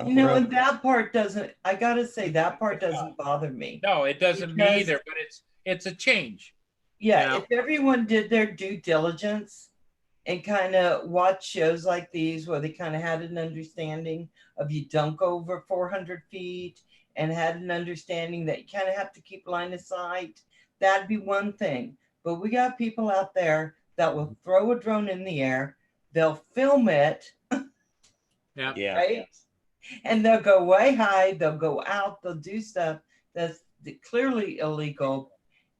You know, and that part doesn't. I gotta say that part doesn't bother me. No, it doesn't me either. But it's a change. Yeah, You know? if everyone did their due diligence and kind of watch shows like these where they kind of had an understanding of you dunk over 400 feet and had an understanding that you kind of have to keep line of sight, that'd be one thing. But we got people out there that will throw a drone in the air, they'll film it, Yeah. right? And they'll go way high, they'll go out, they'll do stuff that's clearly illegal.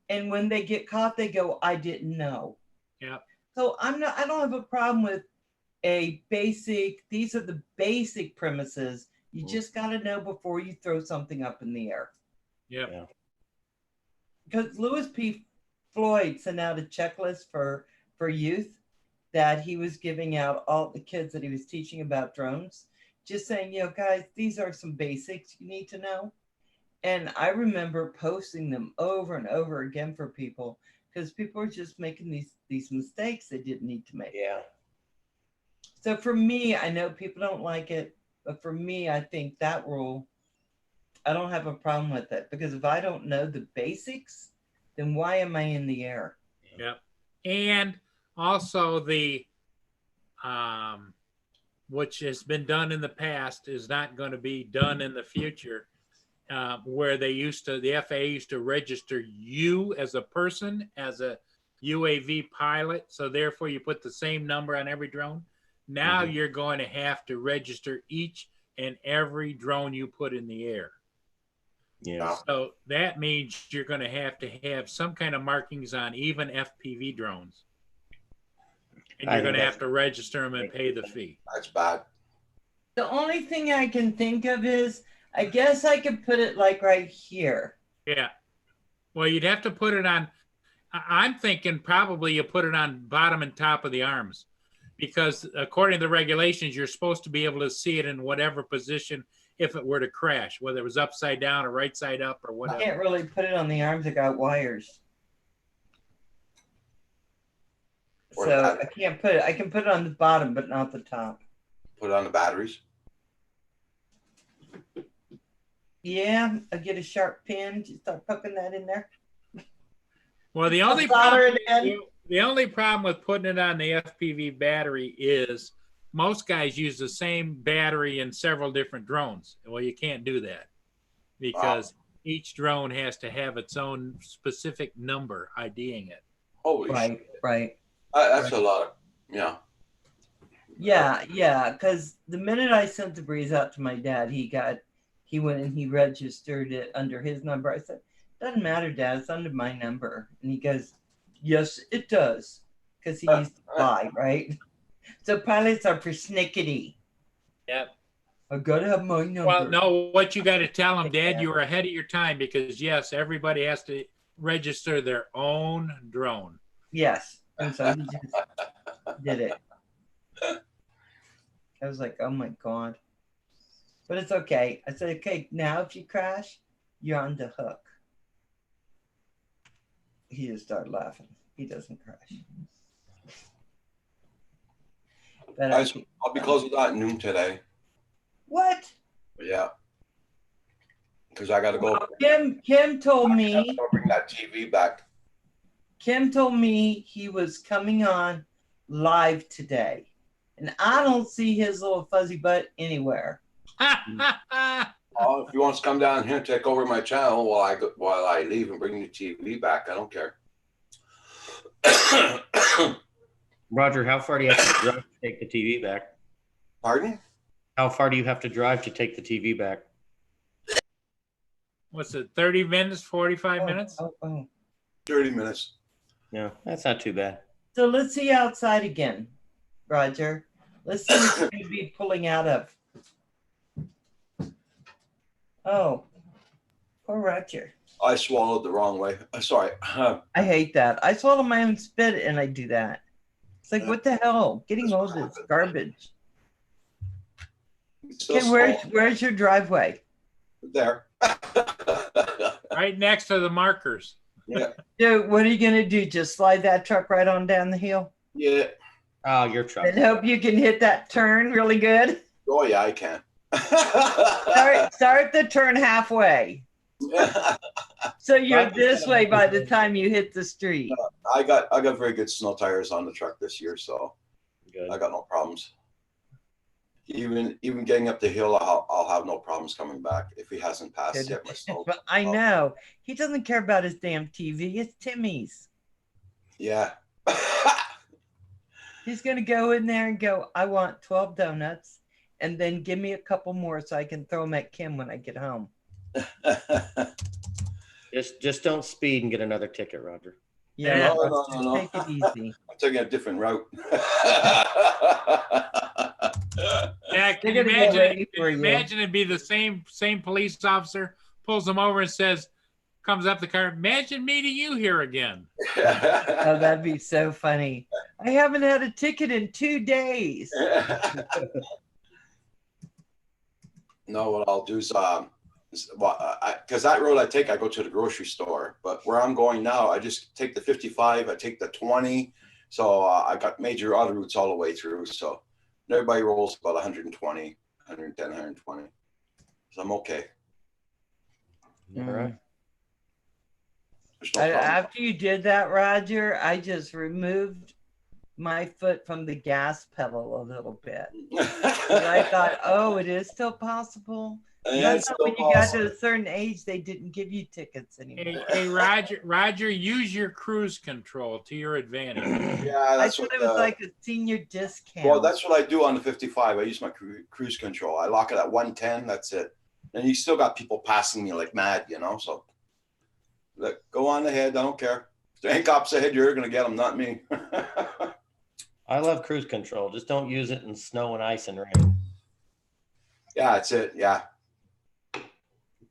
And when they get caught, they go, I didn't know. Yeah. So I don't have a problem with these are the basic premises. You just got to know before you throw something up in the air. Yeah. Because Louis P. Floyd sent out a checklist for youth that he was giving out all the kids that he was teaching about drones, just saying, guys, these are some basics you need to know. And I remember posting them over and over again for people because people were just making these mistakes they didn't need to make. Yeah. So for me, I know people don't like it, but for me, I think that rule, I don't have a problem with it because if I don't know the basics, then why am I in the air? Yeah. And also the, which has been done in the past is not going to be done in the future, where the FAA used to register you as a person, as a UAV pilot. So therefore you put the same number on every drone. Now you're going to have to register each and every drone you put in the air. Yeah. So that means you're going to have some kind of markings on even FPV drones. And you're going to have to register them and pay the fee. That's bad. The only thing I can think of is, I guess I could put it like right here. Yeah. Well, you'd have to put it on, I'm thinking probably you put it on bottom and top of the arms, because according to the regulations, you're supposed to be able to see it in whatever position if it were to crash, whether it was upside down or right side up or I whatever. can't really put it on the arms. I got wires. Or So that. I can't put it. I can put it on the bottom, but not the top. Put it on the batteries. Yeah, I get a sharp pin. Just start poking that in there. Well, the only solder problem, it in. the only problem with putting it on the FPV battery is most guys use the same battery in several different drones. Well, you can't do that because each drone has to have its own specific number IDing it. Holy shit. Right. That's a lot of, yeah. Yeah. Because the minute I sent the Breeze out to my dad, he went and he registered it under his number. I said, "Doesn't matter, Dad. It's under my number." And he goes, "Yes, it does," because he used to fly, right? So pilots are persnickety. Yep. I gotta have my number. Well, no, what you got to tell them, Dad, you were ahead of your time because yes, everybody has to register their own drone. Yes. And so he just did it. I was like, oh my God. But it's okay. I said, okay, now if you crash, you're on the hook. He just started laughing. He doesn't crash. But I'll be closing that at noon today. what? Yeah. Because I got to go. Kim told me. I'll bring that TV back. Kim told me he was coming on live today. And I don't see his little fuzzy butt anywhere. Oh, if he wants to come down here and take over my channel while I leave and bring the TV back, I don't care. Roger, how far do you have to drive to take the TV back? Pardon? How far do you have to drive to take the TV back? What's it, 30 minutes, 45 minutes? Oh. 30 minutes. No, that's not too bad. So let's see outside again, Roger. Let's see what you're going to be pulling out of. Oh, poor Roger. I swallowed the wrong way. Sorry. I hate that. I swallow my own spit and I do that. It's like, what the hell? Getting old is garbage. Okay, where's your driveway? There. Right next to the markers. Yeah. Dude, what are you going to do? Just slide that truck right on down the hill? Yeah. Oh, your truck. And hope you can hit that turn really good? Oh, yeah, I can. Start the turn halfway. So you're this way by the time you hit the street. I got very good snow tires on the truck this year, so Good. I got no problems. Even getting up the hill, I'll have no problems coming back if he hasn't passed yet. My snow. But I know. He doesn't care about his damn TV. It's Timmy's. Yeah. He's going to go in there and go, I want 12 donuts and then give me a couple more so I can throw them at Kim when I get home. Just don't speed and get another ticket, Roger. Yeah, No. take it easy. I'm taking a different route. Yeah, can you imagine it'd be the same police officer pulls him over and says, comes up the car, imagine meeting you here again. Oh, that'd be so funny. I haven't had a ticket in 2 days. No, what I'll do is, because that road I take, I go to the grocery store. But where I'm going now, I just take the 55, I take the 20. So I got major other routes all the way through. So everybody rolls about 120, 110, 120. So I'm okay. All right. There's no problem. After you did that, Roger, I just removed my foot from the gas pedal a little bit. And I thought, oh, it is still possible. Yeah, I it's thought still when you got possible. to a certain age, they didn't give you tickets anymore. Hey, Roger, use your cruise control to your advantage. Yeah, I that's thought what. it was like a senior discount. Well, that's what I do on the 55. I use my cruise control. I lock it at 110. That's it. And you still got people passing me like mad, you know. So, look, go on ahead. I don't care. If there ain't cops ahead, you're gonna get them, not me. I love cruise control. Just don't use it in snow and ice and rain. Yeah, that's it. Yeah.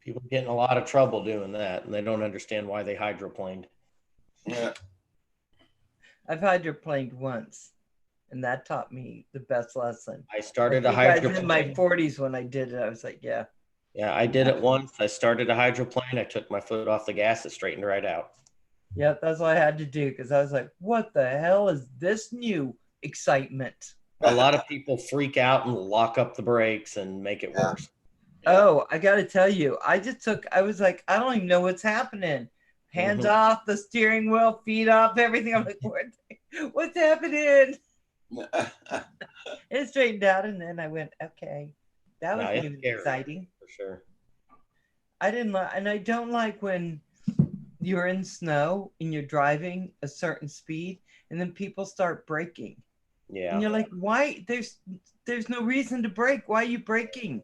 People get in a lot of trouble doing that, and they don't understand why they hydroplaned. Yeah. I've hydroplaned once, and that taught me the best lesson. I started I a think I was in my hydroplane. 40s when I did it. I was like, yeah. Yeah, I did it once. I started a hydroplane. I took my foot off the gas. It straightened right out. Yeah, that's what I had to do because I was like, what the hell is this new excitement? A lot of people freak out and lock up the brakes and make it Yeah. worse. Oh, I got to tell you, I was like, I don't even know what's happening. Hands Mhm. off the steering wheel, feet off, everything. I'm like, what's happening? It straightened out, and then I went, okay, that was No, it's new and scary. exciting. For sure. I didn't like, and I don't like when you're in snow and you're driving a certain speed, and then people start braking, Yeah. and you're like, why? There's no reason to brake. Why are you braking?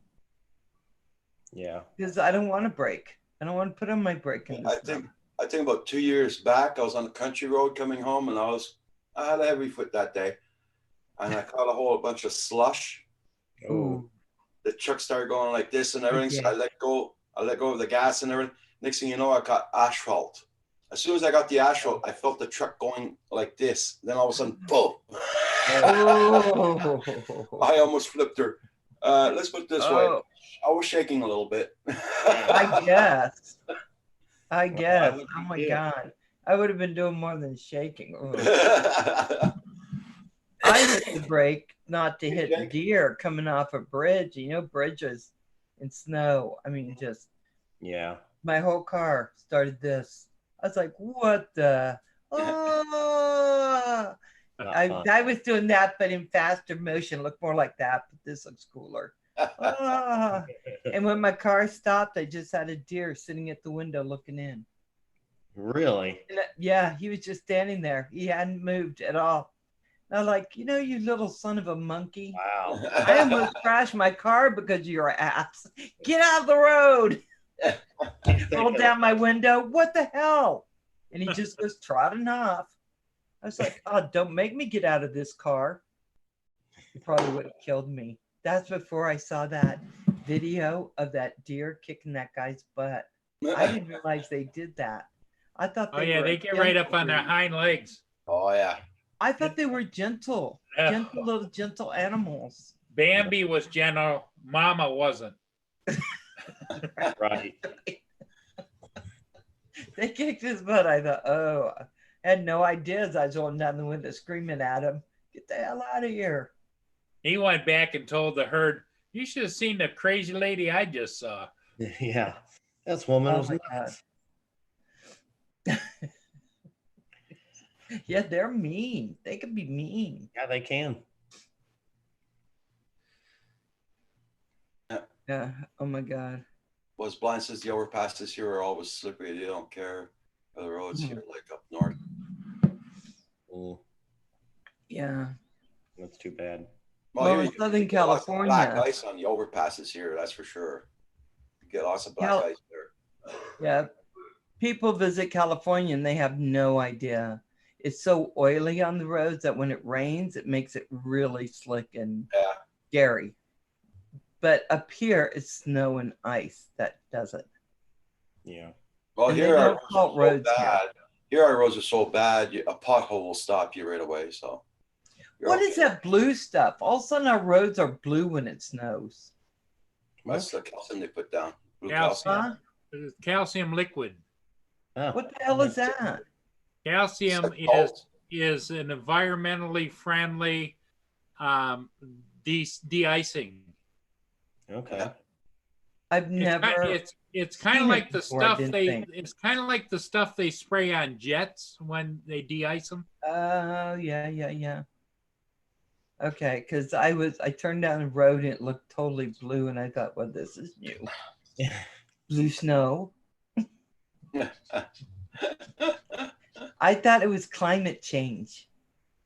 Yeah. Because I don't want to brake. I don't want to put on my brake in the snow. I think about 2 years back, I was on the country road coming home, and I had a heavy foot that day, and I caught a whole bunch of slush. Ooh. The truck started going like this and everything. So Yeah. I let go of the gas and everything. Next thing you know, I got asphalt. As soon as I got the asphalt, I felt the truck going like this. Then all of a sudden, boom! Oh. I almost flipped her. Let's put it this way. Oh, I was shaking a little bit. I guess. I guess. would Oh be my too. God. I would have been doing more than shaking. Ugh. I hit the brake not to hit Okay. deer coming off a bridge. You know, bridges in snow. I mean, just Yeah. my whole car started this. I was like, what the? Oh. Not fun. I was doing that, but in faster motion. Looked more like that, but this looks cooler. Ah. And when my car stopped, I just had a deer sitting at the window looking in. Really? And, yeah, he was just standing there. He hadn't moved at all. And I was like, you know, you little son of a monkey. Wow. I almost crashed my car because of your ass. Get out of the road. Rolled down my window. What the hell? And he just goes trotting off. I was like, oh, don't make me get out of this car. He probably would have killed me. That's before I saw that video of that deer kicking that guy's butt. I didn't realize they did that. I thought Oh they yeah, were they get right up on their gentle. hind legs. Oh yeah. I thought they were gentle, Yeah. little gentle animals. Bambi was gentle, Mama wasn't. Right. They kicked his butt. I thought, oh, I had no ideas. I was rolling down the window screaming at him, get the hell out of here. He went back and told the herd, "You should have seen the crazy lady I just saw." Yeah. This woman Oh was my nuts. Yeah, they're mean. They can be mean. Yeah, they can. Yeah. Oh my God. Was blind says the overpasses here are always slippery. They don't care for the roads Mhm. here, like up north. Mm, Yeah. that's too bad. Well, here in you Southern get lots of California. black ice on the overpasses here. That's for sure. You get lots of black Cal- ice there. Yeah. People visit California and they have no idea. It's so oily on the roads that when it rains, it makes it really slick and Yeah. scary. But up here, it's snow and ice that does it. Yeah. Well, And they here our don't roads are fault so roads here. bad. Here our roads are so bad. A pothole will stop you right away. So. you're What is okay. that blue stuff? All of a sudden, our roads are blue when it snows. That's the calcium they put down. Blue Calcium. calcium. Huh? It's calcium liquid. Oh, What the hell is that? Calcium It's like salt. is an environmentally friendly de-icing. okay. I've never. It's kind of Seen it like the before, I stuff didn't they. think. It's kind of like the stuff they spray on jets when they de-ice them. Oh, yeah. Okay, because I turned down the road and it looked totally blue, and I thought, well, this is new. Blue snow. I thought it was climate change.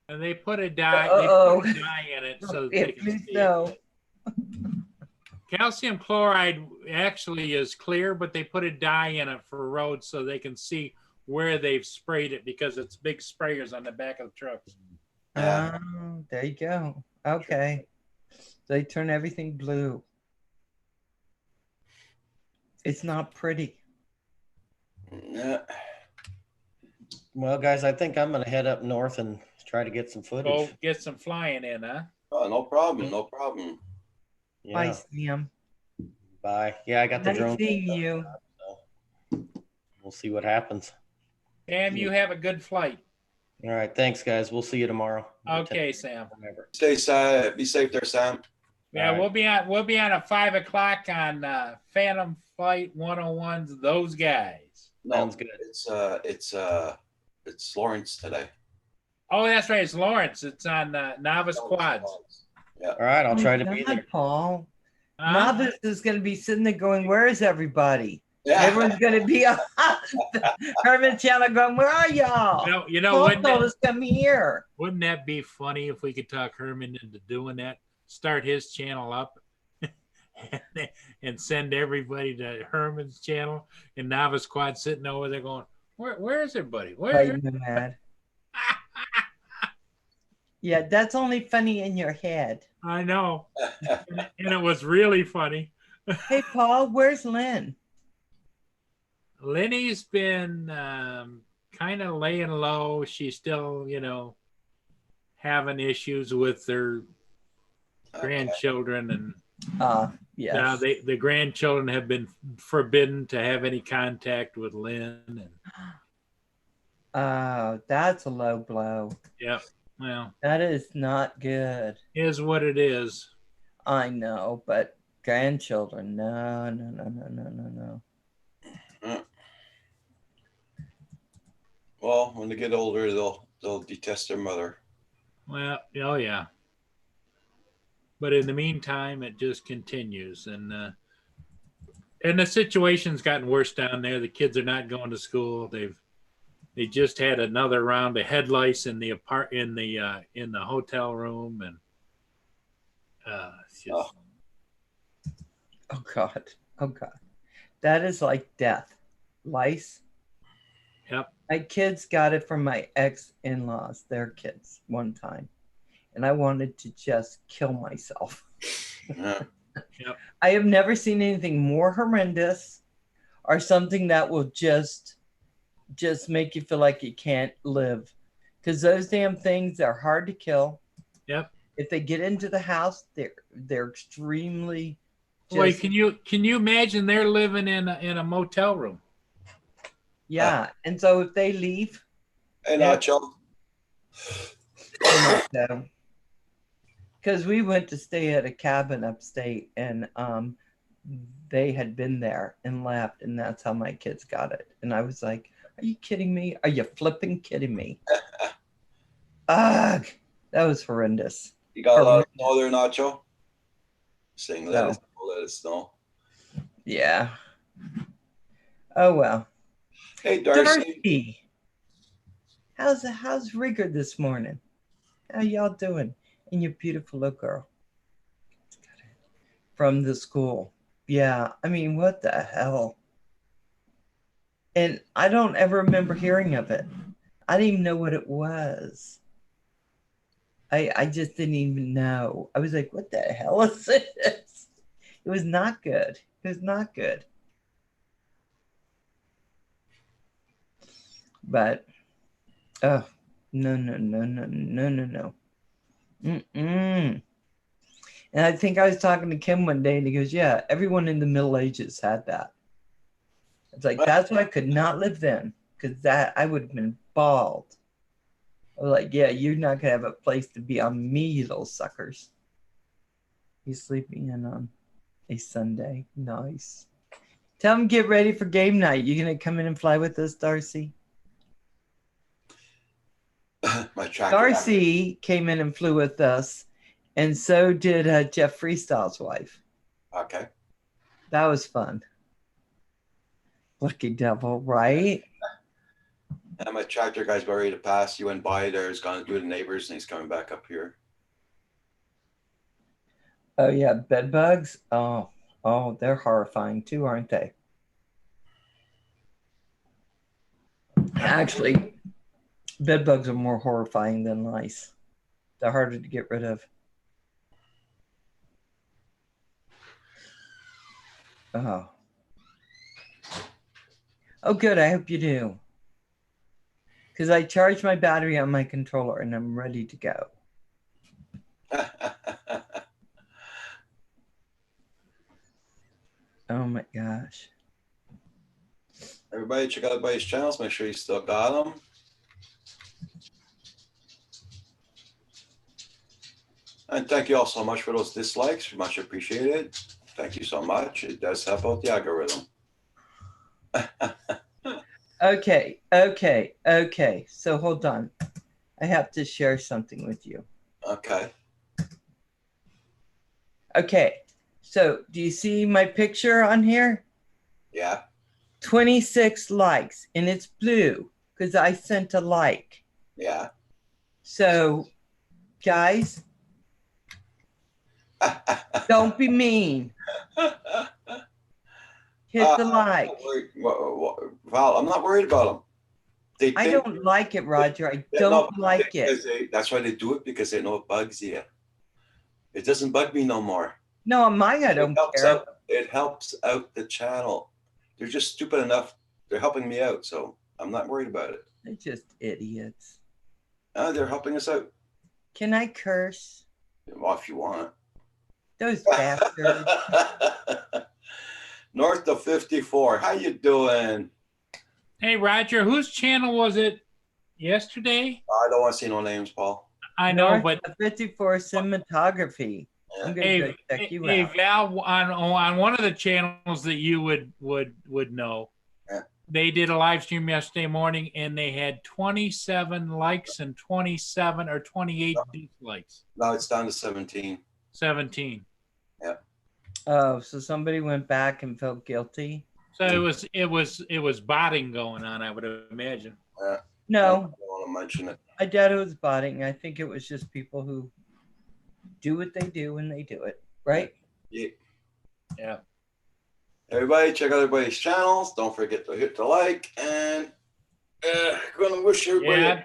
And they put a dye. Uh-oh. They put a dye in it so that Yeah, they can blue see snow. it. Calcium chloride actually is clear, but they put a dye in it for roads so they can see where they've sprayed it because it's big sprayers on the back of the trucks. Yeah. Oh, there you go. Okay. They turn everything blue. It's not pretty. Yeah. Well, guys, I think I'm gonna head up north and try to get some Go footage. get some flying in, huh? Oh, no problem. No problem. Bye, Yeah. Sam. Bye. Yeah, I got the Nice drone. seeing you. We'll see what happens. Sam, you have a good flight. All right. Thanks, guys. We'll see you tomorrow. Okay, Sam. Whatever. Stay safe. Be safe there, Sam. Yeah, All right. we'll be on at 5 o'clock on Phantom Flight 101's Those Guys. No, Sounds good. It's Lawrence today. Oh, that's right. It's Lawrence. It's on Novice Quads. Yeah. All right. I'll Oh try my to be God, there. Paul. Huh? Novice is going to be sitting there going, where is everybody? Yeah. Everyone's going to be on Herman Channel going, where are y'all? You know, Paul wouldn't told that, us come here. wouldn't that be funny if we could talk Herman into doing that? Start his channel up and send everybody to Herman's channel, and Novice Quad sitting over there going, where is everybody? Where? Right, mad. Yeah, that's only funny in your head. I know. And it was really funny. Hey, Paul, where's Lynn? Lenny's been kind of laying low. She's still, having issues with her grandchildren, and Yes. now the grandchildren have been forbidden to have any contact with Lynn. And Oh, that's a low blow. yeah, well, That is not good. is what it is. I know, but grandchildren, no. Well, when they get older, they'll detest their mother. Well, oh yeah. But in the meantime, it just continues, and the situation's gotten worse down there. The kids are not going to school. They just had another round of head lice in the hotel room, and it's just, Oh God. That is like death. Lice. Yep. My kids got it from my ex-in-laws, their kids, one time. And I wanted to just kill myself. Yeah. Yep. I have never seen anything more horrendous or something that will just make you feel like you can't live. Because those damn things are hard to kill. Yep. If they get into the house, they're extremely Boy, can you imagine they're living in a motel room? yeah. And so if they leave, Hey, Yeah. Nacho. because we went to stay at a cabin upstate, and they had been there and left, and that's how my kids got it. And I was like, are you kidding me? Are you flipping kidding me? Ugh, that was horrendous. You got a lot of snow there, Nacho? Saying let No. us know. Yeah. Oh well. Hey, Darcy. Darcy, how's Rigger this morning? How y'all doing? And your beautiful little girl from the school. Yeah, I mean, what the hell? And I don't ever remember hearing of it. I didn't even know what it was. I just didn't even know. I was like, what the hell is this? It was not good. It was not good. But, oh, no. Mm-mm. And I think I was talking to Kim one day, and he goes, yeah, everyone in the Middle Ages had that. It's like, that's why I could not live then, because that I would have been bald. I was like, yeah, you're not going to have a place to be on me, you little suckers. He's sleeping in on a Sunday. Nice. Tell them get ready for game night. You gonna come in and fly with us, Darcy? My tractor. Darcy came in and flew with us, and so did Jeff Freestyle's wife. Okay. That was fun. Lucky devil, right? And my tractor guy's about ready to pass. He went by there. He's gone to do the neighbors, and he's coming back up here. Oh yeah, bed bugs. Oh, they're horrifying too, aren't they? Actually, bed bugs are more horrifying than lice. They're harder to get rid of. Oh. Oh, good. I hope you do. Because I charged my battery on my controller and I'm ready to go. Oh my gosh. Everybody, check out everybody's channels. Make sure you still got them. And thank you all so much for those dislikes. Much appreciated. Thank you so much. It does help out the algorithm. Okay. So hold on. I have to share something with you. Okay. Okay. So do you see my picture on here? Yeah. 26 likes, and it's blue because I sent a like. Yeah. So, guys, don't be mean. Hit the like. Val, I'm not worried about them. I don't like it, Roger. I don't like it. That's why they do it, because they know it bugs you. It doesn't bug me no more. No, on mine, I don't care. It helps out the channel. They're just stupid enough. They're helping me out, so I'm not worried about it. They're just idiots. They're helping us out. Can I curse? Well, if you want. Those bastards. North of 54. How you doing? Hey, Roger, whose channel was it yesterday? I don't want to see no names, Paul. I know, North but of 54 cinematography. I'm gonna go check you out. Val, on one of the channels that you would know, yeah. They did a live stream yesterday morning, and they had 27 likes and 27 or 28 dislikes. No, it's down to 17. 17. Yeah. Oh, so somebody went back and felt guilty. So it was botting going on, I would imagine. No, I don't want to mention it. I doubt it was botting. I think it was just people who do what they do when they do it, right? Yeah. Yeah. Everybody, check out everybody's channels. Don't forget to hit the like, and gonna wish everybody. Yeah,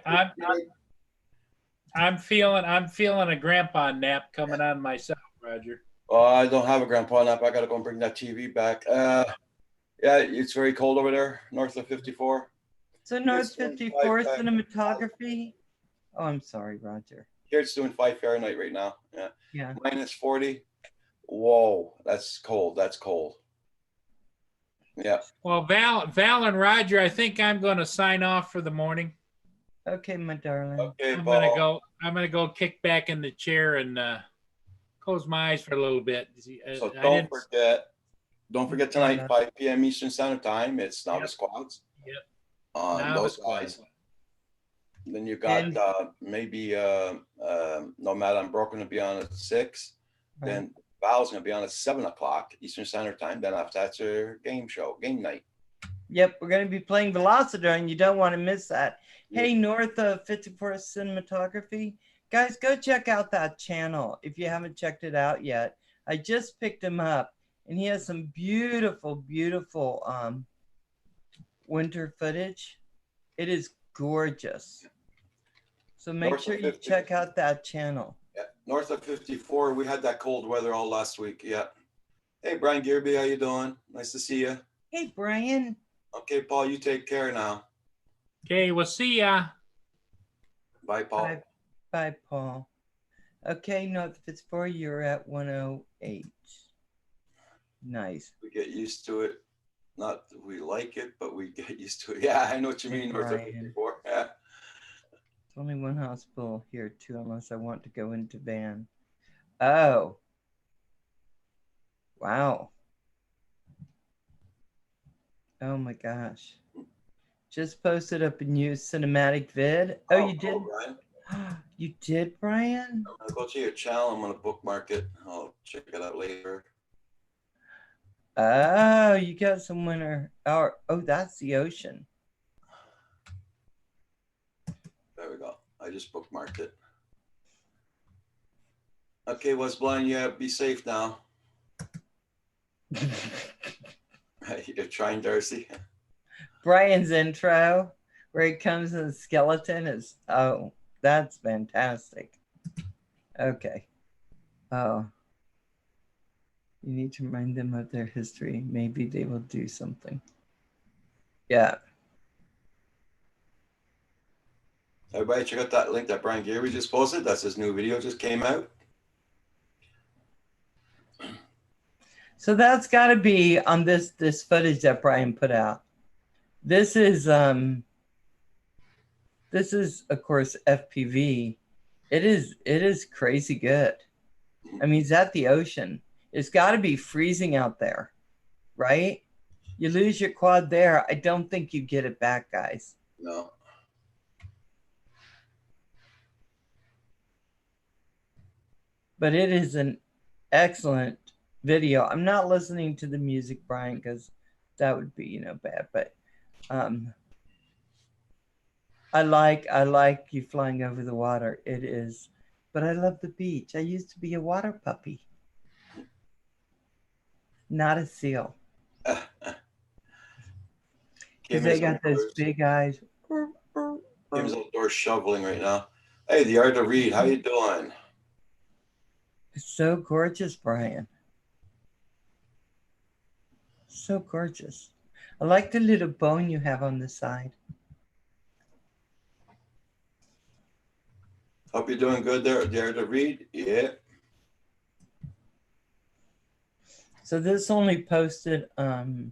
I'm feeling a grandpa nap coming on myself, Roger. Oh, I don't have a grandpa nap. I gotta go and bring that TV back. Yeah, it's very cold over there, north of 54. So North It's doing 54 5 cinematography. Oh, I'm sorry, Roger. Here it's doing 5 Fahrenheit right now. Yeah. Yeah. Minus 40. Whoa, that's cold. That's cold. Yeah. Well, Val and Roger, I think I'm going to sign off for the morning. Okay, my darling. Okay, I'm Paul. gonna go kick back in the chair and close my eyes for a little bit. So don't forget tonight, 5 p.m. Eastern Standard Time. It's Novice Squads. Yep. On those guys. Then you got maybe Nomad Unbroken to be on at 6. Right. Then Val's gonna be on at 7 o'clock Eastern Standard Time. Then after that's your game night. Yep, we're going to be playing Velocitor, and you don't want to miss that. Hey, North of 54 cinematography, guys, go check out that channel if you haven't checked it out yet. I just picked him up, and he has some beautiful, beautiful winter footage. It is gorgeous. So make sure you check out that channel. Yeah, north of 54. We had that cold weather all last week. Yeah. Hey, Brian Gearby, how you doing? Nice to see you. Hey, Brian. Okay, Paul, you take care now. Okay, we'll see ya. Bye, Paul. Bye, Paul. Okay, North of 54, you're at 108. Nice. We get used to it. Not that we like it, but we get used to it. Yeah, I know what you mean, north of 54. Yeah. There's only one hospital here, too, unless I want to go into van. Oh. Wow. Oh my gosh. Just posted up a new cinematic vid. Oh, you did? Brian. You did, Brian? I'm gonna go to your channel. I'm gonna bookmark it. I'll check it out later. Oh, you got some winter. Oh, that's the ocean. There we go. I just bookmarked it. Okay, what's blind? Yeah, be safe now. You're trying, Darcy. Brian's intro, where he comes in the skeleton, is that's fantastic. Okay. Oh. You need to remind them of their history. Maybe they will do something. Yeah. Everybody check out that link that Brian Gary just posted. That's his new video just came out. So that's got to be on this footage that Brian put out. This is of course FPV. It is crazy good. I mean, it's at the ocean. It's got to be freezing out there, right? You lose your quad there. I don't think you get it back, guys. No. But it is an excellent video. I'm not listening to the music, Brian, because that would be, bad. But I like you flying over the water. It is. But I love the beach. I used to be a water puppy. Not a seal. Because they got those big eyes. Kim's outdoors shoveling right now. Hey, the Art of Read, how you doing? It's so gorgeous, Brian. So gorgeous. I like the little bone you have on the side. Hope you're doing good there, the Art of Read. Yeah. So this only posted 12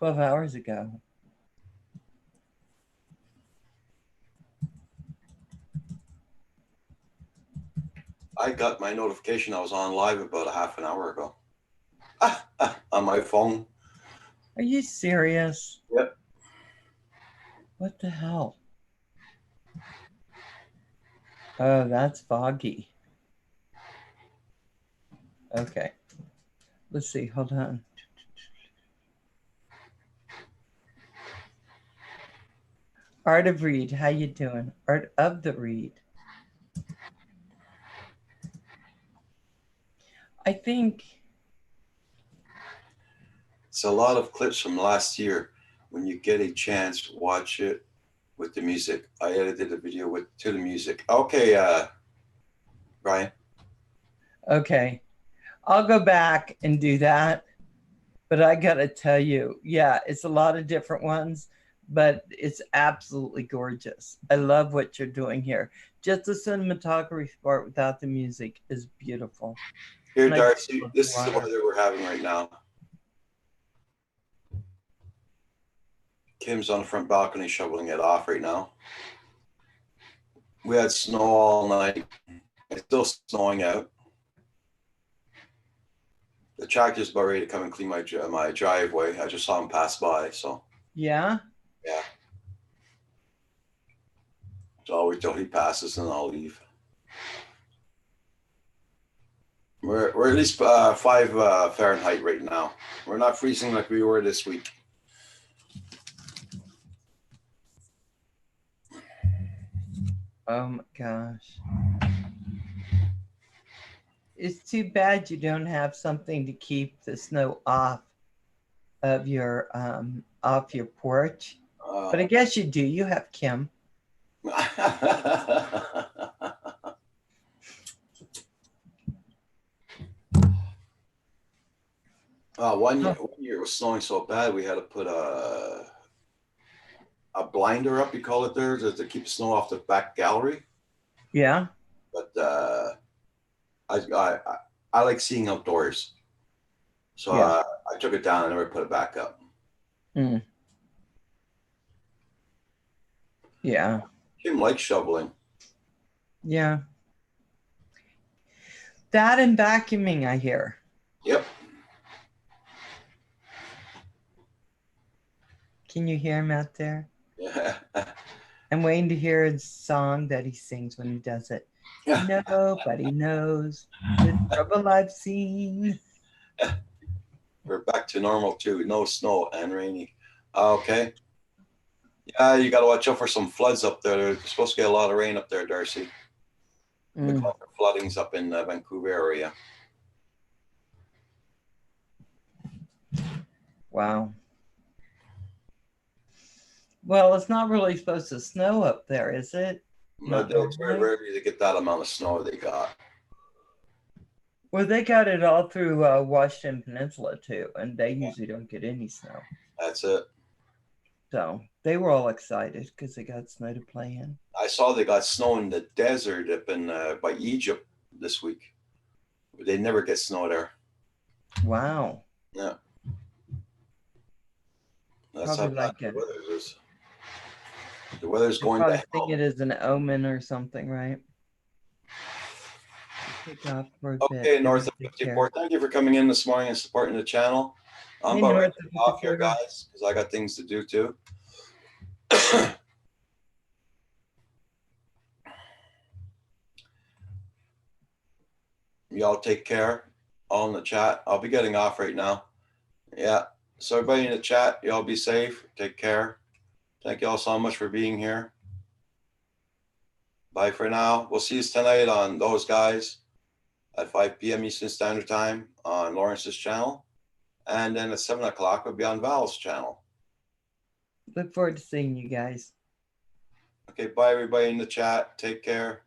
hours ago. I got my notification I was on live about a half an hour ago. On my phone. Are you serious? Yep. What the hell? Oh, that's foggy. Okay. Let's see. Hold on. Art of Read. How you doing? Art of the Read. I think it's a lot of clips from last year. When you get a chance, watch it with the music. I edited a video to the music. Okay, Brian. Okay. I'll go back and do that. But I got to tell you, yeah, it's a lot of different ones, but it's absolutely gorgeous. I love what you're doing here. Just the cinematography part without the music is beautiful. Here, Darcy, this is the weather we're having right now. Kim's on the front balcony shoveling it off right now. We had snow all night. It's still snowing out. The tractor's about ready to come and clean my driveway. I just saw him pass by, so. Yeah? Yeah. So I'll wait till he passes and I'll leave. We're at least 5 Fahrenheit right now. We're not freezing like we were this week. Oh my gosh. It's too bad you don't have something to keep the snow off of your porch. But I guess you do. You have Kim. One year it was snowing so bad we had to put a blinder up, you call it there, to keep the snow off the back gallery. Yeah. But I like seeing outdoors, so yeah. I took it down and never put it back up. Mm. Yeah. Kim likes shoveling. Yeah. That and vacuuming, I hear. Yep. Can you hear him out there? Yeah. I'm waiting to hear his song that he sings when he does it. Nobody knows the trouble I've seen. We're back to normal too. No snow and rainy. Okay. Yeah, you got to watch out for some floods up there. They're supposed to get a lot of rain up there, Darcy. They Mm. call for floodings up in Vancouver area. Wow. Well, it's not really supposed to snow up there, is it? Not It's very normally? rare to get that amount of snow they got. Well, they got it all through Washington Peninsula too, and they usually don't get any snow. That's it. So they were all excited because they got snow to play in. I saw they got snow in the desert up in by Egypt this week. They never get snow there. Wow. Yeah. That's how Probably bad like the it. weather is. The weather's They going probably to think hell. it is an omen or something, right? Take off for a bit. Okay, North of Take 54. Thank you for coming in this morning and supporting the channel. I'm Hey, about North ready of to get off here, 54. guys, because I got things to do too. Y'all take care. All in the chat. I'll be getting off right now. Yeah. So everybody in the chat, y'all be safe. Take care. Thank you all so much for being here. Bye for now. We'll see you tonight on Those Guys at 5 p.m. Eastern Standard Time on Lawrence's channel. And then at 7 o'clock, we'll be on Val's channel. Look forward to seeing you guys. Okay, bye everybody in the chat. Take care.